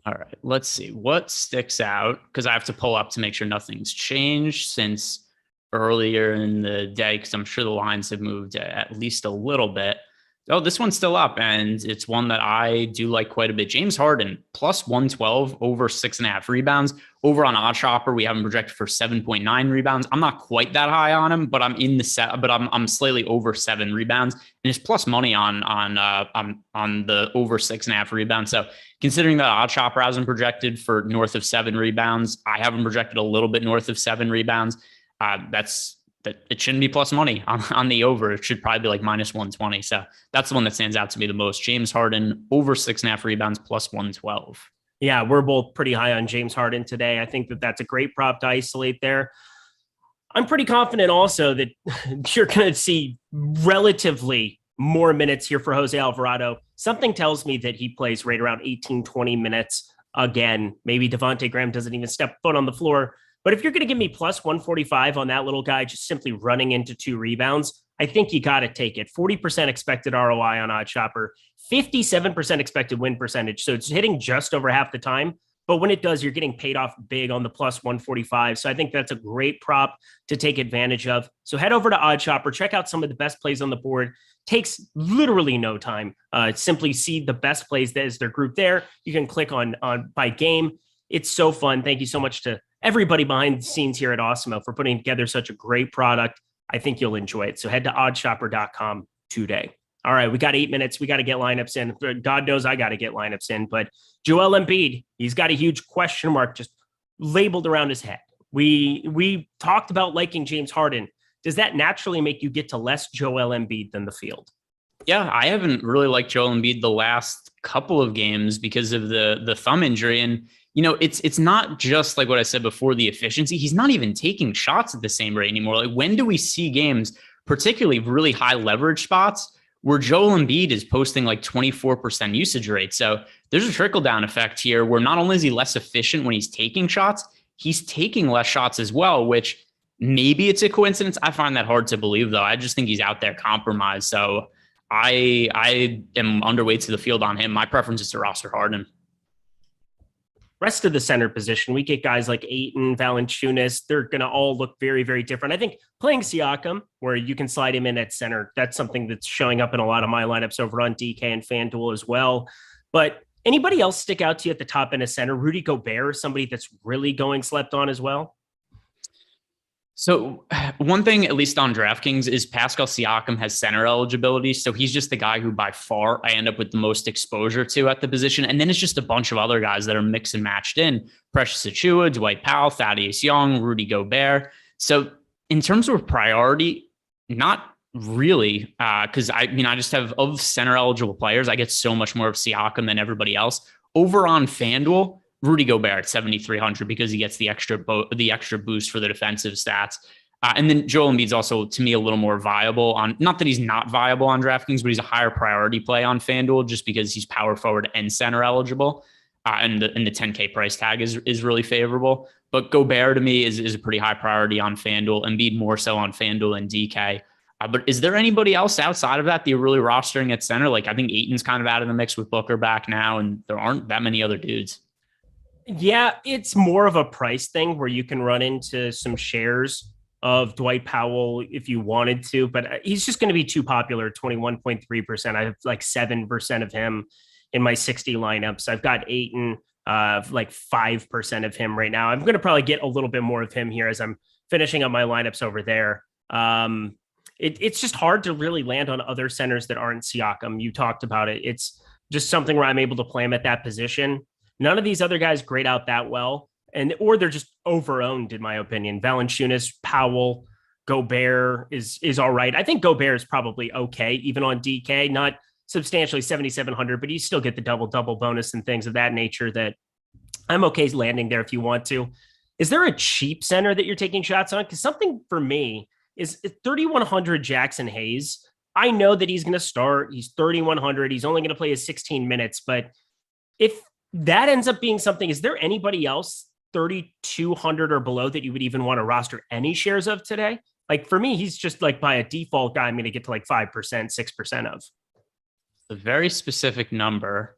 All right, let's see what sticks out because I have to pull up to make sure nothing's changed since earlier in the day because I'm sure the lines have moved at least a little bit. Oh, this one's still up, and it's one that I do like quite a bit. James Harden, plus 112, over 6.5 rebounds. Over on Odd Shopper, we have him projected for 7.9 rebounds. I'm not quite that high on him, but I'm in the set. But I'm slightly over 7 rebounds, and it's plus money on the over 6.5 rebounds. So considering that Odd Shopper has him projected for north of 7 rebounds, I have him projected a little bit north of 7 rebounds. That it shouldn't be plus money on the over. It should probably be like minus 120. So that's the one that stands out to me the most. James Harden, over 6.5 rebounds, plus 112. Yeah, we're both pretty high on James Harden today. I think that that's a great prop to isolate there. I'm pretty confident also that you're going to see relatively more minutes here for Jose Alvarado. Something tells me that he plays right around 18, 20 minutes again. Maybe Devontae Graham doesn't even step foot on the floor. But if you're going to give me plus 145 on that little guy, just simply running into 2 rebounds, I think you got to take it. 40% expected ROI on Odd Shopper, 57% expected win percentage. So it's hitting just over half the time. But when it does, you're getting paid off big on the plus 145. So I think that's a great prop to take advantage of. So head over to OddsShopper, check out some of the best plays on the board. Takes literally no time. Simply see the best plays that is their group there. You can click on by game. It's so fun. Thank you so much to everybody behind the scenes here at Awesemo for putting together such a great product. I think you'll enjoy it. So head to oddshopper.com today. All right, we got 8 minutes. We got to get lineups in. God knows I got to get lineups in, but Joel Embiid, he's got a huge question mark just labeled around his head. We talked about liking James Harden. Does that naturally make you get to less Joel Embiid than the field? Yeah, I haven't really liked Joel Embiid the last couple of games because of the thumb injury. And, it's not just like what I said before, the efficiency. He's not even taking shots at the same rate anymore. Like, when do we see games, particularly really high leverage spots, where Joel Embiid is posting like 24% usage rate? So there's a trickle down effect here where not only is he less efficient when he's taking shots, he's taking less shots as well, which maybe it's a coincidence. I find that hard to believe, though. I just think he's out there compromised. So I am underweight to the field on him. My preference is to roster Harden. Rest of the center position, we get guys like Ayton, Valanciunas. They're going to all look very, very different. I think playing Siakam, where you can slide him in at center, that's something that's showing up in a lot of my lineups over on DK and FanDuel as well. But anybody else stick out to you at the top end of center? Rudy Gobert, somebody that's really going slept on as well. So one thing, at least on DraftKings, is Pascal Siakam has center eligibility. So he's just the guy who by far I end up with the most exposure to at the position. And then it's just a bunch of other guys that are mixed and matched in. Precious Achiuwa, Dwight Powell, Thaddeus Young, Rudy Gobert. So in terms of priority, not really, because I just have, of center eligible players, I get so much more of Siakam than everybody else. Over on FanDuel, Rudy Gobert at 7,300 because he gets the extra boost for the defensive stats. And then Joel Embiid's also, to me, a little more viable on, not that he's not viable on DraftKings, but he's a higher priority play on FanDuel just because he's power forward and center eligible. And the 10K price tag is really favorable. But Gobert to me is a pretty high priority on FanDuel. Embiid more so on FanDuel and DK. But is there anybody else outside of that you're really rostering at center? Like, I think Ayton's kind of out of the mix with Booker back now, and there aren't that many other dudes. Yeah, it's more of a price thing where you can run into some shares of Dwight Powell if you wanted to, but he's just going to be too popular. 21.3%. I have like 7% of him in my 60 lineups. I've got Ayton, like 5% of him right now. I'm going to probably get a little bit more of him here as I'm finishing up my lineups over there. It's just hard to really land on other centers that aren't Siakam. You talked about it. It's just something where I'm able to play him at that position. None of these other guys grade out that well, or they're just over-owned, in my opinion. Valanciunas, Powell, Gobert is all right. I think Gobert is probably okay, even on DK, not substantially 7,700, but you still get the double-double bonus and things of that nature that I'm okay landing there if you want to. Is there a cheap center that you're taking shots on? Because something for me is 3,100 Jackson Hayes. I know that he's going to start. He's 3,100. He's only going to play his 16 minutes, but if that ends up being something, is there anybody else 3,200 or below that you would even want to roster any shares of today? Like for me, he's just like by a default guy I'm going to get to like 5%, 6% of. A very specific number.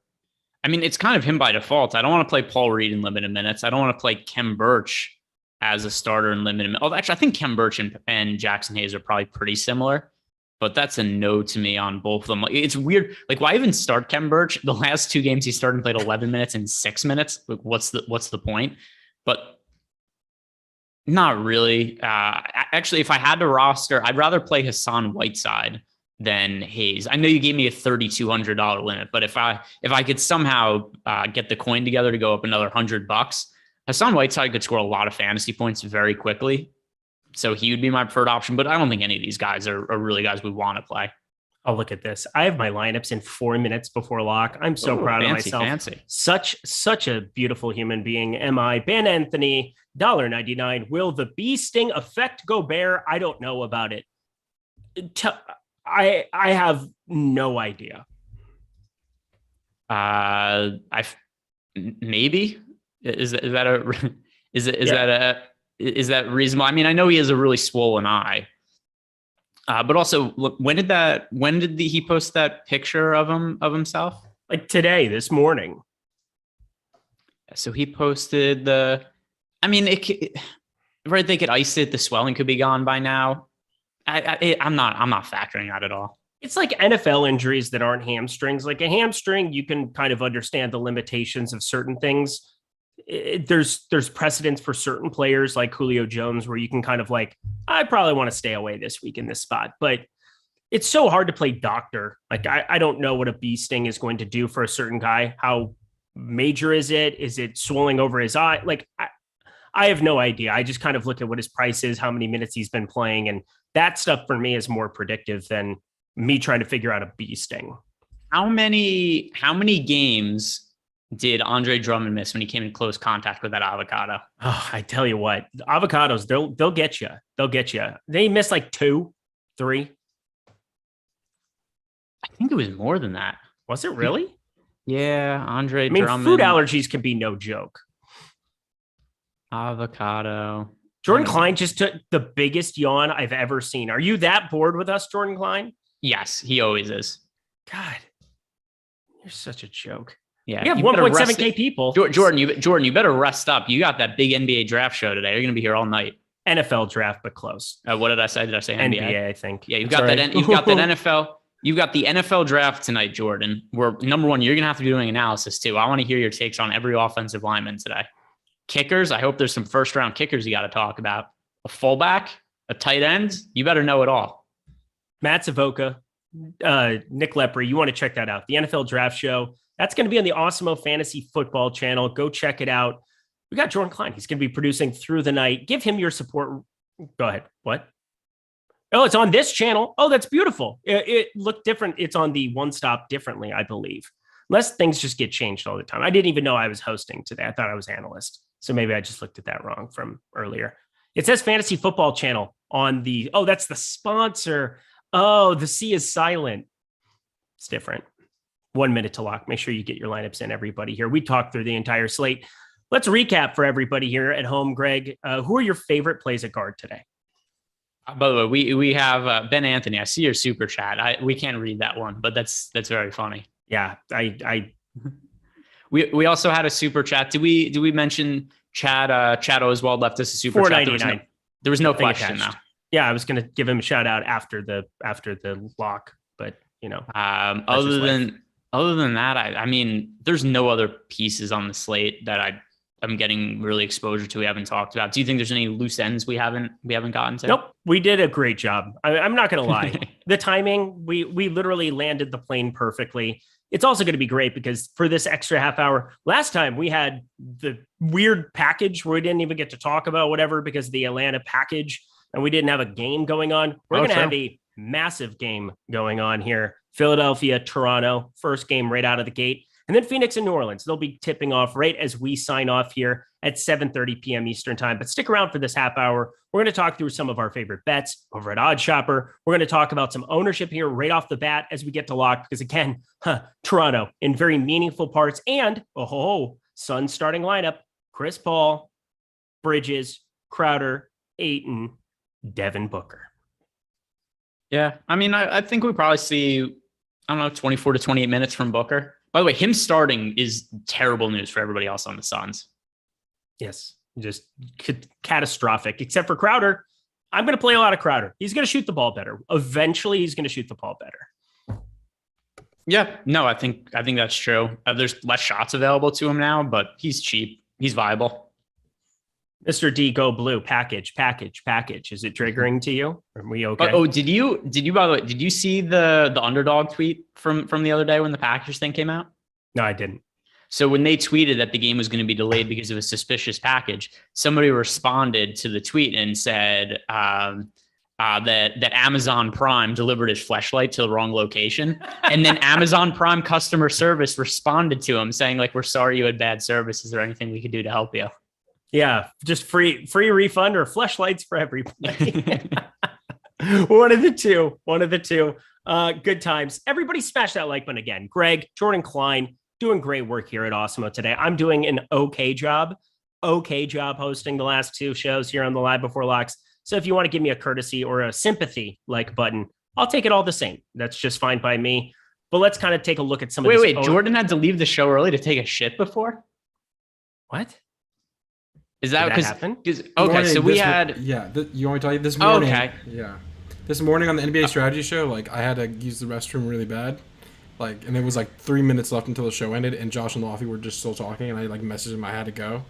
I mean, it's kind of him by default. I don't want to play Paul Reed in limited minutes. I don't want to play Kem Birch as a starter in limited minutes. Oh, actually, I think Kem Birch and Jackson Hayes are probably pretty similar. But that's a no to me on both of them. It's weird. Like, why even start Kem Birch? The last two games he started and played 11 minutes and 6 minutes. Like, what's the point? But not really. Actually, if I had to roster, I'd rather play Hassan Whiteside than Hayes. I know you gave me a $3,200 limit, but if I could somehow get the coin together to go up another $100, Hassan Whiteside could score a lot of fantasy points very quickly. So he would be my preferred option, but I don't think any of these guys are really guys we want to play. Oh, look at this. I have my lineups in 4 minutes before lock. I'm so proud of myself. Fancy. Such a beautiful human being. Am I? Ben Anthony, $1.99. Will the bee sting affect Gobert? I don't know about it. I have no idea. Maybe is that reasonable? I mean, I know he has a really swollen eye, But also, look, when did he post that picture of himself? Like today, this morning. So he posted right? They could ice it. The swelling could be gone by now. I'm not factoring that at all. It's like NFL injuries that aren't hamstrings. Like a hamstring, you can kind of understand the limitations of certain things. There's precedence for certain players like Julio Jones where you can kind of like, I probably want to stay away this week in this spot, but it's so hard to play doctor. Like I don't know what a bee sting is going to do for a certain guy. How major is it? Is it swelling over his eye? Like I have no idea. I just kind of look at what his price is, how many minutes he's been playing. And that stuff for me is more predictive than me trying to figure out a bee sting. How many games did Andre Drummond miss when he came in close contact with that avocado? Oh, I tell you what, avocados, they'll get you. They'll get you. They missed like 2, 3. I think it was more than that. Was it really? Yeah, Andre Drummond. Food allergies can be no joke. Avocado. Jordan Klein just took the biggest yawn I've ever seen. Are you that bored with us, Jordan Klein? Yes, he always is. God, you're such a joke. Yeah, we have 1.7K people. Jordan, you better rest up. You got that big NBA draft show today. You're going to be here all night. NFL draft, but close. What did I say? Did I say NBA? NBA, I think. Yeah, you've got that NFL. You've got the NFL draft tonight, Jordan. Where number one, you're going to have to be doing analysis too. I want to hear your takes on every offensive lineman today. Kickers. I hope there's some first round kickers you got to talk about. A fullback, a tight end. You better know it all. Matt Savoca, Nick Lepre. You want to check that out. The NFL draft show. That's going to be on the Awesemo Fantasy Football channel. Go check it out. We got Jordan Klein. He's going to be producing through the night. Give him your support. Go ahead. What? Oh, it's on this channel. Oh, that's beautiful. It looked different. It's on the One Stop differently, I believe. Unless things just get changed all the time. I didn't even know I was hosting today. I thought I was analyst. So maybe I just looked at that wrong from earlier. It says Fantasy Football channel on the, oh, that's the sponsor. Oh, the C is silent. It's different. 1 minute to lock. Make sure you get your lineups in, everybody here. We talked through the entire slate. Let's recap for everybody here at home, Greg. Who are your favorite plays at guard today? By the way, we have Ben Anthony. I see your super chat. We can't read that one, but that's very funny. Yeah, we also had a super chat. Did we mention Chad Oswald left us a super chat? There was no question now. Yeah, I was going to give him a shout out after the lock, but you know, other than that, I mean, there's no other pieces on the slate that I'm getting really exposure to. We haven't talked about. Do you think there's any loose ends we haven't gotten to? Nope. We did a great job. I'm not going to lie. The timing, we literally landed the plane perfectly. It's also going to be great because for this extra half hour, last time we had the weird package where we didn't even get to talk about whatever because of the Atlanta package and we didn't have a game going on. We're going to have a massive game going on here. Philadelphia, Toronto, first game right out of the gate. And then Phoenix and New Orleans. They'll be tipping off right as we sign off here at 7:30 p.m. Eastern time. But stick around for this half hour. We're going to talk through some of our favorite bets over at Odd Shopper. We're going to talk about some ownership here right off the bat as we get to lock. Because again, Toronto in very meaningful parts. And, Suns starting lineup. Chris Paul, Bridges, Crowder, Ayton, Devin Booker. Yeah, I mean, I think we probably see, 24 to 28 minutes from Booker. By the way, him starting is terrible news for everybody else on the Suns. Yes, just catastrophic, except for Crowder. I'm going to play a lot of Crowder. He's going to shoot the ball better. Eventually, he's going to shoot the ball better. Yeah, no, I think that's true. There's less shots available to him now, but he's cheap. He's viable. Mr. D, go blue. Package. Is it triggering to you? Are we okay? Did you, by the way, did you see the underdog tweet from the other day when the Packers thing came out? No, I didn't. So when they tweeted that the game was going to be delayed because of a suspicious package, somebody responded to the tweet and said that Amazon Prime delivered his fleshlight to the wrong location. And then Amazon Prime customer service responded to him saying, like, we're sorry you had bad service. Is there anything we could do to help you? Yeah, just free refund or fleshlights for everybody. One of the two. Good times. Everybody smash that like button again. Greg, Jordan Klein, doing great work here at Awesemo today. I'm doing an okay job hosting the last two shows here on the Live Before Locks. So if you want to give me a courtesy or a sympathy like button, I'll take it all the same. That's just fine by me. But let's kind of take a look at some of this. Wait, Jordan had to leave the show early to take a shit before? What? Is that because happen? Okay, morning, so we had you want me to tell you this morning? Okay. Yeah. This morning on the NBA strategy show, like I had to use the restroom really bad. Like, and it was like 3 minutes left until the show ended, and Josh and Laffy were just still talking, and I like messaged them I had to go,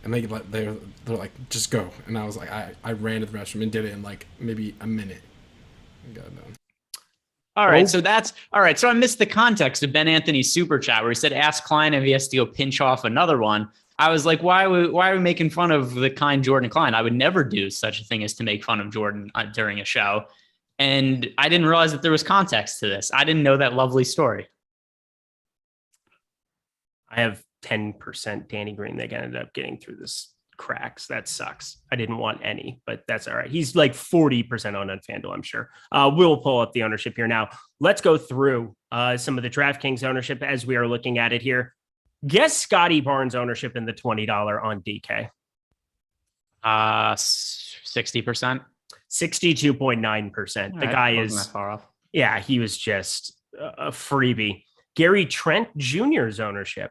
and they're like, just go, and I was like, I ran to the restroom and did it in like maybe a minute. And got it done. All right, so that's all right. So I missed the context of Ben Anthony's super chat where he said, "Ask Klein if he has to go pinch off another one." I was like, why are we making fun of the kind Jordan Klein? I would never do such a thing as to make fun of Jordan during a show. And I didn't realize that there was context to this. I didn't know that lovely story. I have 10% Danny Green that ended up getting through this cracks. That sucks. I didn't want any, but that's all right. He's like 40% on FanDuel, I'm sure. We'll pull up the ownership here now. Let's go through some of the DraftKings ownership as we are looking at it here. Guess Scottie Barnes ownership in the $20 on DK. 60%. 62.9%. The guy is that far off. Yeah, he was just a freebie. Gary Trent Jr.'s ownership.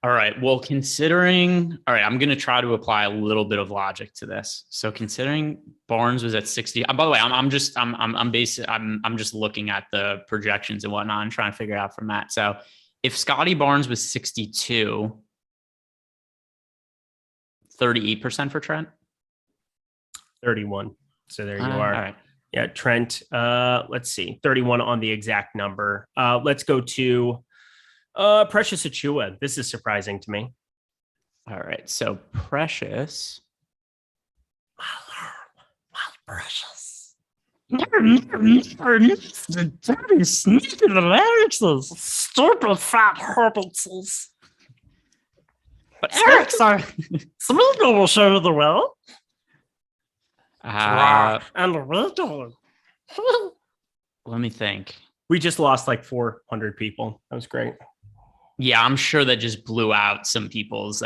All right. Well, I'm going to try to apply a little bit of logic to this. So considering Barnes was at 60, by the way, I'm just looking at the projections and whatnot and trying to figure it out from that. So if Scottie Barnes was 62, 38% for Trent? 31. So there you are. All right. Yeah, Trent, let's see, 31 on the exact number. Let's go to Precious Achiuwa. This is surprising to me. All right. So Precious. Precious. The dirty, sneaky Americans, stupid fat hobbitses. But Eric, sorry, Smeagol will show you the way. And we're doing. Let me think. We just lost like 400 people. That was great. Yeah, I'm sure that just blew out some people's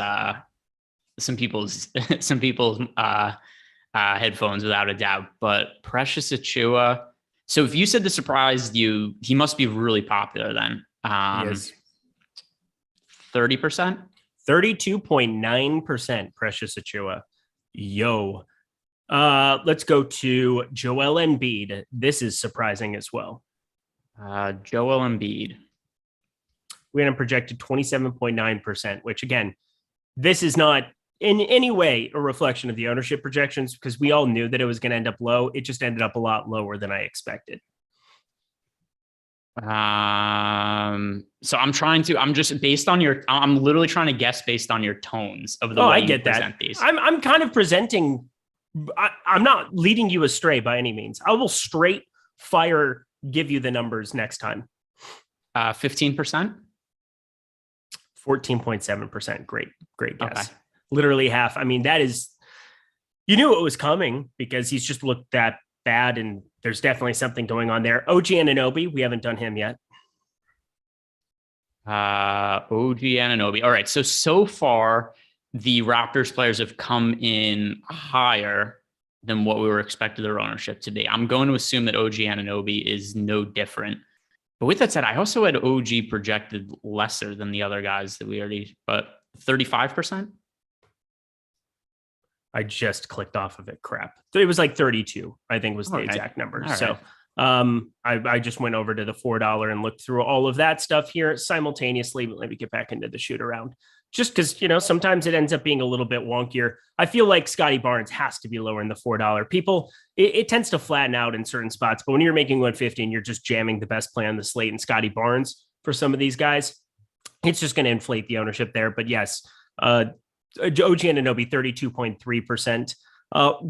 headphones without a doubt. But Precious Achiuwa. So if you said this surprised you, he must be really popular then. Yes. 30%? 32.9% Precious Achiuwa. Yo. Let's go to Joel Embiid. This is surprising as well. Joel Embiid. We had him projected 27.9%, which again, this is not in any way a reflection of the ownership projections because we all knew that it was going to end up low. It just ended up a lot lower than I expected. So I'm literally trying to guess based on your tones of the way I you get present that. these. I'm kind of presenting. I'm not leading you astray by any means. I will straight fire give you the numbers next time. 15%? 14.7%. Great guess. Okay. Literally half. I mean, that is, you knew it was coming because he's just looked that bad and there's definitely something going on there. OG Anunoby, we haven't done him yet. OG Anunoby. All right. So far, the Raptors players have come in higher than what we were expected their ownership to be. I'm going to assume that OG Anunoby is no different. But with that said, I also had OG projected lesser than the other guys that we already, but 35%? I just clicked off of it. Crap. It was like 32, I think was the exact number. All so right. I just went over to the $4 and looked through all of that stuff here simultaneously. But let me get back into the shoot around just because, sometimes it ends up being a little bit wonkier. I feel like Scottie Barnes has to be lower in the $4. People, it tends to flatten out in certain spots. But when you're making 150 and you're just jamming the best play on the slate and Scottie Barnes for some of these guys, it's just going to inflate the ownership there. But yes, OG Anunoby, 32.3%.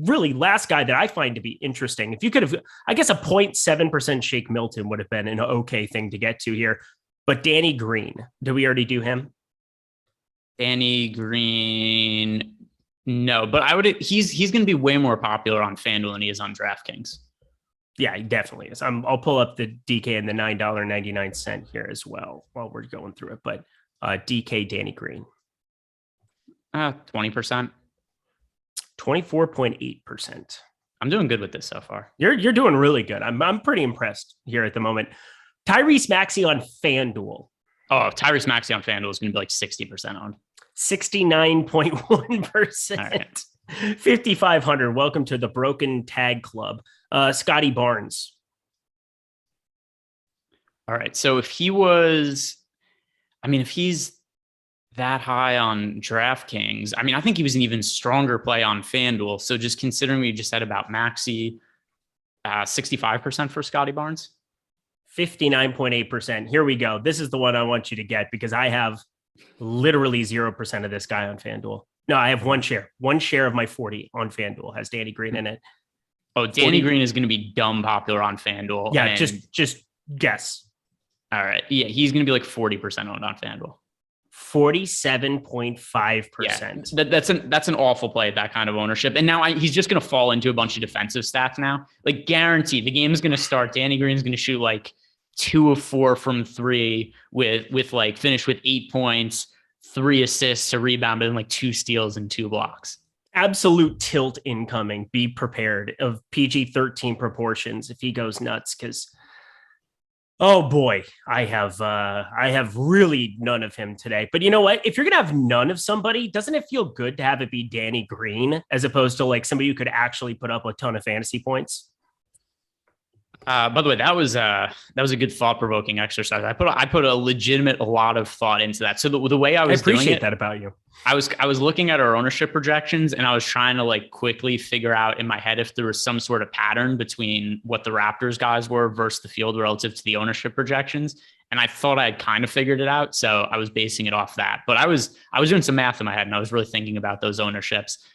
Really, last guy that I find to be interesting. If you could have, I guess a 0.7% Shake Milton would have been an okay thing to get to here. But Danny Green, did we already do him? Danny Green, no, but he's going to be way more popular on FanDuel than he is on DraftKings. Yeah, he definitely is. I'll pull up the DK and the $9.99 here as well while we're going through it. But DK Danny Green. 20%. 24.8%. I'm doing good with this so far. You're doing really good. I'm pretty impressed here at the moment. Tyrese Maxey on FanDuel. Oh, Tyrese Maxey on FanDuel is going to be like 60% on. 69.1%. Right. 5,500. Welcome to the Broken Tag Club. Scottie Barnes. All right. So if he's that high on DraftKings, I think he was an even stronger play on FanDuel. So just considering we just said about Maxey, 65% for Scottie Barnes. 59.8%. Here we go. This is the one I want you to get because I have literally 0% of this guy on FanDuel. No, I have one share. One share of my 40 on FanDuel has Danny Green in it. Oh, Danny Green is going to be dumb popular on FanDuel. Yeah, just guess. All right. Yeah, he's going to be like 40% owned on FanDuel. 47.5%. Yeah, that's an awful play, that kind of ownership. And now he's just going to fall into a bunch of defensive stats now. Like guaranteed, the game is going to start. Danny Green's going to shoot like 2 of 4 from 3 with like finish with 8 points, 3 assists, a rebound, and like 2 steals and 2 blocks. Absolute tilt incoming. Be prepared of PG-13 proportions if he goes nuts because. Oh boy, I have really none of him today. But you know what? If you're going to have none of somebody, doesn't it feel good to have it be Danny Green as opposed to like somebody who could actually put up a ton of fantasy points? By the way, that was a good thought-provoking exercise. I put a lot of thought into that. So the way I appreciate that about you. I was looking at our ownership projections and I was trying to like quickly figure out in my head if there was some sort of pattern between what the Raptors guys were versus the field relative to the ownership projections. And I thought I had kind of figured it out. So I was basing it off that, but I was doing some math in my head and I was really thinking about those ownerships.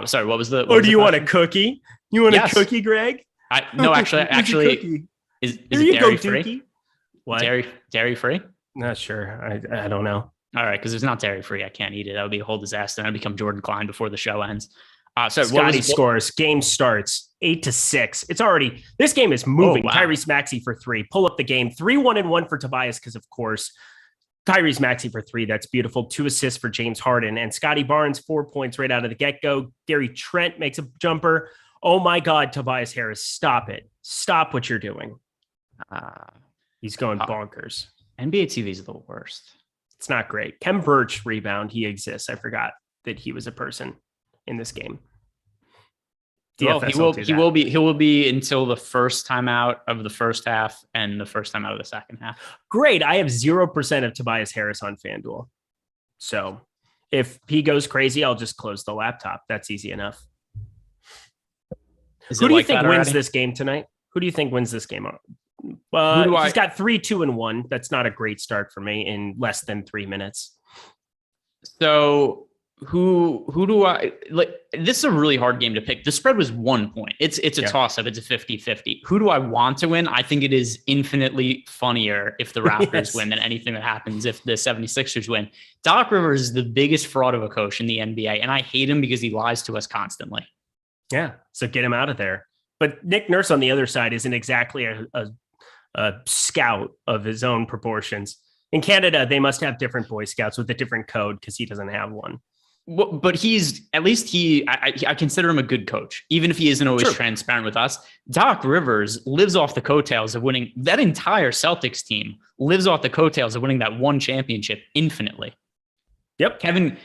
Sorry, what was the? Do you want a cookie? You want a cookie, Greg? No, actually, is it dairy free? What? Dairy free? Not sure. I don't know. All right, because it's not dairy free. I can't eat it. That would be a whole disaster. And I'd become Jordan Klein before the show ends. Scotty scores. Game starts 8-6. It's already, this game is moving. Oh, wow. Tyrese Maxey for 3. Pull up the game. 3-1-1 for Tobias because, of course, Tyrese Maxey for 3. That's beautiful. 2 assists for James Harden. And Scotty Barnes, 4 points right out of the get-go. Gary Trent makes a jumper. Oh, my God, Tobias Harris. Stop it. Stop what you're doing. He's going bonkers. NBA TV is the worst. It's not great. Kem Birch rebound. He exists. I forgot that he was a person in this game. Well, he will be until the first time out of the first half and the first time out of the second half. Great. I have 0% of Tobias Harris on FanDuel. So if he goes crazy, I'll just close the laptop. That's easy enough. Who do you think wins this game tonight? Who do you think wins this game? He's got 3-2-1. That's not a great start for me in less than 3 minutes. So who do I like? This is a really hard game to pick. The spread was 1 point. It's a toss up. It's a 50-50. Who do I want to win? I think it is infinitely funnier if the Raptors win than anything that happens if the 76ers win. Doc Rivers is the biggest fraud of a coach in the NBA, and I hate him because he lies to us constantly. Yeah, so get him out of there. But Nick Nurse on the other side isn't exactly a scout of his own proportions. In Canada, they must have different Boy Scouts with a different code because he doesn't have one. Well, but I consider him a good coach, even if he isn't always transparent with us. Doc Rivers lives off the coattails of winning. That entire Celtics team lives off the coattails of winning that one championship infinitely. Yep. Kevin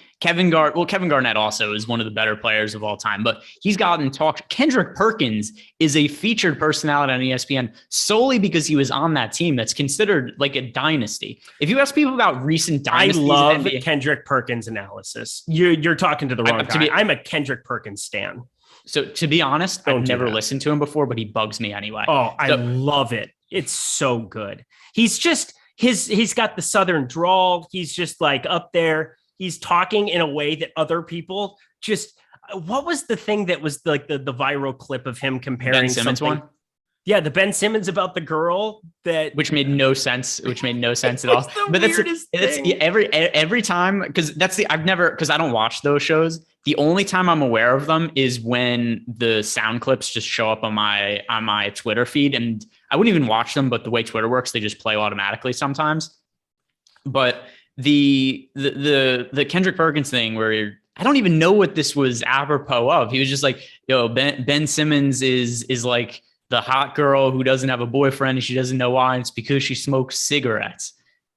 Garnett also is one of the better players of all time, but he's gotten talked. Kendrick Perkins is a featured personality on ESPN solely because he was on that team that's considered like a dynasty. If you ask people about recent dynasties, I love Kendrick Perkins analysis. You're talking to the wrong guy. I'm a Kendrick Perkins stan. So to be honest, I've never listened to him before, but he bugs me anyway. Oh, I love it. It's so good. He's just he's got the Southern drawl. He's just like up there. He's talking in a way that other people just. What was the thing that was like the viral clip of him comparing Ben Simmons something? one? Yeah, the Ben Simmons about the girl which made no sense at all. But that's every time because I don't watch those shows. The only time I'm aware of them is when the sound clips just show up on my Twitter feed, and I wouldn't even watch them. But the way Twitter works, they just play automatically sometimes. But the Kendrick Perkins thing where I don't even know what this was apropos of. He was just like, yo, Ben Simmons is like the hot girl who doesn't have a boyfriend and she doesn't know why. And it's because she smokes cigarettes.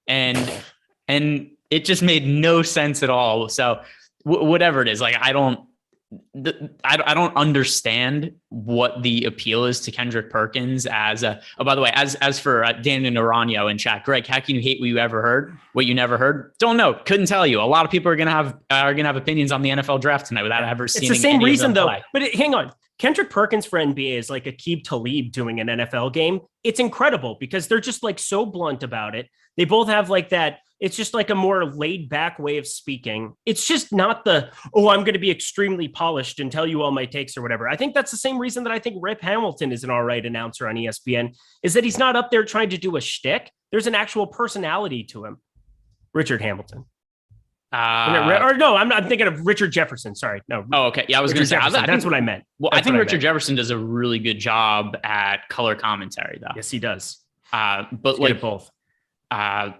And it just made no sense at all. So whatever it is, like, I don't understand what the appeal is to Kendrick Perkins as a, oh, by the way, as for Daniel Naranjo in chat, Greg, how can you hate what you never heard? Don't know. Couldn't tell you. A lot of people are going to have opinions on the NFL draft tonight without ever seeing. It's the same reason though, play. but hang on. Kendrick Perkins for NBA is like Aqib Talib doing an NFL game. It's incredible because they're just like so blunt about it. They both have like that. It's just like a more laid back way of speaking. It's just not the, oh, I'm going to be extremely polished and tell you all my takes or whatever. I think that's the same reason that I think Rip Hamilton is an all right announcer on ESPN, is that he's not up there trying to do a shtick. There's an actual personality to him. Richard Hamilton. I'm thinking of Richard Jefferson. Sorry. No. Oh, okay. Yeah, I was going to say, that's what I meant. Well, I think Richard Jefferson does a really good job at color commentary, though. Yes, he does. But like both. I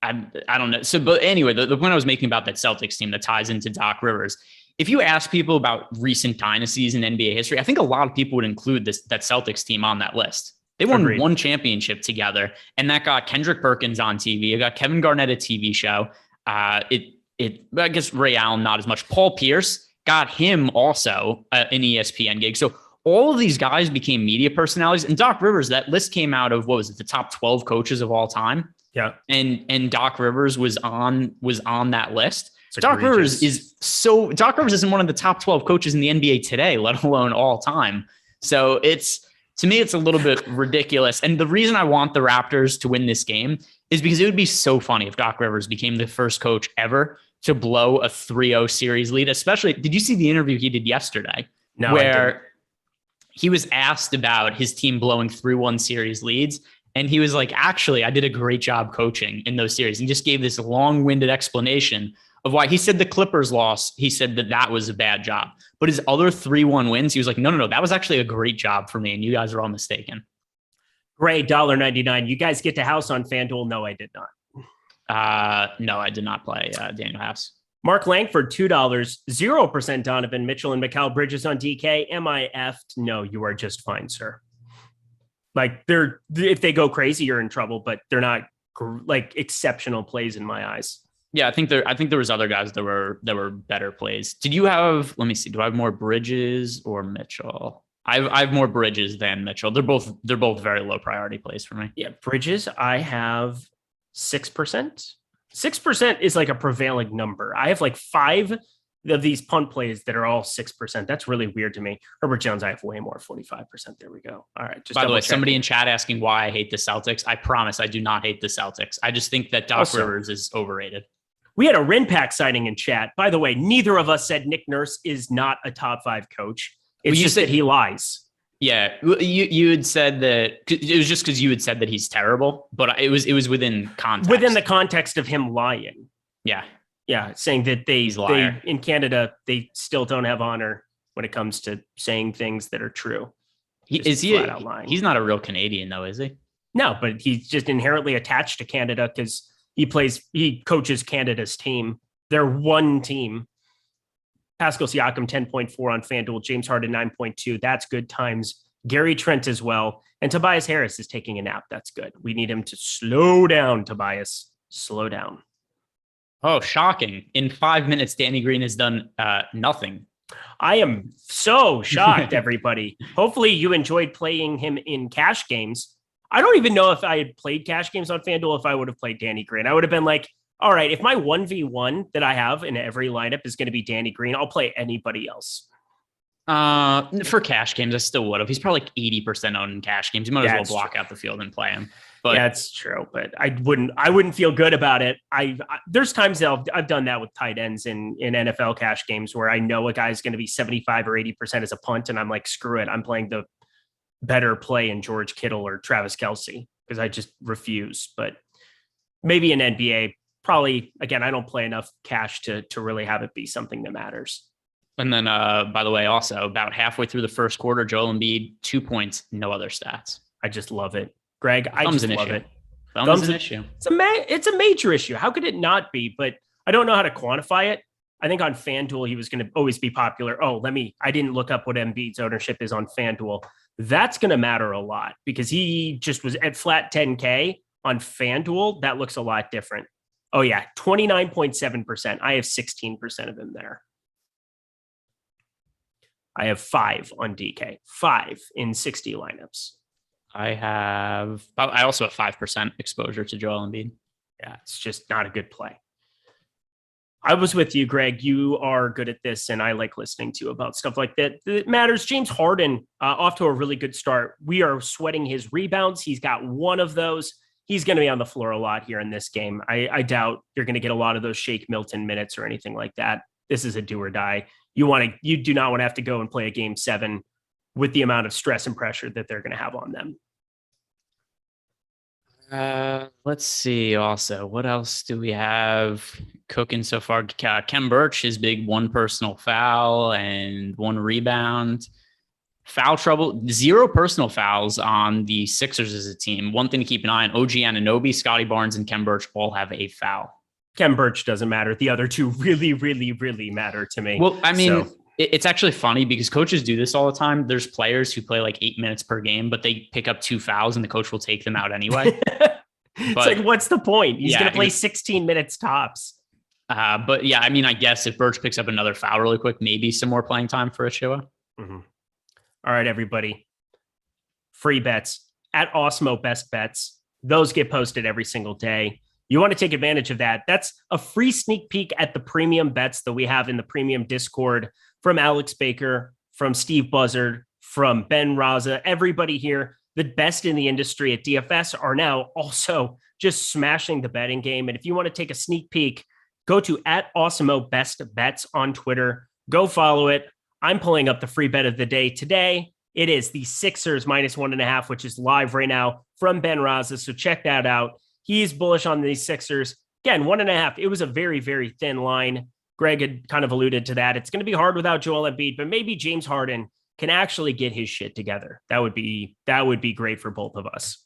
don't know. So, but anyway, the point I was making about that Celtics team that ties into Doc Rivers, if you ask people about recent dynasties in NBA history, I think a lot of people would include that Celtics team on that list. They won one championship together, and that got Kendrick Perkins on TV. It got Kevin Garnett a TV show. I guess Ray Allen, not as much. Paul Pierce got him also an ESPN gig. So all of these guys became media personalities. And Doc Rivers, that list came out of, what was it, the top 12 coaches of all time? Yeah. And Doc Rivers was on that list. Doc Rivers isn't one of the top 12 coaches in the NBA today, let alone all time. So to me, it's a little bit ridiculous. And the reason I want the Raptors to win this game is because it would be so funny if Doc Rivers became the first coach ever to blow a 3-0 series lead. Especially, did you see the interview he did yesterday? No, where he was asked about his team blowing 3-1 series leads. And he was like, actually, I did a great job coaching in those series. And just gave this long-winded explanation of why. He said the Clippers loss, he said that was a bad job. But his other 3-1 wins, he was like, no, that was actually a great job for me. And you guys are all mistaken. Great, $1.99. You guys get to house on FanDuel? No, I did not. No, I did not play Daniel House. Mark Langford, $2, 0% Donovan Mitchell and Mikal Bridges on DK. Am I effed? No, you are just fine, sir. Like, if they go crazy, you're in trouble, but they're not like exceptional plays in my eyes. Yeah, I think there was other guys that were better plays. Did you have? Let me see. Do I have more Bridges or Mitchell? I have more Bridges than Mitchell. They're both very low priority plays for me. Yeah, Bridges, I have 6%. 6% is like a prevailing number. I have like 5 of these punt plays that are all 6%. That's really weird to me. Herbert Jones, I have way more, 45%. There we go. All right. By the way, somebody in chat asking why I hate the Celtics. I promise I do not hate the Celtics. I just think that Doc Rivers is overrated. We had a Rinpack signing in chat. By the way, neither of us said Nick Nurse is not a top 5 coach. It's just that he lies. Yeah, you had said that it was just because you had said that he's terrible, but it was within context. Within the context of him lying. Yeah, saying that they in Canada they still don't have honor when it comes to saying things that are true. He's not a real Canadian though, is he? No, but he's just inherently attached to Canada because he coaches Canada's team. They're one team. Pascal Siakam, 10.4 on FanDuel. James Harden, 9.2. That's good times. Gary Trent as well. And Tobias Harris is taking a nap. That's good. We need him to slow down, Tobias. Slow down. Oh, shocking. In 5 minutes, Danny Green has done nothing. I am so shocked, everybody. Hopefully you enjoyed playing him in cash games. I don't even know if I had played cash games on FanDuel if I would have played Danny Green. I would have been like, all right, if my 1v1 that I have in every lineup is going to be Danny Green, I'll play anybody else. For cash games, I still would have. He's probably like 80% owned in cash games. You might as well block out the field and play him. But that's true, but I wouldn't feel good about it. There's times that I've done that with tight ends in NFL cash games where I know a guy's going to be 75 or 80% as a punt, and I'm like, screw it, I'm playing the better play in George Kittle or Travis Kelce because I just refuse. But maybe in NBA, probably again, I don't play enough cash to really have it be something that matters. And then, by the way, also about halfway through the first quarter, Joel Embiid, 2 points, no other stats. I just love it. Greg, I Thumbs just love issue. it. Thumbs an issue. It's a major issue. How could it not be? But I don't know how to quantify it. I think on FanDuel, he was going to always be popular. I didn't look up what Embiid's ownership is on FanDuel. That's going to matter a lot because he just was at flat 10K on FanDuel. That looks a lot different. Oh yeah, 29.7%. I have 16% of him there. I have 5 on DK, 5 in 60 lineups. I also have 5% exposure to Joel Embiid. Yeah, it's just not a good play. I was with you, Greg. You are good at this, and I like listening to you about stuff like that. It matters. James Harden, off to a really good start. We are sweating his rebounds. He's got one of those. He's going to be on the floor a lot here in this game. I doubt you're going to get a lot of those Shake Milton minutes or anything like that. This is a do or die. You do not want to have to go and play a game 7 with the amount of stress and pressure that they're going to have on them. Let's see. Also, what else do we have cooking so far? Kem Birch, his big 1 personal foul and 1 rebound. Foul trouble, 0 personal fouls on the Sixers as a team. One thing to keep an eye on: OG Anunoby, Scotty Barnes, and Kem Birch all have a foul. Kem Birch doesn't matter. The other 2 really, really, really matter to me. Well, I mean, it's actually funny because coaches do this all the time. There's players who play like 8 minutes per game, but they pick up 2 fouls and the coach will take them out anyway. It's like, what's the point? He's going to play 16 minutes tops. But yeah, I mean, I guess if Birch picks up another foul really quick, maybe some more playing time for Achua. Mm-hmm. All right, everybody. Free bets at Awesemo Best Bets. Those get posted every single day. You want to take advantage of that. That's a free sneak peek at the premium bets that we have in the premium Discord from Alex Baker, from Steve Buzzard, from Ben Raza, everybody here. The best in the industry at DFS are now also just smashing the betting game. And if you want to take a sneak peek, go to at Awesemo Best Bets on Twitter. Go follow it. I'm pulling up the free bet of the day today. It is the Sixers -1.5, which is live right now from Ben Raza. So check that out. He's bullish on these Sixers. Again, 1.5. It was a very, very thin line. Greg had kind of alluded to that. It's going to be hard without Joel Embiid, but maybe James Harden can actually get his shit together. That would be great for both of us.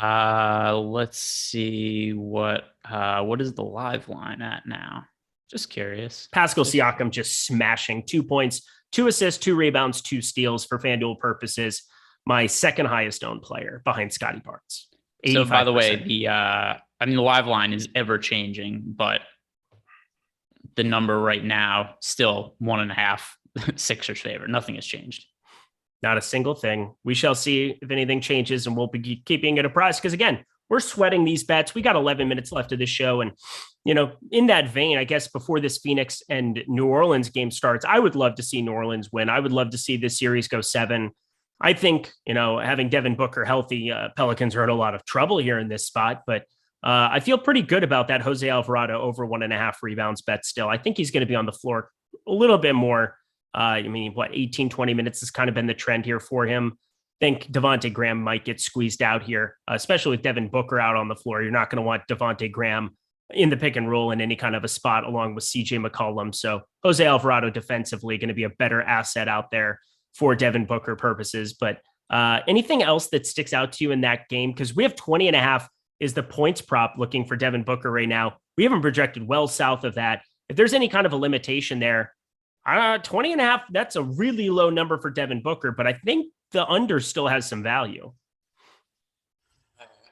Let's see what is the live line at now? Just curious. Pascal Siakam just smashing 2 points, 2 assists, 2 rebounds, 2 steals for FanDuel purposes. My second highest owned player behind Scottie Barnes. 85%. So by the way, the live line is ever changing, but the number right now still 1.5 Sixers favor. Nothing has changed. Not a single thing. We shall see if anything changes, and we'll be keeping it apprised. Because again, we're sweating these bets. We got 11 minutes left of this show. And, in that vein, I guess before this Phoenix and New Orleans game starts, I would love to see New Orleans win. I would love to see this series go 7. I think, having Devin Booker healthy, Pelicans are in a lot of trouble here in this spot. But I feel pretty good about that Jose Alvarado over 1.5 rebounds bet still. I think he's going to be on the floor a little bit more. 18, 20 minutes has kind of been the trend here for him. I think Devontae Graham might get squeezed out here, especially with Devin Booker out on the floor. You're not going to want Devontae Graham in the pick and roll in any kind of a spot along with CJ McCollum. So Jose Alvarado defensively going to be a better asset out there for Devin Booker purposes. But anything else that sticks out to you in that game? Because we have 20.5 is the points prop looking for Devin Booker right now. We haven't projected well south of that. If there's any kind of a limitation there, 20.5, that's a really low number for Devin Booker, but I think the under still has some value.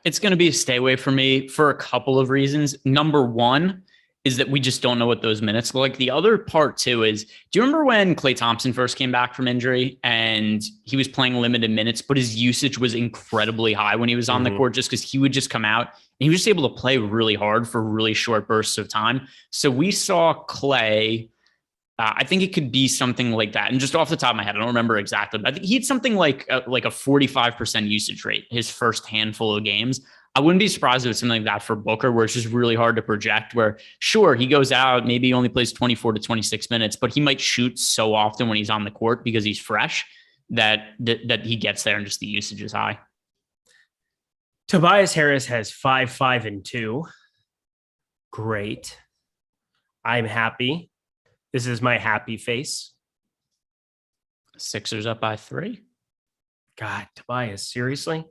It's going to be a stay away for me for a couple of reasons. Number one is that we just don't know what those minutes look like. The other part too is, do you remember when Klay Thompson first came back from injury and he was playing limited minutes, but his usage was incredibly high when he was on the court, just because he would just come out and he was just able to play really hard for really short bursts of time. So we saw Klay, I think it could be something like that. And just off the top of my head, I don't remember exactly, but I think he had something like a 45% usage rate his first handful of games. I wouldn't be surprised if it's something like that for Booker, where it's just really hard to project, where sure, he goes out, maybe he only plays 24 to 26 minutes, but he might shoot so often when he's on the court because he's fresh that he gets there and just the usage is high. Tobias Harris has 5, 5, and 2. Great. I'm happy. This is my happy face. Sixers up by 3. God, Tobias, seriously?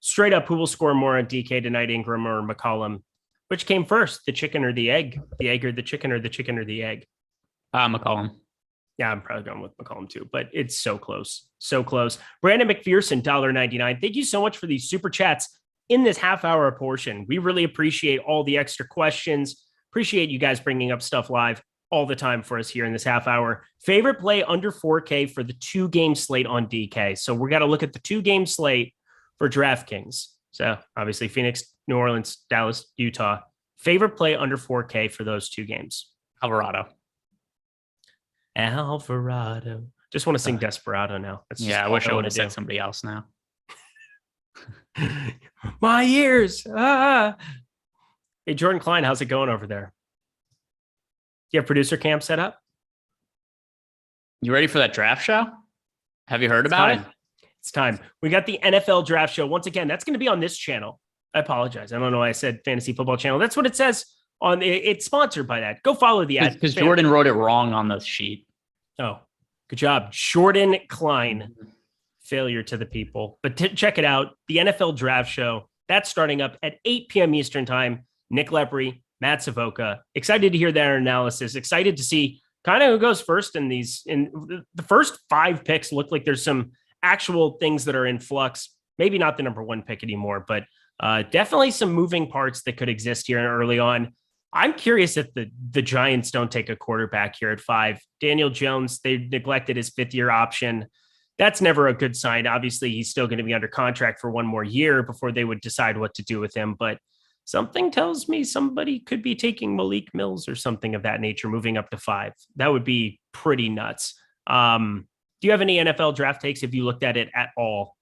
Straight up, who will score more on DK tonight, Ingram or McCollum? Which came first, the chicken or the egg? The egg or the chicken, or the chicken or the egg? McCollum. Yeah, I'm probably going with McCollum too, but it's so close. So close. Brandon McPherson, $1.99. Thank you so much for these super chats in this half-hour portion. We really appreciate all the extra questions. Appreciate you guys bringing up stuff live all the time for us here in this half hour. Favorite play under 4K for the 2-game slate on DK. So we're got to look at the 2-game slate for DraftKings. So obviously Phoenix, New Orleans, Dallas, Utah. Favorite play under 4K for those 2 games. Alvarado. Just want to sing Desperado now. I wish I would have said somebody else now. My ears. Hey, Jordan Klein, how's it going over there? Do you have producer camp set up? You ready for that draft show? Have you heard about it? It's time. We got the NFL draft show. Once again, that's going to be on this channel. I apologize. I don't know why I said fantasy football channel. That's what it says on it. It's sponsored by that. Go follow the ad. Because Jordan wrote it wrong on the sheet. Oh, good job. Jordan Klein. Failure to the people. But check it out. The NFL draft show. That's starting up at 8 p.m. Eastern time. Nick Lepre, Matt Savoca. Excited to hear their analysis. Excited to see kind of who goes first in these. In the first 5 picks look like there's some actual things that are in flux. Maybe not the number 1 pick anymore, but definitely some moving parts that could exist here early on. I'm curious if the Giants don't take a quarterback here at 5. Daniel Jones, they neglected his 5th-year option. That's never a good sign. Obviously, he's still going to be under contract for 1 more year before they would decide what to do with him. But something tells me somebody could be taking Malik Mills or something of that nature, moving up to 5. That would be pretty nuts. Do you have any NFL draft takes? Have you looked at it at all?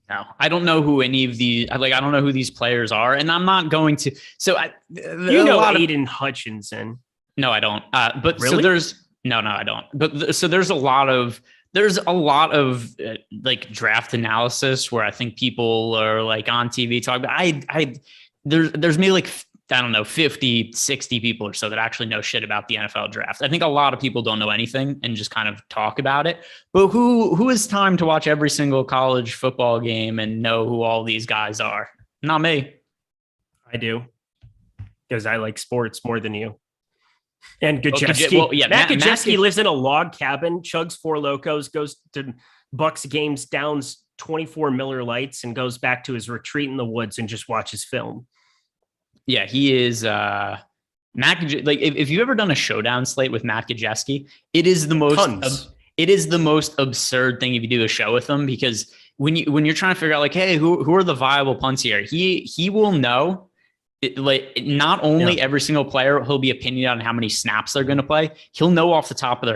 No, I don't know who any of these, I don't know who these players are, and I'm not going to. So Aiden Hutchinson. No, I don't. But really? So I don't. But so there's a lot of like draft analysis where I think people are like on TV talking about, there's maybe like, I don't know, 50, 60 people or so that actually know shit about the NFL draft. I think a lot of people don't know anything and just kind of talk about it. But who has time to watch every single college football game and know who all these guys are? Not me. I do. Because I like sports more than you. And Gajewski. Matt Gajewski lives in a log cabin, chugs 4 Locos, goes to Bucks games, downs 24 Miller Lights, and goes back to his retreat in the woods and just watches film. Yeah, he is Matt. Like, if you've ever done a showdown slate with Matt Gajewski, it is the most absurd thing if you do a show with him, because when you're trying to figure out like, hey, who are the viable punts here, he will know. Not only every single player, he'll be opinionated on how many snaps they're going to play. He'll know off the top of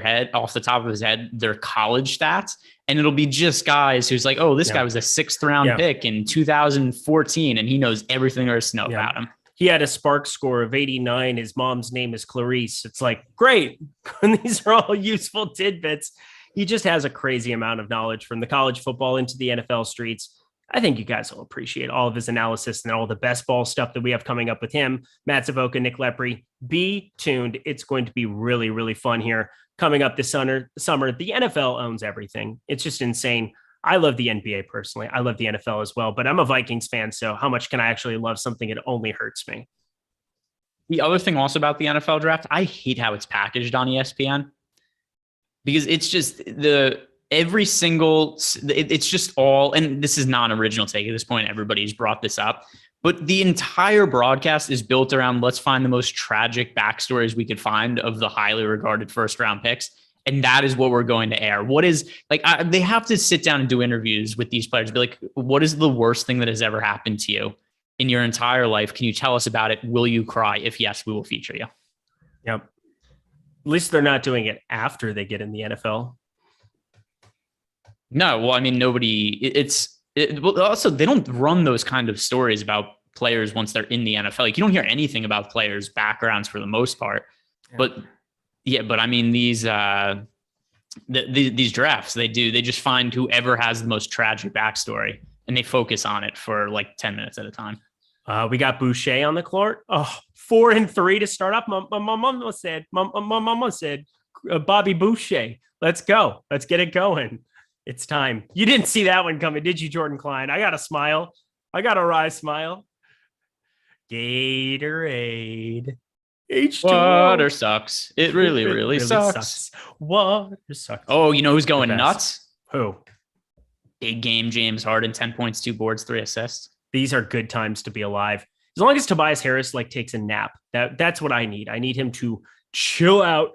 his head, their college stats. And it'll be just guys who's like, oh, this guy was a 6th round pick in 2014. And he knows everything there is to know about him. He had a Spark score of 89. His mom's name is Clarice. It's like, great. And these are all useful tidbits. He just has a crazy amount of knowledge from the college football into the NFL streets. I think you guys will appreciate all of his analysis and all the best ball stuff that we have coming up with him. Matt Savoca, Nick Lepre, be tuned. It's going to be really, really fun here coming up this summer. The NFL owns everything. It's just insane. I love the NBA personally. I love the NFL as well, but I'm a Vikings fan. So how much can I actually love something? It only hurts me. The other thing also about the NFL draft, I hate how it's packaged on ESPN, because it's just it's just all, and this is not an original take at this point, everybody's brought this up, but the entire broadcast is built around, let's find the most tragic backstories we could find of the highly regarded 1st-round picks. And that is what we're going to air. What is like, they have to sit down and do interviews with these players, be like, what is the worst thing that has ever happened to you in your entire life? Can you tell us about it? Will you cry? If yes, we will feature you. Yep. At least they're not doing it after they get in the NFL. No, well, I mean, also, they don't run those kind of stories about players once they're in the NFL. Like, you don't hear anything about players' backgrounds for the most part. Yeah. But I mean, these drafts, they just find whoever has the most tragic backstory and they focus on it for like 10 minutes at a time. We got Boucher on the court. 4-3 to start off. My mama said, Bobby Boucher, let's go. Let's get it going. It's time. You didn't see that one coming, did you, Jordan Klein? I got a smile. I got a wry smile. Gatorade. H2O. Water sucks. It really sucks. Water sucks. Oh, you know who's going The best. nuts? Who? Big game James Harden, 10 points, 2 boards, 3 assists. These are good times to be alive. As long as Tobias Harris takes a nap, that's what I need. I need him to chill out.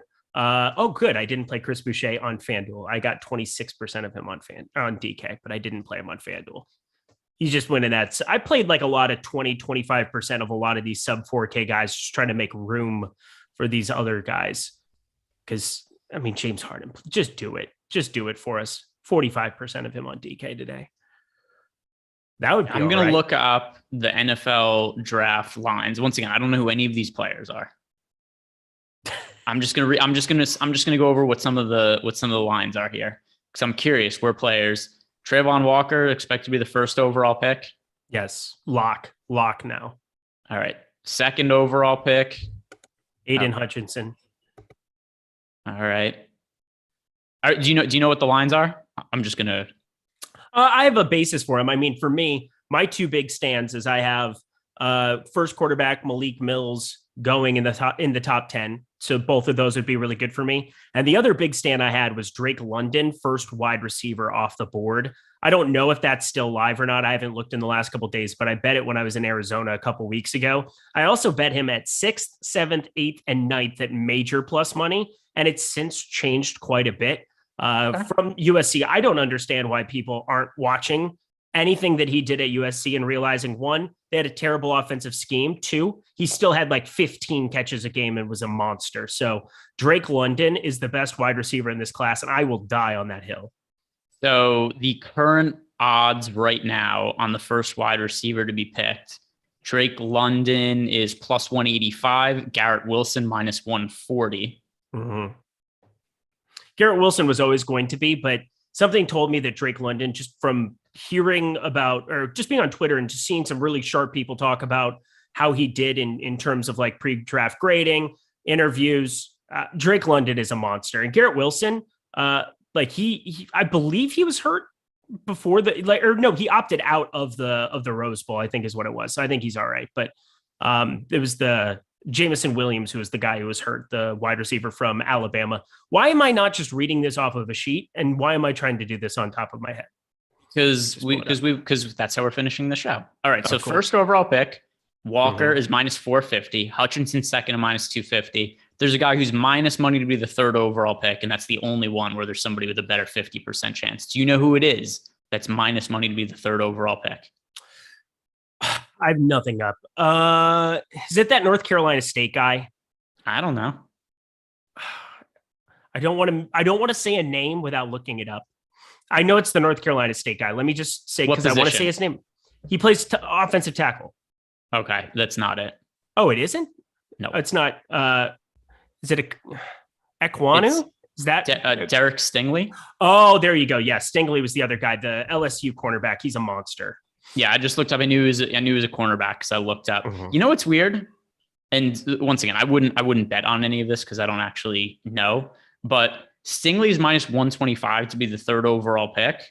Good. I didn't play Chris Boucher on FanDuel. I got 26% of him on DK, but I didn't play him on FanDuel. He's just winning that. I played a lot of 25% of a lot of these sub 4K guys, just trying to make room for these other guys. Because, James Harden, just do it. Just do it for us. 45% of him on DK today. That would be I'm going to look up the NFL draft lines. Once again, I don't know who any of these players are. I'm just going to go over what some of the lines are here. Because I'm curious where players. Trayvon Walker expect to be the first overall pick. Yes. Lock now. All right. Second overall pick. Aiden Hutchinson. All right. Do you know what the lines are? I'm just going to. I have a basis for him. For me, my 2 big stands is I have first quarterback Malik Mills going in the top 10. So both of those would be really good for me. And the other big stand I had was Drake London, first wide receiver off the board. I don't know if that's still live or not. I haven't looked in the last couple of days, but I bet it when I was in Arizona a couple weeks ago. I also bet him at 6th, 7th, 8th, and 9th at major plus money. And it's since changed quite a bit from USC. I don't understand why people aren't watching anything that he did at USC and realizing, 1, they had a terrible offensive scheme. 2, he still had 15 catches a game and was a monster. So Drake London is the best wide receiver in this class, and I will die on that hill. So the current odds right now on the first wide receiver to be picked, Drake London is plus 185, Garrett Wilson minus 140. Mm-hmm. Garrett Wilson was always going to be, but something told me that Drake London, just from hearing about or just being on Twitter and just seeing some really sharp people talk about how he did in terms of pre-draft grading, interviews, Drake London is a monster. And Garrett Wilson, he I believe he was hurt before he opted out of the Rose Bowl, I think is what it was. So I think he's all right. But it was the Jamison Williams who was the guy who was hurt, the wide receiver from Alabama. Why am I not just reading this off of a sheet? And why am I trying to do this on top of my head? Because that's how we're finishing the show. All right. So cool. First overall pick, Walker is minus 450. Hutchinson second and minus 250. There's a guy who's minus money to be the third overall pick, and that's the only one where there's somebody with a better 50% chance. Do you know who it is that's minus money to be the third overall pick? I have nothing up. Is it that North Carolina State guy? I don't know. I don't want to say a name without looking it up. I know it's the North Carolina State guy. Let me just say, because I want to say his name. He plays offensive tackle. Okay, that's not it. Oh, it isn't? No, it's not. Is it Ekwonu? Is that Derek Stingley? Oh, there you go. Yeah, Stingley was the other guy, the LSU cornerback. He's a monster. Yeah, I just looked up. I knew he was a cornerback because I looked up. Mm-hmm. You know what's weird? And once again, I wouldn't bet on any of this because I don't actually know. But Stingley is minus 125 to be the third overall pick.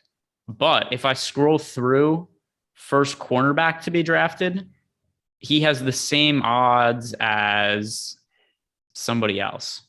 But if I scroll through first cornerback to be drafted, he has the same odds as somebody else.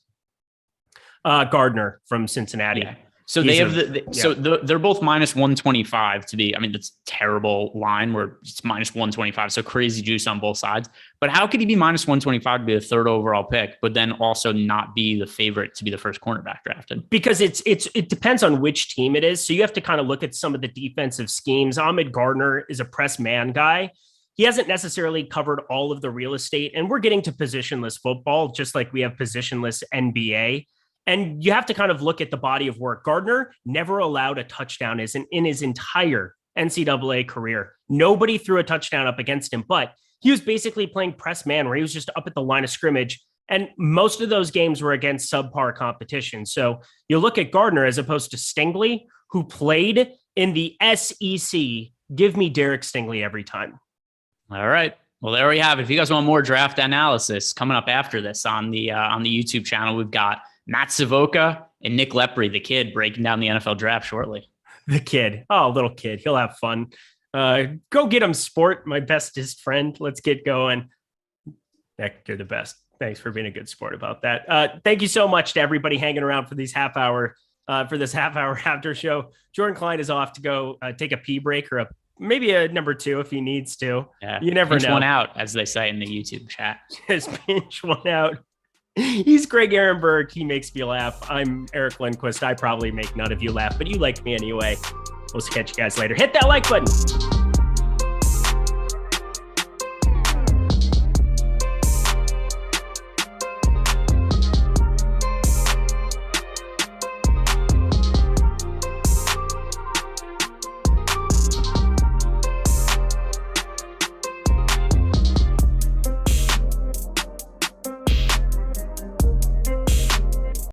Gardner from Cincinnati. Yeah. So they're both minus 125 to be, it's a terrible line where it's minus 125. So crazy juice on both sides. But how could he be minus 125 to be the third overall pick, but then also not be the favorite to be the first cornerback drafted? Because it depends on which team it is. So you have to kind of look at some of the defensive schemes. Ahmed Gardner is a press man guy. He hasn't necessarily covered all of the real estate, and we're getting to positionless football, just like we have positionless NBA. And you have to kind of look at the body of work. Gardner never allowed a touchdown in his entire NCAA career. Nobody threw a touchdown up against him, but he was basically playing press man where he was just up at the line of scrimmage. And most of those games were against subpar competition. So you look at Gardner as opposed to Stingley, who played in the SEC. Give me Derek Stingley every time. All right. Well, there we have it. If you guys want more draft analysis coming up after this on the YouTube channel, we've got Matt Savoca and Nick Lepre, the kid, breaking down the NFL draft shortly. The kid. Oh, little kid. He'll have fun. Go get him, sport, my bestest friend. Let's get going. Nick, you're the best. Thanks for being a good sport about that. Thank you so much to everybody hanging around for this half hour after show. Jordan Klein is off to go take a pee break or maybe a number 2 if he needs to. Yeah, you never know. One out, as they say in the YouTube chat. Just pinch one out. He's Greg Ehrenberg. He makes me laugh. I'm Eric Lindquist. I probably make none of you laugh, but you like me anyway. We'll catch you guys later. Hit that like button.